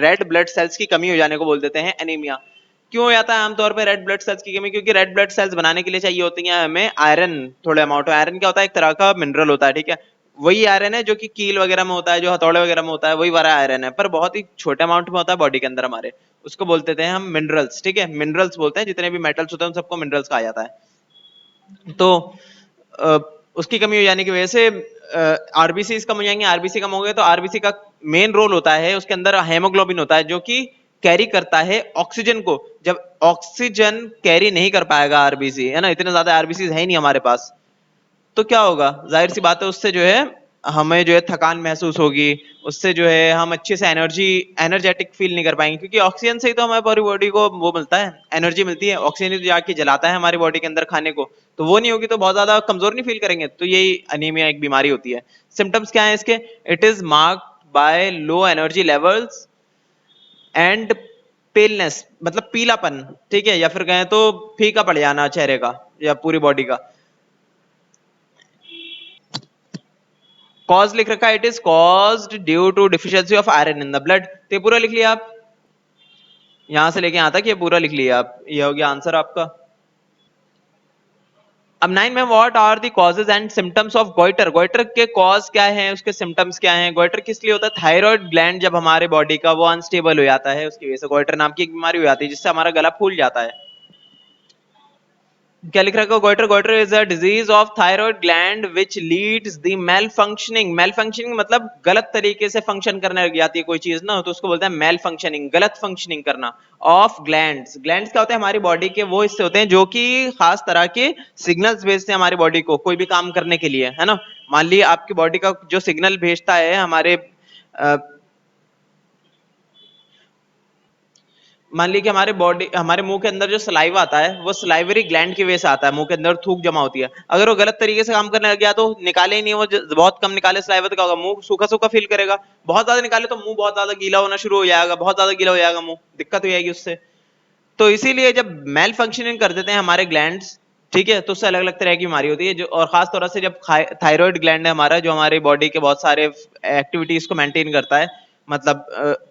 red blood sales की कमी हो जाने को बोल देते हैं एनीमिया। क्यों हो जाता है आमतौर पर रेड ब्लड सेल्स की कमी, क्योंकि रेड ब्लड सेल्स बनाने के लिए चाहिए होती है हमें आयरन, थोड़े अमाउंट। आयरन क्या होता है, एक तरह का मिनरल होता है, ठीक है। वही आयरन है जो कि कील वगैरह में होता है, जो हथौड़े वगैरह में होता है, वही वाला आयरन है, पर बहुत ही छोटे अमाउंट में होता है बॉडी के अंदर हमारे, उसको बोलते थे हम मिनरल्स, ठीक है। मिनरल्स बोलते हैं जितने भी मेटल्स होते हैं उन सबको मिनरल्स कहा जाता है। तो अ, उसकी कमी हो जाने की वजह से आरबीसी कम हो जाएंगे। आरबीसी कम हो गए तो आरबीसी का मेन रोल होता है, उसके अंदर हेमोग्लोबिन होता है जो कि कैरी करता है ऑक्सीजन को। जब ऑक्सीजन कैरी नहीं कर पाएगा आरबीसी, है ना, इतने ज्यादा आरबीसी है ही नहीं हमारे पास, तो क्या होगा, जाहिर सी बात है उससे जो है हमें जो है थकान महसूस होगी, उससे जो है हम अच्छे से एनर्जेटिक फील नहीं कर पाएंगे, क्योंकि ऑक्सीजन से ही तो हमारी बॉडी को वो मिलता है, एनर्जी मिलती है। ऑक्सीजन ही तो जाके जलाता है हमारी बॉडी के अंदर खाने को, तो वो नहीं होगी तो बहुत ज्यादा कमजोर नहीं फील करेंगे। तो यही अनीमिया एक बीमारी होती है। सिम्टम्स क्या है इसके, it is marked by low energy levels and paleness, मतलब पीलापन, ठीक है, या फिर कहें तो फीका पड़ जाना चेहरे का या पूरी बॉडी का। कॉज लिख रखा है, it is caused due to deficiency of iron in the blood. तो ये पूरा लिख लिया आप, यहां से लेके यहां तक ये पूरा लिख लिया आप, ये हो गया आंसर आपका। अब 9 में what are the causes and symptoms of goiter. Goiter के कॉज क्या है, उसके सिम्टम्स क्या हैं। गोइटर किस लिए होता है, थायराइड ग्लैंड जब हमारे बॉडी का वो अनस्टेबल हो जाता है उसकी वजह से गोइटर नाम की एक बीमारी हो जाती है जिससे हमारा गला फूल जाता है। क्या लिख रखा है goiter? Goiter is a disease of thyroid gland which leads the malfunctioning. Malfunctioning मतलब गलत तरीके से फंक्शन करने लग जाती है कोई चीज ना, तो उसको बोलते हैं मेल फंक्शनिंग, गलत फंक्शनिंग करना। ऑफ ग्लैंड्स, ग्लैंड्स क्या होते हैं? हमारी बॉडी के वो हिस्से होते हैं जो कि खास तरह के सिग्नल्स भेजते हैं हमारी बॉडी को कोई भी काम करने के लिए, है ना। मान लीजिए आपकी बॉडी का जो सिग्नल भेजता है हमारे मान लीजिए कि हमारे बॉडी, हमारे मुंह के अंदर जो सलाइवा आता है वो सलाइवरी ग्लैंड की वजह से आता है, मुंह के अंदर थूक जमा होती है। अगर वो गलत तरीके से काम करने लग गया तो निकाले ही नहीं, वो बहुत कम निकाले सलाइवा तो क्या होगा? मुंह सूखा सूखा फील करेगा। बहुत ज्यादा निकाले तो मुंह बहुत ज्यादा गीला होना शुरू हो जाएगा, बहुत ज्यादा गीला हो जाएगा मुंह, दिक्कत हो जाएगी उससे। तो इसीलिए जब मेल फंक्शनिंग कर देते हैं हमारे ग्लैंड्स, ठीक है, तो उससे अलग अलग तरह की बीमारी होती है जो, और खास तौर से जब थायराइड ग्लैंड है हमारा, जो हमारी बॉडी के बहुत सारे एक्टिविटीज को मेंटेन करता है, मतलब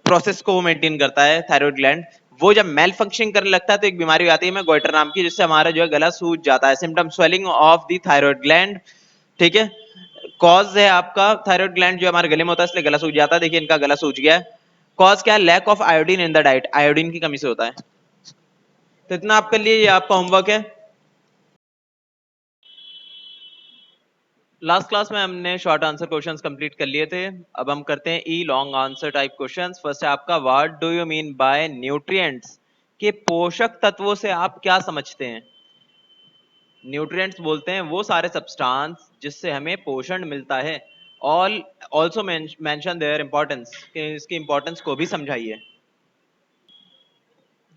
प्रोसेस को वो मेंटेन करता है थायराइड ग्लैंड, वो जब मेल फंक्शनिंग करने लगता है तो एक बीमारी आती है में गोइटर नाम की, जिससे हमारा जो है गला सूज जाता है। Symptom swelling of the thyroid gland, ठीक है। कॉज है आपका थायराइड ग्लैंड जो हमारे गले में होता है इसलिए गला सूज जाता है। देखिए इनका गला सूज गया है। कॉज क्या है? Lack of iodine in the diet, iodine की कमी से होता है। तो इतना आप कर लिए, ये आपका होमवर्क है। लास्ट क्लास में हमने शॉर्ट आंसर क्वेश्चंस कंप्लीट कर लिए थे। अब हम करते हैं ई long answer type questions. First है आपका, what do you mean by nutrients? के पोषक तत्वों से आप क्या समझते हैं? न्यूट्रिएंट्स बोलते हैं वो सारे सब्सटेंस जिससे हमें पोषण मिलता है। All also mention their importance, कि इसकी इंपॉर्टेंस को भी समझाइए।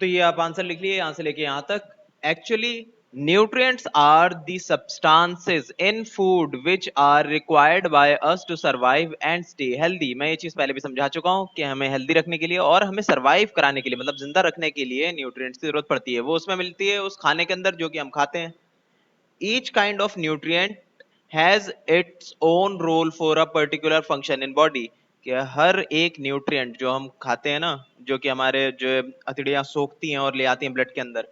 तो ये आप आंसर लिख लिए, यहां से लेके यहां तक। Actually nutrients are the substances in food which are required by us to survive and stay healthy। मैं ये चीज पहले भी समझा चुका हूँ कि हमें हेल्दी रखने के लिए और हमें सरवाइव कराने के लिए, मतलब जिंदा रखने के लिए न्यूट्रिएंट्स की जरूरत पड़ती है। वो उसमें मिलती है उस खाने के अंदर जो कि हम खाते हैं। each kind of nutrient has its own role for a particular function in body। कि हर एक न्यूट्रिएंट जो हम खाते हैं ना, जो कि हमारे जो हथेलियां सोखती हैं और ले आती हैं ब्लड के अंदर,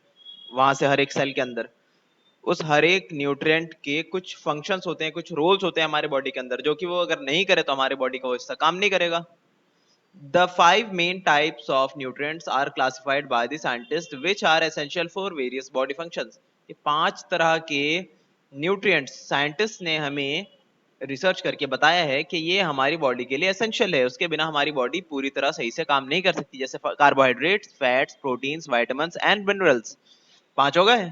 वहां से हर एक सेल के अंदर, उस हर एक न्यूट्रिएंट के कुछ फंक्शंस होते हैं, कुछ रोल्स होते हैं हमारे बॉडी के अंदर, जो कि वो अगर नहीं करे तो हमारे बॉडी का वो हिस्सा काम नहीं करेगा। The five main types of nutrients are classified by the scientists which are essential for various body functions। ये पांच तरह के न्यूट्रिएंट्स साइंटिस्ट ने हमें रिसर्च करके बताया है कि ये हमारी बॉडी के लिए एसेंशियल है, उसके बिना हमारी बॉडी पूरी तरह सही से काम नहीं कर सकती। जैसे carbohydrates, fats, proteins, vitamins and minerals. पांच हो गए?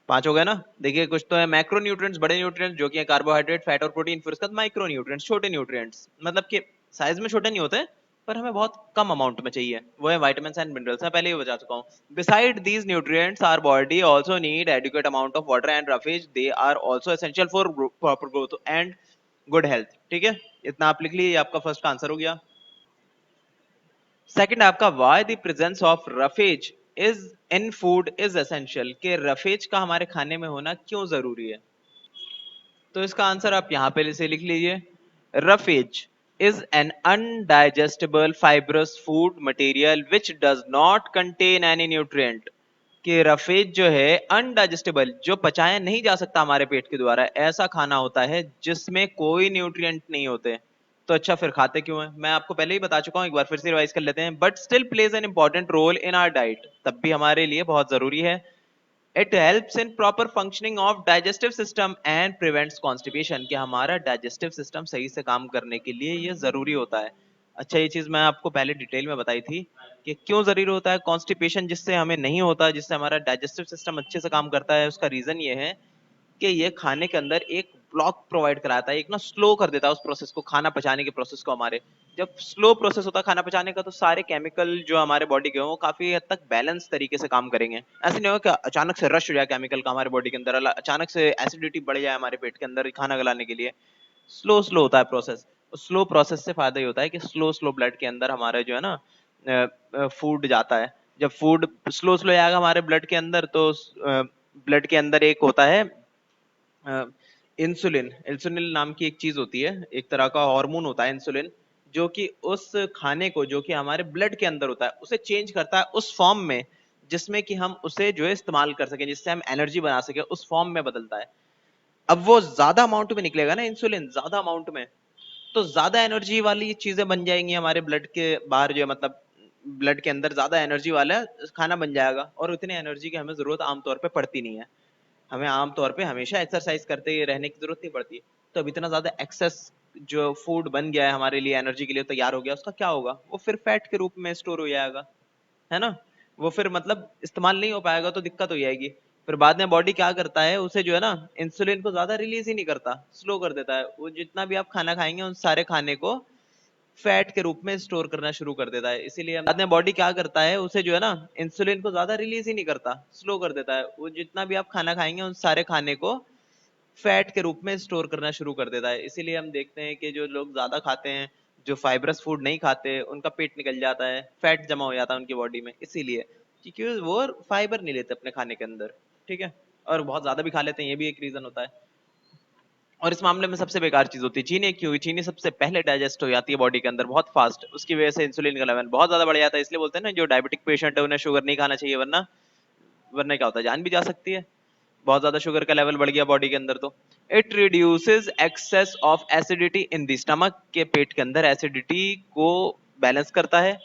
पांच हो गए ना। देखिए कुछ तो है मैक्रो न्यूट्रिएंट्स, बड़े न्यूट्रिएंट्स जो कि है कार्बोहाइड्रेट, फैट और प्रोटीन। फिर उसके बाद माइक्रो न्यूट्रिएंट्स, छोटे न्यूट्रिएंट्स, मतलब कि साइज में छोटे नहीं होते पर हमें बहुत कम अमाउंट में चाहिए, वो है विटामिन्स एंड मिनरल्स। मैं पहले ही बता चुका हूँ। Beside these nutrients our body also need adequate amount of water and roughage. They are also essential for proper growth and good health. ठीक है, इतना आप लिख लीजिए, आपका फर्स्ट का आंसर हो गया। सेकंड आपका, why the presence of roughage is in food is essential. के रफेज का हमारे खाने में होना क्यों जरूरी है? तो इसका आंसर आप यहां पे से लिख लीजिए। Roughage is an अनडाइजेस्टेबल fibrous food material which does not contain any nutrient. कि रफेज जो है अनडाइजेस्टेबल, जो पचाया नहीं जा सकता हमारे पेट के द्वारा, ऐसा खाना होता है जिसमें कोई न्यूट्रिएंट नहीं होते। तो अच्छा फिर खाते क्यों है? मैं आपको पहले ही बता चुका हूं, एक बार फिर से रिवाइज कर लेते हैं। But still plays an important role in our diet, तब भी हमारे लिए बहुत जरूरी है। It helps in proper functioning of digestive system and prevents constipation. कि हमारा डाइजेस्टिव सिस्टम सही से काम करने के लिए ये जरूरी होता है। अच्छा, ये चीज मैं आपको पहले डिटेल में बताई थी कि क्यों जरूरी होता है कॉन्स्टिपेशन, जिससे हमें नहीं होता, जिससे हमारा डाइजेस्टिव सिस्टम अच्छे से काम करता है। उसका रीजन ये है कि ये खाने के अंदर एक ब्लॉक प्रोवाइड कराता है, एक ना स्लो कर देता है उस प्रोसेस को, खाना पचाने के प्रोसेस को हमारे। जब स्लो प्रोसेस होता है खाना पचाने का तो सारे केमिकल जो हमारे बॉडी के वो काफी हद तक बैलेंस तरीके से काम करेंगे। ऐसे नहीं होगा कि अचानक से रश हो जाए केमिकल का हमारे बॉडी के अंदर, अचानक से एसिडिटी बढ़ जाए हमारे पेट के अंदर खाना गलाने के लिए। स्लो स्लो होता है प्रोसेस। स्लो प्रोसेस से फायदा ये होता है कि स्लो स्लो ब्लड के अंदर हमारे जो है ना फूड जाता है। जब फूड स्लो स्लो आएगा हमारे ब्लड के अंदर तो ब्लड के अंदर एक होता है इंसुलिन। इंसुलिन नाम की एक चीज होती है, एक तरह का हार्मोन होता है इंसुलिन, जो कि उस खाने को जो कि हमारे ब्लड के अंदर होता है उसे चेंज करता है उस फॉर्म में जिसमें कि हम उसे जो है इस्तेमाल कर सकें, जिससे हम एनर्जी बना सके, उस फॉर्म में बदलता है। अब वो ज्यादा अमाउंट में निकलेगा ना इंसुलिन, ज्यादा अमाउंट में, तो ज्यादा एनर्जी वाली चीजें बन जाएंगी हमारे ब्लड के बाहर जो है, मतलब ब्लड के अंदर ज्यादा एनर्जी वाला खाना बन जाएगा, और उतनी एनर्जी की हमें जरूरत आमतौर पे पड़ती नहीं है। हमें आमतौर पे हमेशा एक्सरसाइज करते रहने की जरूरत नहीं पड़ती। तो अब इतना ज्यादा एक्सेस जो फूड बन गया है हमारे लिए, एनर्जी के लिए तैयार हो गया, उसका क्या होगा? वो फिर फैट के रूप में स्टोर हो जाएगा, है ना। वो फिर मतलब इस्तेमाल नहीं हो पाएगा तो दिक्कत हो जाएगी। फिर बाद में बॉडी क्या करता है, उसे जो है ना इंसुलिन को ज्यादा रिलीज ही नहीं करता, स्लो कर देता है। वो जितना भी आप खाना खाएंगे उन सारे खाने को फैट के रूप में स्टोर करना शुरू कर देता है। इसीलिए बाद में बॉडी क्या करता है, उसे जो है ना इंसुलिन को ज्यादा रिलीज ही नहीं करता, स्लो कर देता है। वो जितना भी आप खाना खाएंगे उन सारे खाने को फैट के रूप में स्टोर करना शुरू कर देता है। इसीलिए हम देखते हैं कि जो लोग ज्यादा खाते हैं, जो फाइबरस फूड नहीं खाते, उनका पेट निकल जाता है, फैट जमा हो जाता है उनकी बॉडी में, इसीलिए क्योंकि वो फाइबर नहीं लेते अपने खाने के अंदर। ठीक है, और बहुत ज्यादा भी खा लेते हैं, ये भी एक रीजन होता है। और इस मामले में सबसे बेकार चीज होती है चीनी। क्यों? चीनी सबसे पहले डाइजेस्ट हो जाती है बॉडी के अंदर बहुत फास्ट, उसकी वजह से इंसुलिन का लेवल बहुत ज्यादा बढ़ जाता है। इसलिए बोलते हैं ना, जो डायबिटिक पेशेंट है उन्हें शुगर नहीं खाना चाहिए, वरना वरना क्या होता है, जान भी जा सकती है। बहुत ज्यादा शुगर का लेवल बढ़ गया बॉडी के अंदर तो। It reduces excess of acidity in the stomach, के पेट के अंदर एसिडिटी को बैलेंस करता है।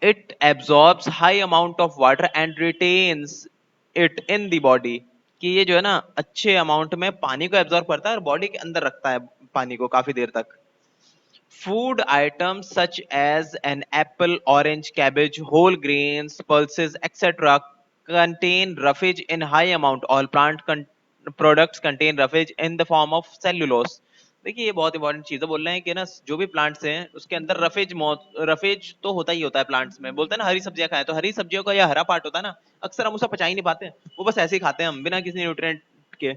It absorbs high amount of water and retains it in the body, कि ये जो है ना अच्छे अमाउंट में पानी को एब्जॉर्ब करता है और बॉडी के अंदर रखता है पानी को काफी देर तक। Food items such as an apple, orange, cabbage, whole grains, pulses, etc. contain roughage in high amount. All products contain roughage in the form of cellulose. देखिए ये बहुत इंपॉर्टेंट चीज है। बोल रहे हैं कि ना जो भी प्लांट्स हैं उसके अंदर रफेज तो होता ही होता है प्लांट्स में। बोलते हैं ना हरी सब्जियां खाएं, तो हरी सब्जियों का यह हरा पार्ट होता है ना, अक्सर हम उसे पचा ही नहीं पाते, वो बस ऐसे ही खाते हैं हम बिना किसी न्यूट्रिएंट के,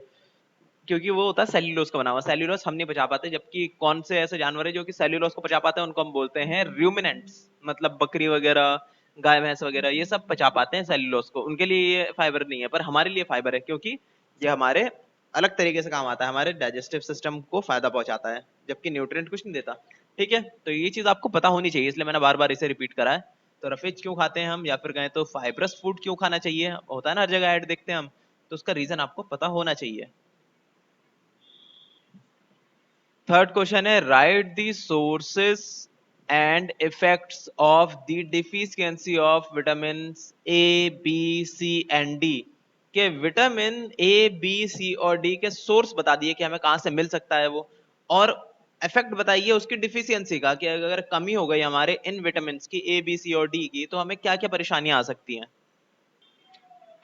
क्योंकि वो होता है सेल्यूलोज का बना हुआ। सेल्यूलोज हम नहीं पचा पाते, जबकि कौन से ऐसे जानवर है जो कि सेल्यूलोज को पचा पाते हैं, उनको हम बोलते हैं रूमिनेंट्स। मतलब बकरी वगैरह, गाय भैंस वगैरह, ये सब पचा पाते हैं सेल्यूलोज को, उनके लिए ये फाइबर नहीं है। पर हमारे लिए फाइबर है, क्योंकि ये हमारे अलग तरीके से काम आता है, हमारे डाइजेस्टिव सिस्टम को फायदा पहुंचाता है, जबकि न्यूट्रिएंट कुछ नहीं देता। ठीक है, तो ये चीज आपको पता होनी चाहिए, इसलिए मैंने बार बार इसे रिपीट करा है। तो रफेज क्यों खाते हैं हम, या फिर कहें तो फाइबरस फूड क्यों खाना चाहिए, होता है ना हर जगह ऐड देखते हैं हम, तो उसका रीजन आपको पता होना चाहिए। थर्ड क्वेश्चन है, write the sources and effects of the deficiency of vitamin A B C and D, के विटामिन ए बी सी और डी के सोर्स बता दिए कि हमें कहां से मिल सकता है वो, और इफेक्ट बताइए उसकी डिफिशियंसी का, कि अगर कमी हो गई हमारे इन विटामिन की ए बी सी और डी की, तो हमें क्या क्या परेशानियां आ सकती हैं।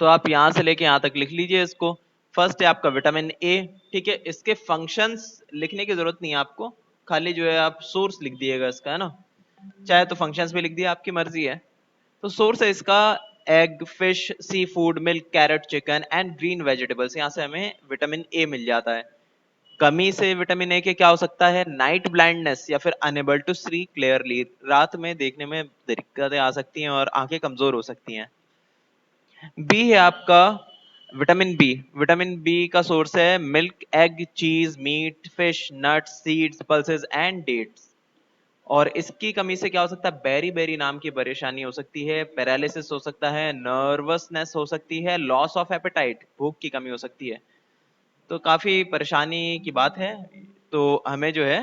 तो आप यहां से लेके यहां तक लिख लीजिए इसको। फर्स्ट है आपका विटामिन ए। ठीक है, इसके फंक्शंस लिखने की जरूरत नहीं है आपको, खाली जो है आप सोर्स लिख दिएगा इसका, है ना। चाहे तो फंक्शंस भी लिख दिए, आपकी मर्जी है। तो सोर्स है इसका egg, fish, sea food, milk, carrot, chicken and green vegetables. यहाँ से हमें विटामिन ए मिल जाता है। कमी से विटामिन ए के क्या हो सकता है, नाइट ब्लाइंडनेस या फिर अनेबल टू सी क्लियरली, रात में देखने में दिक्कतें आ सकती हैं और आंखें कमजोर हो सकती हैं। बी है आपका विटामिन बी। विटामिन बी का सोर्स है milk, egg, cheese, meat, fish, nuts, seeds, pulses and dates. और इसकी कमी से क्या हो सकता है, बेरी बेरी नाम की परेशानी हो सकती है, पैरालिसिस हो सकता है, नर्वसनेस हो सकती है, लॉस ऑफ एपेटाइट, भूख की कमी हो सकती है। तो काफी परेशानी की बात है। तो हमें जो है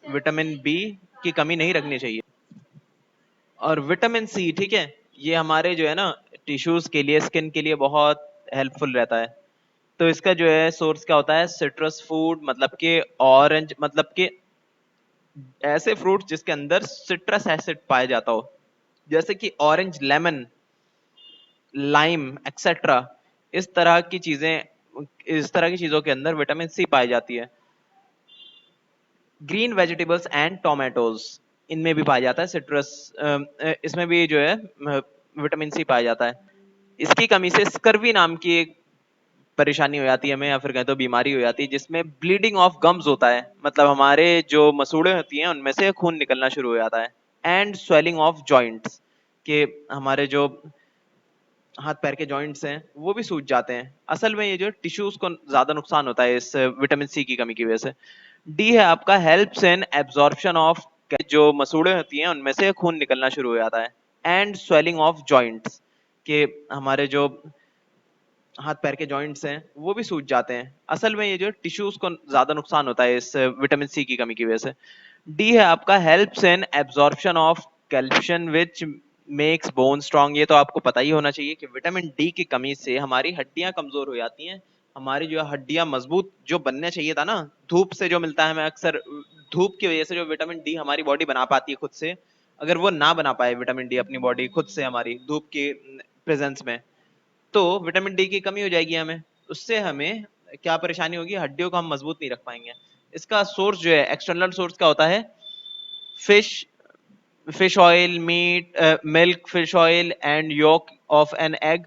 विटामिन बी की कमी नहीं रखनी चाहिए। और विटामिन सी, ठीक है, ये हमारे जो है ना टिश्यूज के लिए, स्किन के लिए बहुत हेल्पफुल रहता है। तो इसका जो है सोर्स क्या होता है, सिट्रस फूड, मतलब कि ऑरेंज, मतलब कि ऐसे फ्रूट जिसके अंदर सिट्रस एसिड पाया जाता हो, जैसे कि ऑरेंज, लेमन, लाइम एक्सेट्रा। इस तरह की चीजें, इस तरह की चीजों के अंदर विटामिन सी पाई जाती है। ग्रीन वेजिटेबल्स एंड टोमेटोज, इनमें भी पाया जाता है सिट्रस, इसमें भी जो है विटामिन सी पाया जाता है। इसकी कमी से स्कर्वी नाम की एक परेशानी हो जाती है हमें, या फिर कहें तो बीमारी हो जाती है, जिसमें ब्लीडिंग ऑफ गम्स होता है, मतलब हमारे जो मसूड़े होती हैं उनमें से खून निकलना शुरू हो जाता है। एंड स्वेलिंग ऑफ जॉइंट्स, के हमारे जो हाथ पैर के जॉइंट्स हैं वो भी सूज जाते हैं। असल में ये जो टिश्यूज को ज्यादा नुकसान होता है इस विटामिन सी की कमी की वजह से। डी है आपका हेल्प्स इन एब्जॉर्प्शन ऑफ, जो मसूड़े होती हैं उनमें से खून निकलना शुरू हो जाता है। एंड स्वेलिंग ऑफ जॉइंट्स, के हमारे जो हाथ पैर के जॉइंट्स हैं वो भी सूज जाते हैं। असल में ये जो टिश्यूज को ज्यादा नुकसान होता है इस विटामिन सी की कमी की वजह से। डी है आपका helps in absorption of calcium, which makes bone strong, ये तो आपको पता ही होना चाहिए कि विटामिन डी की कमी से हमारी हड्डियां कमजोर हो जाती हैं। हमारी जो हड्डियां मजबूत जो बनने चाहिए था ना, धूप से जो मिलता है हमें अक्सर, धूप की वजह से जो विटामिन डी हमारी बॉडी बना पाती है खुद से, अगर वो ना बना पाए विटामिन डी अपनी बॉडी खुद से हमारी धूप के प्रेजेंस में, तो विटामिन डी की कमी हो जाएगी हमें। उससे हमें क्या परेशानी होगी, हड्डियों को हम मजबूत नहीं रख पाएंगे। इसका सोर्स जो है, एक्सटर्नल सोर्स क्या होता है, fish, fish oil, meat, milk, fish oil and yolk of an egg।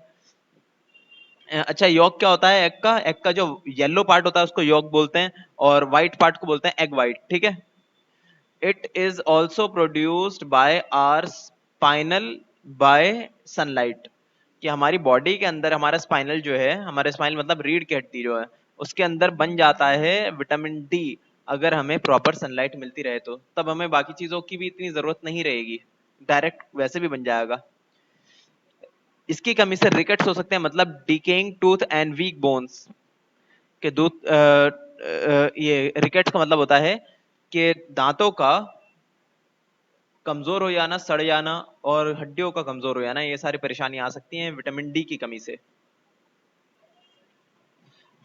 अच्छा, yolk क्या होता है एग का? एग का जो येलो पार्ट होता है उसको yolk बोलते हैं, और व्हाइट पार्ट को बोलते हैं एग व्हाइट, ठीक है। It is also produced by our spinal by sunlight, कि हमारी बॉडी के अंदर हमारा स्पाइनल जो है, हमारे स्पाइनल मतलब रीढ़ की हड्डी जो है, उसके अंदर बन जाता है विटामिन डी, अगर हमें प्रॉपर सनलाइट मिलती रहे तो। तब हमें बाकी चीजों की भी इतनी जरूरत नहीं रहेगी, डायरेक्ट वैसे भी बन जाएगा। इसकी कमी से रिकेट्स हो सकते हैं, मतलब decaying tooth and weak bones, के ये रिकेट्स का मतलब होता है कि दांतों का कमजोर हो जाना, सड़ जाना, और हड्डियों का कमजोर हो जाना, ये सारी परेशानी आ सकती हैं विटामिन डी की कमी से।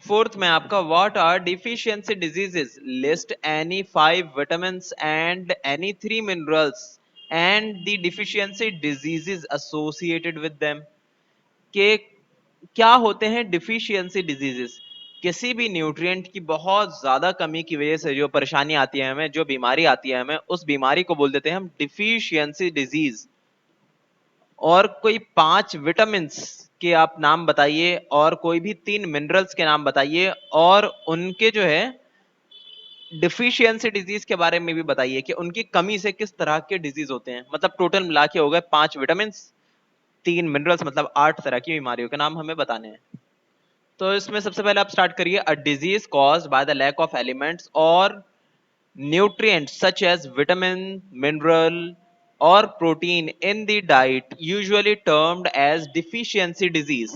फोर्थ में आपका, what are deficiency diseases, list any 5 vitamins and any 3 minerals and the deficiency diseases associated with them. के क्या होते हैं डिफिशियंसी डिजीजेस? किसी भी न्यूट्रिएंट की बहुत ज्यादा कमी की वजह से जो परेशानी आती है हमें, जो बीमारी आती है हमें, उस बीमारी को बोल देते हैं हम डिफिशियंसी डिजीज। और कोई 5 विटामिन्स के आप नाम बताइए, और कोई भी 3 मिनरल्स के नाम बताइए, और उनके जो है डिफिशियंसी डिजीज के बारे में भी बताइए कि उनकी कमी से किस तरह के डिजीज होते हैं। मतलब टोटल मिला के हो गए 5 विटामिन, 3 मिनरल्स, मतलब 8 तरह की बीमारियों के नाम हमें बताने हैं। तो इसमें सबसे पहले आप स्टार्ट करिए, a disease caused by the lack of elements और nutrients such as vitamin, mineral or protein in the diet usually termed as deficiency disease।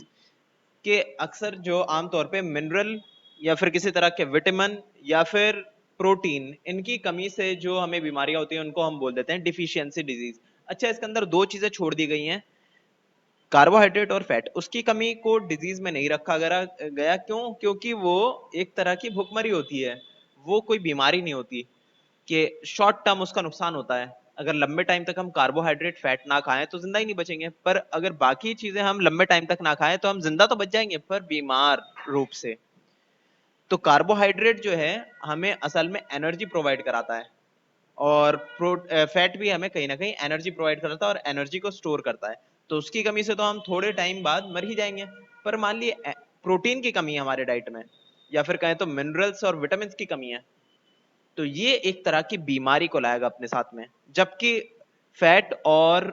के अक्सर जो आमतौर पे मिनरल या फिर किसी तरह के विटामिन या फिर प्रोटीन, इनकी कमी से जो हमें बीमारियां होती हैं उनको हम बोल देते हैं डिफिशियंसी डिजीज। अच्छा, इसके अंदर दो चीजें छोड़ दी गई हैं, कार्बोहाइड्रेट और फैट। उसकी कमी को डिजीज में नहीं रखा गया, क्यों? क्योंकि वो एक तरह की भुखमरी होती है, वो कोई बीमारी नहीं होती, कि शॉर्ट टर्म उसका नुकसान होता है। अगर लंबे टाइम तक हम कार्बोहाइड्रेट फैट ना खाएं तो जिंदा ही नहीं बचेंगे, पर अगर बाकी चीजें हम लंबे टाइम तक ना खाएं तो हम जिंदा तो बच जाएंगे, पर बीमार रूप से। तो कार्बोहाइड्रेट जो है हमें असल में एनर्जी प्रोवाइड कराता है, और फैट भी हमें कहीं ना कहीं एनर्जी प्रोवाइड करता है और एनर्जी को स्टोर करता है। तो उसकी कमी से तो हम थोड़े टाइम बाद मर ही जाएंगे। पर मान लिए प्रोटीन की कमी है हमारे डाइट में, या फिर कहें तो मिनरल्स और विटामिन की कमी है, तो ये एक तरह की बीमारी को लाएगा अपने साथ में। जबकि फैट और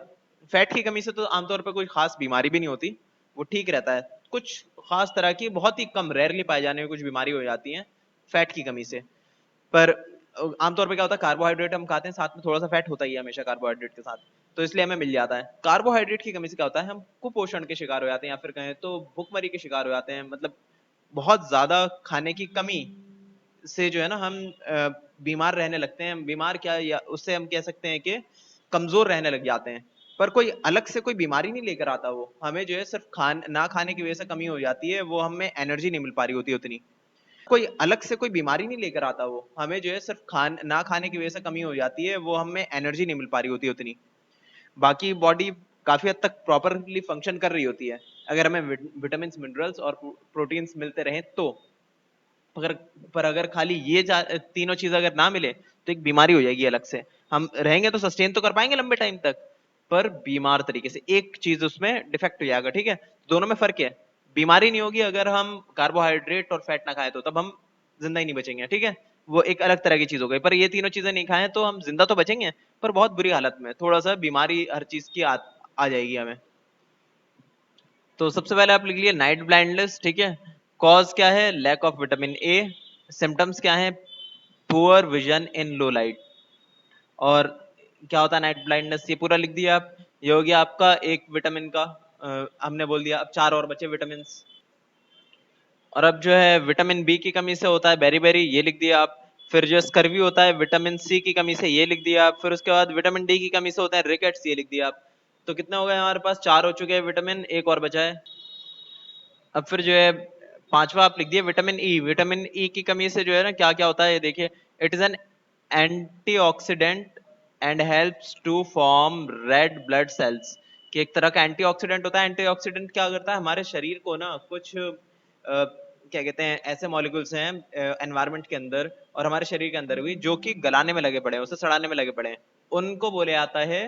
फैट की कमी से तो आमतौर पर कोई खास बीमारी भी नहीं होती, वो ठीक रहता है। कुछ खास तरह की, बहुत ही कम, रेयरली पाए जाने में कुछ बीमारी हो जाती है फैट की कमी से। पर आमतौर पे क्या होता है, कार्बोहाइड्रेट हम खाते हैं, साथ में थोड़ा सा फैट होता ही है हमेशा कार्बोहाइड्रेट के साथ, तो इसलिए हमें मिल जाता है। कार्बोहाइड्रेट की कमी से क्या होता है, हम कुपोषण के शिकार हो जाते हैं, या फिर कहें तो भुखमरी के शिकार हो जाते हैं। मतलब बहुत ज्यादा खाने की कमी से जो है ना हम बीमार रहने लगते हैं। बीमार क्या, या उससे हम कह सकते हैं कि कमजोर रहने लग जाते हैं। पर कोई अलग से कोई बीमारी नहीं लेकर आता, वो हमें जो है सिर्फ ना खाने की वजह से कमी हो जाती है, वो हमें एनर्जी नहीं मिल पा रही होती उतनी। कोई अलग से कोई बीमारी नहीं लेकर आता, वो हमें जो है सिर्फ ना खाने की वजह से कमी हो जाती है, वो हमें एनर्जी नहीं मिल पा रही होती उतनी। बाकी बॉडी काफी हद तक प्रॉपरली फंक्शन कर रही होती है, अगर हमें विटामिन, मिनरल्स और प्रोटीन्स मिलते रहे तो। अगर पर अगर खाली ये तीनों चीज अगर ना मिले तो एक बीमारी हो जाएगी अलग से। हम रहेंगे तो सस्टेन तो कर पाएंगे लंबे टाइम तक, पर बीमार तरीके से एक चीज उसमें डिफेक्ट हो जाएगा, ठीक है। दोनों में फर्क है। बीमारी नहीं होगी अगर हम कार्बोहाइड्रेट और फैट ना खाए तो, तब हम जिंदा ही नहीं बचेंगे, ठीक है। वो एक अलग तरह की चीज हो गई। पर ये तीनों चीजें नहीं खाएं तो हम जिंदा तो बचेंगे, पर बहुत बुरी हालत में, थोड़ा सा बीमारी हर चीज की आ जाएगी हमें। तो सबसे पहले आप लिख लिए नाइट ब्लाइंडनेस, ठीक है। कॉज क्या है, lack of vitamin A. Symptoms क्या है, poor vision in low light. और क्या होता है नाइट ब्लाइंडनेस, ये पूरा लिख दिया आप। ये हो गया आपका एक विटामिन का, हमने बोल दिया। अब चार और बचे विटामिन। और अब जो है विटामिन बी की कमी से होता है बेरी, ये लिख दिया आप। फिर जो स्कर्वी होता है विटामिन सी की कमी से, ये लिख दिया आप। फिर उसके बाद विटामिन डी की कमी से होता है रिकेट्स, ये लिख दिया आप। तो कितने हो गए हमारे पास? 4 हो चुके हैं विटामिन, एक और बचा है। अब फिर जो है पांचवा आप लिख दिए विटामिन ई। विटामिन ई की कमी से जो है ना क्या क्या होता है ये देखिए। It is an antioxidant and helps to form red blood cells. कि एक तरह का एंटीऑक्सीडेंट होता है। एंटीऑक्सीडेंट क्या करता है? हमारे शरीर को ना कुछ क्या कहते हैं, ऐसे मॉलिक्यूल्स हैं एनवायरनमेंट के अंदर और हमारे शरीर के अंदर भी, जो कि गलाने में लगे पड़े हैं, उसे सड़ाने में लगे पड़े हैं। उनको बोले आता है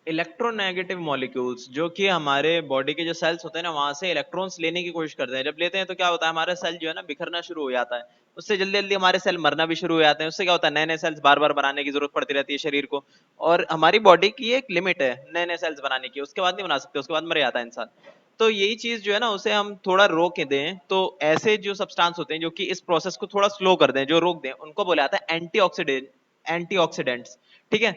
इलेक्ट्रोनेगेटिव मॉलिक्यूल्स, जो कि हमारे बॉडी के जो सेल्स होते हैं ना वहां से इलेक्ट्रॉन्स लेने की कोशिश करते हैं। जब लेते हैं तो क्या होता है, हमारा सेल जो है ना बिखरना शुरू हो जाता है। उससे जल्दी जल्दी हमारे सेल मरना भी शुरू हो जाते हैं। उससे क्या होता है, नए नए सेल्स बार बार बनाने की जरूरत पड़ती रहती है शरीर को। और हमारी बॉडी की एक लिमिट है नए नए सेल्स बनाने की, उसके बाद नहीं बना सकते, उसके बाद मर जाता है इंसान। तो यही चीज जो है ना उसे हम थोड़ा रोक दें, तो ऐसे जो सब्सटेंस होते हैं जो कि इस प्रोसेस को थोड़ा स्लो कर दें, जो रोक दें, उनको बोला जाता है एंटीऑक्सीडेंट, एंटीऑक्सीडेंट्स। ठीक है,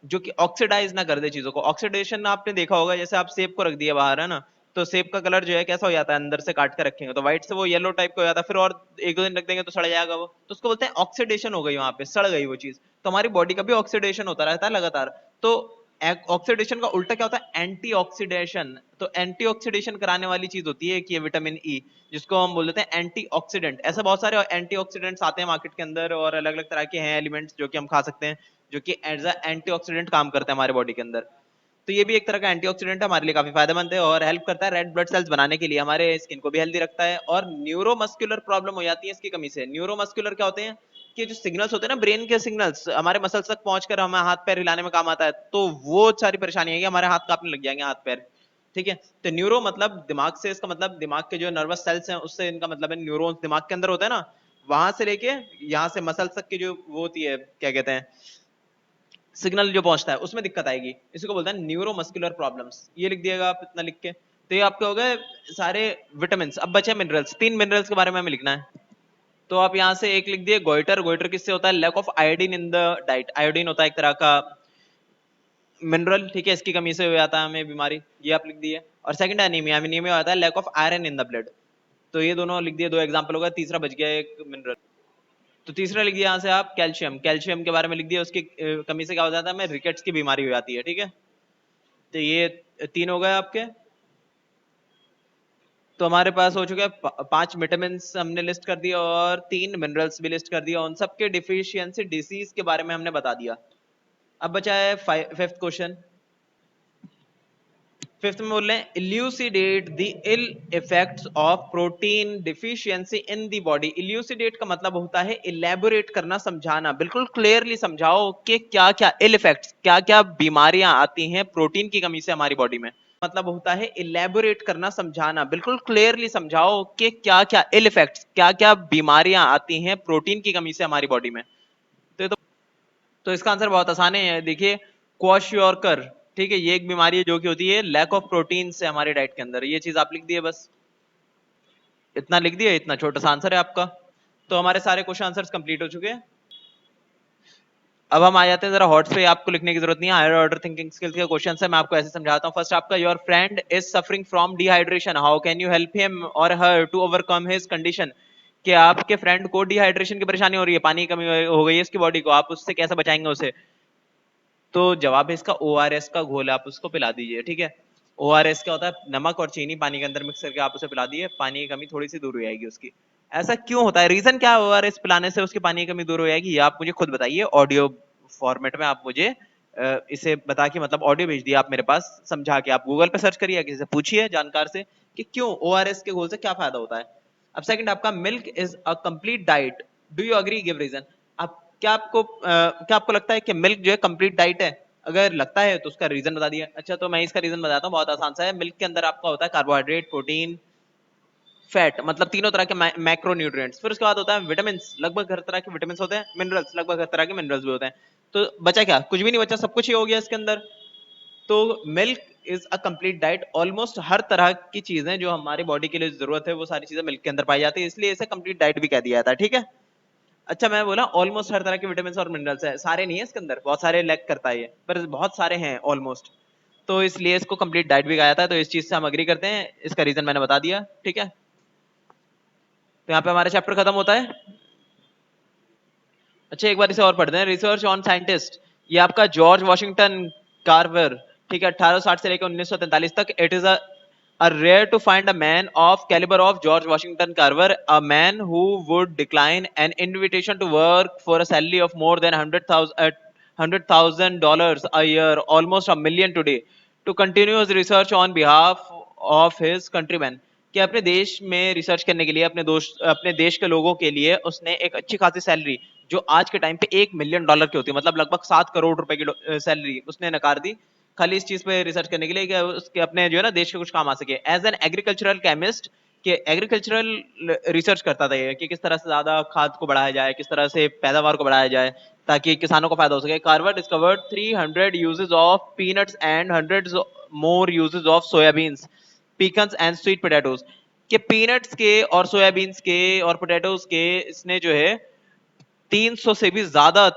जो कि ऑक्सीडाइज ना कर दे चीजों को। ऑक्सीडेशन आपने देखा होगा, जैसे आप सेब को रख दिया बाहर है ना, तो सेब का कलर जो है कैसा हो जाता है, अंदर से काट कर रखेंगे तो व्हाइट से वो येलो टाइप का हो जाता है, फिर और एक दो दिन रख देंगे तो सड़ जाएगा वो, तो उसको बोलते हैं ऑक्सीडेशन हो गई, वहां पे सड़ गई वो चीज। तो हमारी बॉडी का भी ऑक्सीडेशन होता रहता है लगातार। तो ऑक्सीडेशन का उल्टा क्या होता है, एंटीऑक्सीडेशन। तो एंटीऑक्सीडेशन कराने वाली चीज होती है कि ये विटामिन ई, जिसको हम बोल देते हैं एंटीऑक्सीडेंट। ऐसे बहुत सारे एंटीऑक्सीडेंट्स आते हैं मार्केट के अंदर और अलग अलग तरह के हैं एलिमेंट्स जो कि हम खा सकते हैं, जो कि एज अ एंटीऑक्सीडेंट काम करते हैं हमारे बॉडी के अंदर। तो ये भी एक तरह का एंटीऑक्सीडेंट है, हमारे लिए काफी फायदेमंद है और हेल्प करता है रेड ब्लड सेल्स बनाने के लिए, हमारे स्किन को भी हेल्दी रखता है। और न्यूरोमस्कुलर प्रॉब्लम हो जाती है इसकी कमी से। न्यूरोमस्कुलर क्या होते हैं कि जो सिग्नल्स होते हैं ना, ब्रेन के सिग्नल्स हमारे मसल्स तक पहुंचकर हमें हाथ पैर हिलाने में काम आता है, तो वो सारी परेशानी है कि हमारे हाथ कांपने लग जाएंगे, हाथ पैर। ठीक है, तो न्यूरो मतलब दिमाग से, इसका मतलब दिमाग के जो नर्वस सेल्स हैं उससे इनका मतलब है न्यूरॉन्स, दिमाग के अंदर होता है ना, वहां से लेके यहाँ से मसल्स तक की जो वो होती है, क्या कहते हैं, सिग्नल जो पहुंचता है, उसमें दिक्कत आएगी। इसी को बोलते हैं न्यूरोमस्कुलर प्रॉब्लम्स। ये लिख दिएगा आप इतना लिख के। तो ये आपके हो गए सारे विटामिन। अब बचे मिनरल्स। 3 मिनरल्स के बारे में हमें लिखना है। तो आप यहाँ से एक लिख दिए गोइटर। गोइटर किससे होता है? Lack of iodine in the diet. Iodine होता है एक तरह का मिनरल, ठीक है, इसकी कमी से हो जाता है हमें बीमारी, ये आप लिख दिए। और सेकंड एनीमिया। एनीमिया होता है lack of iron in the blood. तो ये दोनों लिख दिए, दो एग्जांपल होगा। तीसरा बच गया एक मिनरल। तो तीसरा लिख दिया यहाँ से आप कैल्शियम। कैल्शियम के बारे में लिख दिया, उसकी कमी से क्या हो जाता है, हमें रिकेट्स की बीमारी हो जाती है। ठीक है, तो ये 3 हो गए आपके। तो हमारे पास हो चुके हैं 5 विटामिन हमने लिस्ट कर दिया और 3 मिनरल्स भी लिस्ट कर दिया। उन सबके डिफिशियंसी डिसीज के बारे में हमने बता दिया। अब बचा है फिफ्थ क्वेश्चन। फिफ्थ में बोल रहे हैं elucidate the ill effects of protein deficiency in the body. Elucidate का मतलब होता है इलेबोरेट करना, समझाना। बिल्कुल क्लियरली समझाओ कि क्या क्या इल इफेक्ट्स, क्या क्या बीमारियां आती हैं प्रोटीन की कमी से हमारी बॉडी में। मतलब होता है इलेबोरेट करना, समझाना। बिल्कुल क्लियरली समझाओ कि क्या क्या इल इफेक्ट्स, क्या क्या बीमारियां आती हैं प्रोटीन की कमी से हमारी बॉडी में। तो इसका आंसर बहुत आसान है, देखिए क्वाशियोरकर। ठीक है, ये एक बीमारी है जो कि होती है लैक ऑफ प्रोटीन से हमारी डाइट के अंदर। ये चीज आप लिख दिए, बस इतना लिख दिया, इतना छोटा सा आंसर है आपका। तो हमारे सारे क्वेश्चन आंसर्स कंप्लीट हो चुके हैं। अब हम आ जाते हैं जरा हॉट पे। आपको लिखने की जरूरत नहीं है, हायर ऑर्डर थिंकिंग स्किल्स के क्वेश्चन है, मैं आपको ऐसे समझाता हूँ। फर्स्ट आपका, your friend is suffering from dehydration, how can you help him और her to overcome his condition. कि आपके फ्रेंड को डिहाइड्रेशन की परेशानी हो रही है, पानी की कमी हो गई है इसकी बॉडी को, आप उससे कैसे बचाएंगे उसे। तो जवाब है इसका ORS का घोल, आप उसको पिला दीजिए। ठीक है, ORS क्या होता है, नमक और चीनी पानी के अंदर मिक्स करके आप उसे पिला दिए, पानी की कमी थोड़ी सी दूर हो जाएगी उसकी। ऐसा क्यों होता है, रीजन क्या है ORS पिलाने से उसकी पानी की कमी दूर हो जाएगी, ये आप मुझे खुद बताइए ऑडियो फॉर्मेट में। आप मुझे इसे बता के, मतलब ऑडियो भेज दिया आप मेरे पास समझा के, आप गूगल पे सर्च करिए, किसी से पूछिए जानकार से कि क्यों ORS के घोल से क्या फायदा होता है। अब सेकंड आपका, milk is a complete diet, do you agree, give reason. आप क्या आपको लगता है कि मिल्क जो है कंप्लीट डाइट है? अगर लगता है तो उसका रीजन बता दिया। अच्छा, तो मैं इसका रीजन बताता हूँ, बहुत आसान सा है। मिल्क के अंदर आपका होता है कार्बोहाइड्रेट, प्रोटीन, फैट, मतलब तीनों तरह के मैक्रो न्यूट्रिएंट्स। फिर उसके बाद होता है विटामिन, लगभग हर तरह के विटामिन होते हैं। मिनरल्स, लगभग हर तरह के मिनरल्स भी होते हैं। तो बचा क्या, कुछ भी नहीं बचा, सब कुछ ही हो गया इसके अंदर। तो milk is a complete diet, almost हर तरह की चीजें जो हमारी बॉडी के लिए जरूरत है वो सारी चीजें मिल्क के अंदर पाई जाती है, इसलिए इसे कंप्लीट डाइट भी कह दिया जाता है। ठीक है, अच्छा मैं बोला ऑलमोस्ट हर तरह के विटामिन और मिनरल्स है, सारे नहीं है इसके अंदर, बहुत सारे लैक करता है ये, पर बहुत सारे हैं ऑलमोस्ट। तो इसलिए इसको कंप्लीट डाइट भी कहा जाता है। तो इस चीज से हम अग्री करते हैं, इसका रीजन मैंने बता दिया। ठीक है, तो यहाँ पे हमारा चैप्टर खत्म होता है। अच्छा, एक बार इसे और पढ़ते हैं। रिसर्च ऑन साइंटिस्ट, ये आपका जॉर्ज वॉशिंगटन कार्वर, ठीक है, 1860 से लेकर 1943 तक। It is a rare to find a man of caliber of George Washington Carver, a man who would decline an invitation to work for a salary of more than $100,000 a year, almost a million today, to continue his research on behalf of his countrymen। कि अपने देश में research करने के लिए अपने देश के लोगों के लिए उसने एक अच्छी खासी सैलरी, जो आज के टाइम पे $1 मिलियन की होती है, मतलब लगभग 7 करोड़ रुपए की सैलरी उसने नकार दी, खाली इस चीज पे रिसर्च करने के लिए कि उसके अपने जो है ना देश के कुछ काम आ सके। एज एन एग्रीकल्चरल केमिस्ट, कि एग्रीकल्चरल रिसर्च करता था ये, कि किस तरह से ज्यादा खाद को बढ़ाया जाए, किस तरह से पैदावार को बढ़ाया जाए ताकि किसानों को फायदा हो सके। Carver discovered 300 uses of peanuts and hundreds more uses of soybeans, pecans and sweet potatoes. के पीनट्स के और सोयाबीन्स के और पोटैटोज के इसने जो है 300 से भी ज्यादा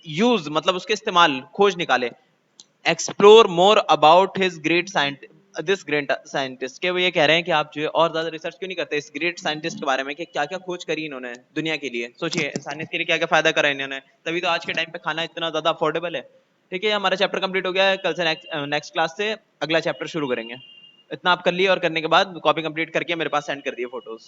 यूज, मतलब उसके इस्तेमाल, खोज निकाले। Explore more about his great scientist, this great scientist, के वो ये कह रहे हैं कि आप जो है और ज्यादा रिसर्च क्यों नहीं करते इस ग्रेट साइंटिस्ट के बारे में, कि क्या क्या खोज करी इन्होंने दुनिया के लिए। सोचिए इंसानियत के लिए क्या क्या फायदा करा इन्होंने, तभी तो आज के टाइम पे खाना इतना ज्यादा अफोर्डेबल है। ठीक है, हमारा चैप्टर कंप्लीट हो गया है। कल से नेक्स्ट क्लास से अगला चैप्टर शुरू करेंगे। इतना आप कर लिए, और करने के बाद कॉपी कंप्लीट करके मेरे पास सेंड कर दिए फोटोज।